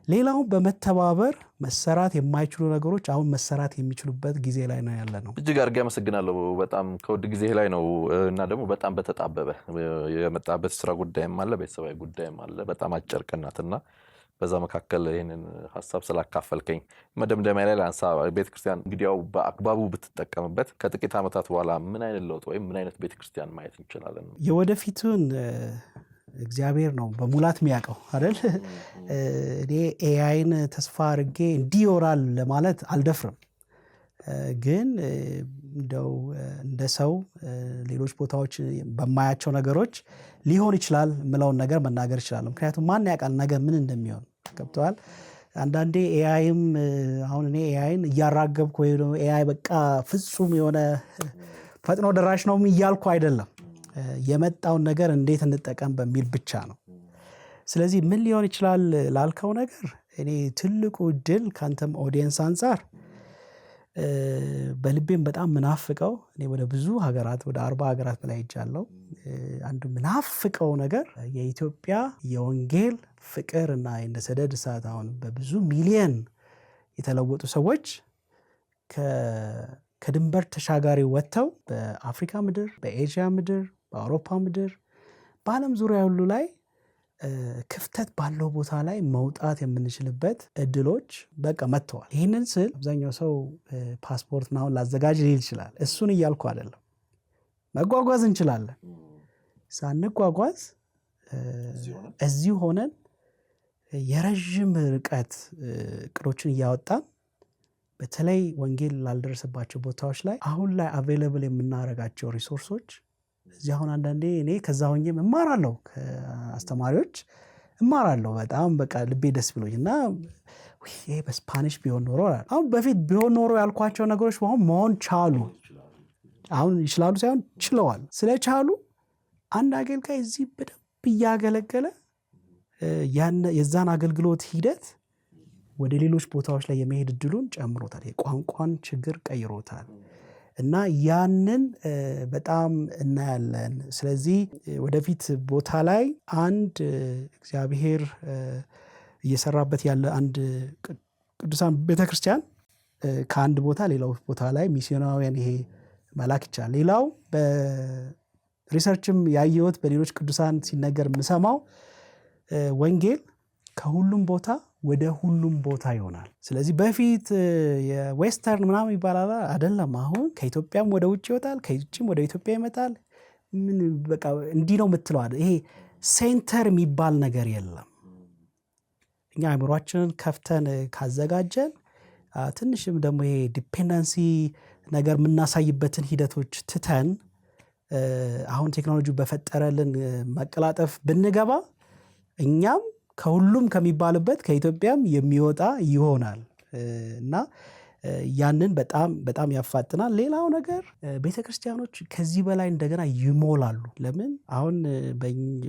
ሌላውን በመተባበር መሰራት የማይችሉ ነገሮች አሁን መሰራት የሚችሉበት ጊዜ ላይ ነው ያለ ነው። እጅግ አድርጌ አመሰግናለሁ። በጣም ከውድ ጊዜ ላይ ነው እና ደግሞ በጣም በተጣበበ የመጣበት ስራ ጉዳይም አለ፣ ቤተሰባዊ ጉዳይም አለ። በጣም አጭር ቀናትና በዛ መካከል ይሄንን ሐሳብ ስላካፈልከኝ መደምደሚያ ላይ ላንሳ። ቤተክርስቲያን እንግዲህ ያው በአግባቡ ብትጠቀምበት ከጥቂት ዓመታት በኋላ ምን አይነት ለውጥ ወይም ምን አይነት ቤተክርስቲያን ማየት እንችላለን? የወደፊቱን እግዚአብሔር ነው በሙላት የሚያውቀው አይደል? እኔ ኤአይን ተስፋ አድርጌ እንዲወራል ለማለት አልደፍርም። ግን እንደው እንደ ሰው ሌሎች ቦታዎች በማያቸው ነገሮች ሊሆን ይችላል ምለውን ነገር መናገር ይችላል። ምክንያቱም ማን ያውቃል ነገ ምን እንደሚሆን ገብቷል። አንዳንዴ ኤአይም አሁን እኔ ኤአይን እያራገብኩ ወይ ነው ኤአይ በቃ ፍጹም የሆነ ፈጥኖ ደራሽ ነው እያልኩ አይደለም። የመጣውን ነገር እንዴት እንጠቀም በሚል ብቻ ነው። ስለዚህ ምን ሊሆን ይችላል ላልከው ነገር እኔ ትልቁ ድል ካንተም ኦዲየንስ አንፃር በልቤም በጣም ምናፍቀው እኔ ወደ ብዙ ሀገራት ወደ 40 ሀገራት በላይ ሄጃለሁ። አንዱ ምናፍቀው ነገር የኢትዮጵያ የወንጌል ፍቅር እና እንደ ሰደድ እሳት አሁን በብዙ ሚሊዮን የተለወጡ ሰዎች ከድንበር ተሻጋሪ ወጥተው በአፍሪካ ምድር፣ በኤዥያ ምድር፣ በአውሮፓ ምድር፣ በዓለም ዙሪያ ሁሉ ላይ ክፍተት ባለው ቦታ ላይ መውጣት የምንችልበት እድሎች በቃ መጥተዋል። ይህንን ስል አብዛኛው ሰው ፓስፖርት ምናምን ላዘጋጅ ሊል ይችላል። እሱን እያልኩ አይደለም። መጓጓዝ እንችላለን። ሳንጓጓዝ እዚሁ ሆነን የረዥም ርቀት እቅዶችን እያወጣን በተለይ ወንጌል ላልደረሰባቸው ቦታዎች ላይ አሁን ላይ አቬይለብል የምናደርጋቸው ሪሶርሶች እዚህ አሁን አንዳንዴ እኔ ከዛ ሆኜም እማራለሁ፣ ከአስተማሪዎች እማራለሁ። በጣም በቃ ልቤ ደስ ብሎኝ እና ይሄ በስፓኒሽ ቢሆን ኖሮ አሁን በፊት ቢሆን ኖሮ ያልኳቸው ነገሮች አሁን መሆን ቻሉ። አሁን ይችላሉ ሳይሆን ችለዋል። ስለቻሉ አንድ አገልጋይ እዚህ በደንብ እያገለገለ የዛን አገልግሎት ሂደት ወደ ሌሎች ቦታዎች ላይ የመሄድ እድሉን ጨምሮታል። የቋንቋን ችግር ቀይሮታል እና ያንን በጣም እናያለን። ስለዚህ ወደፊት ቦታ ላይ አንድ እግዚአብሔር እየሰራበት ያለ አንድ ቅዱሳን ቤተክርስቲያን ከአንድ ቦታ ሌላው ቦታ ላይ ሚስዮናውያን ይሄ መላክ ይቻላል። ሌላው በሪሰርችም ያየሁት በሌሎች ቅዱሳን ሲነገር የምሰማው ወንጌል ከሁሉም ቦታ ወደ ሁሉም ቦታ ይሆናል። ስለዚህ በፊት የዌስተርን ምናምን ይባላል አይደለም። አሁን ከኢትዮጵያም ወደ ውጭ ይወጣል፣ ከውጭም ወደ ኢትዮጵያ ይመጣል። ምን በቃ እንዲህ ነው የምትለው። ይሄ ሴንተር የሚባል ነገር የለም። እኛ አእምሯችንን ከፍተን ካዘጋጀን ትንሽም ደግሞ ይሄ ዲፔንደንሲ ነገር የምናሳይበትን ሂደቶች ትተን አሁን ቴክኖሎጂው በፈጠረልን መቀላጠፍ ብንገባ እኛም ከሁሉም ከሚባልበት ከኢትዮጵያም የሚወጣ ይሆናል እና ያንን በጣም ያፋጥናል። ሌላው ነገር ቤተክርስቲያኖች ከዚህ በላይ እንደገና ይሞላሉ። ለምን አሁን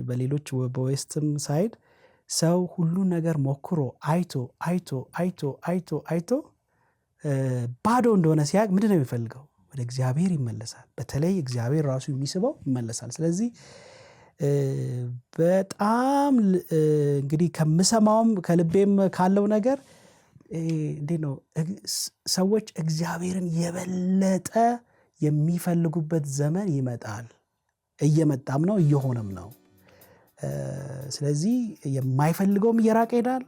በሌሎች በዌስትም ሳይድ ሰው ሁሉን ነገር ሞክሮ አይቶ ባዶ እንደሆነ ሲያቅ ምንድን ነው የሚፈልገው? ወደ እግዚአብሔር ይመለሳል። በተለይ እግዚአብሔር ራሱ የሚስበው ይመለሳል። ስለዚህ በጣም እንግዲህ ከምሰማውም ከልቤም ካለው ነገር እንዴት ነው ሰዎች እግዚአብሔርን የበለጠ የሚፈልጉበት ዘመን ይመጣል። እየመጣም ነው፣ እየሆነም ነው። ስለዚህ የማይፈልገውም እየራቀ ይሄዳል፣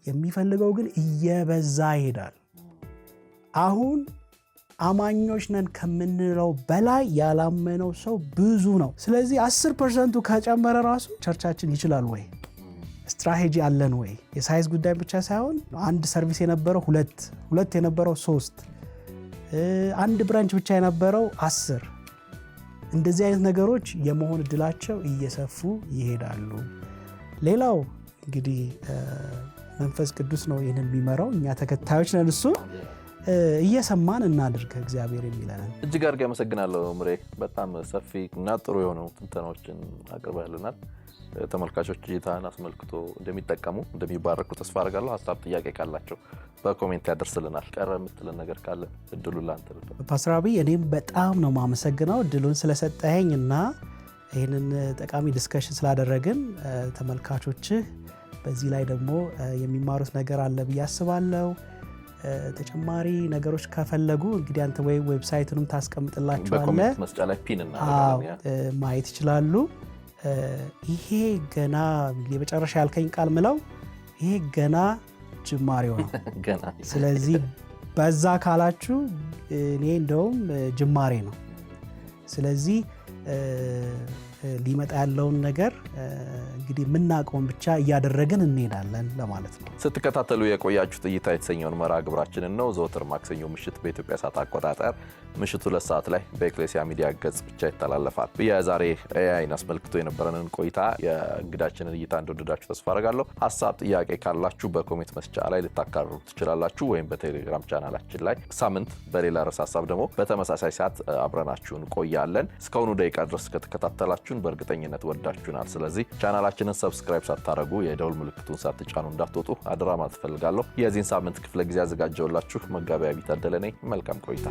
የሚፈልገው ግን እየበዛ ይሄዳል። አሁን አማኞች ነን ከምንለው በላይ ያላመነው ሰው ብዙ ነው። ስለዚህ 10% ከጨመረ ራሱ ቸርቻችን ይችላል ወይ? ስትራቴጂ አለን ወይ? የሳይዝ ጉዳይ ብቻ ሳይሆን አንድ ሰርቪስ የነበረው ሁለት የነበረው 3 አንድ ብራንች ብቻ የነበረው 10 እንደዚህ አይነት ነገሮች የመሆን እድላቸው እየሰፉ ይሄዳሉ። ሌላው እንግዲህ መንፈስ ቅዱስ ነው ይህንን የሚመራው፣ እኛ ተከታዮች ነን። እሱ እየሰማን እናድርግ እግዚአብሔር የሚለንን። እጅግ አድርጌ አመሰግናለሁ ምሬ። በጣም ሰፊ እና ጥሩ የሆኑ ትንተናዎችን አቅርበህልናል። ተመልካቾች እይታን አስመልክቶ እንደሚጠቀሙ እንደሚባረኩ ተስፋ አድርጋለሁ። ሀሳብ ጥያቄ ካላቸው በኮሜንት ያደርስልናል። ቀረ የምትለን ነገር ካለ እድሉን ላንተ ልተው። ፓስተር አብይ እኔም በጣም ነው ማመሰግነው እድሉን ስለሰጠኸኝ እና ይህንን ጠቃሚ ዲስከሽን ስላደረግን። ተመልካቾችህ በዚህ ላይ ደግሞ የሚማሩት ነገር አለ ብዬ አስባለሁ። ተጨማሪ ነገሮች ከፈለጉ እንግዲህ አንተ ወይ ዌብሳይቱንም ታስቀምጥላቸዋለህ፣ በኮሜንት መስጫ ላይ ፒን እናደርጋለን፣ ማየት ይችላሉ። ይሄ ገና የመጨረሻ ያልከኝ ቃል ምለው ይሄ ገና ጅማሬው ነው። ስለዚህ በዛ ካላችሁ እኔ እንደውም ጅማሬ ነው። ስለዚህ ሊመጣ ያለውን ነገር እንግዲህ ምናቀውን ብቻ እያደረግን እንሄዳለን ለማለት ነው። ስትከታተሉ የቆያችሁት እይታ የተሰኘውን መርሃ ግብራችንን ነው። ዘወትር ማክሰኞ ምሽት በኢትዮጵያ ሰዓት አቆጣጠር ምሽቱ 2 ሰዓት ላይ በኤክሌሲያ ሚዲያ ገጽ ብቻ ይተላለፋል። የዛሬ ኤአይን አስመልክቶ የነበረንን ቆይታ የእንግዳችንን እይታ እንደወደዳችሁ ተስፋ አደርጋለሁ። ሀሳብ ጥያቄ ካላችሁ በኮሜንት መስጫ ላይ ልታካርሩ ትችላላችሁ፣ ወይም በቴሌግራም ቻናላችን ላይ ሳምንት በሌላ ርዕሰ ሀሳብ ደግሞ በተመሳሳይ ሰዓት አብረናችሁን ቆያለን። እስካሁኑ ደቂቃ ድረስ ከተከታተላችሁን በእርግጠኝነት ወዳችሁናል። ስለዚህ ቻናላችንን ሰብስክራይብ ሳታደርጉ የደውል ምልክቱን ሳትጫኑ እንዳትወጡ አደራ ማለት ፈልጋለሁ። የዚህን ሳምንት ክፍለ ጊዜ አዘጋጀውላችሁ መጋቢያ ቢታደለ ነኝ። መልካም ቆይታ።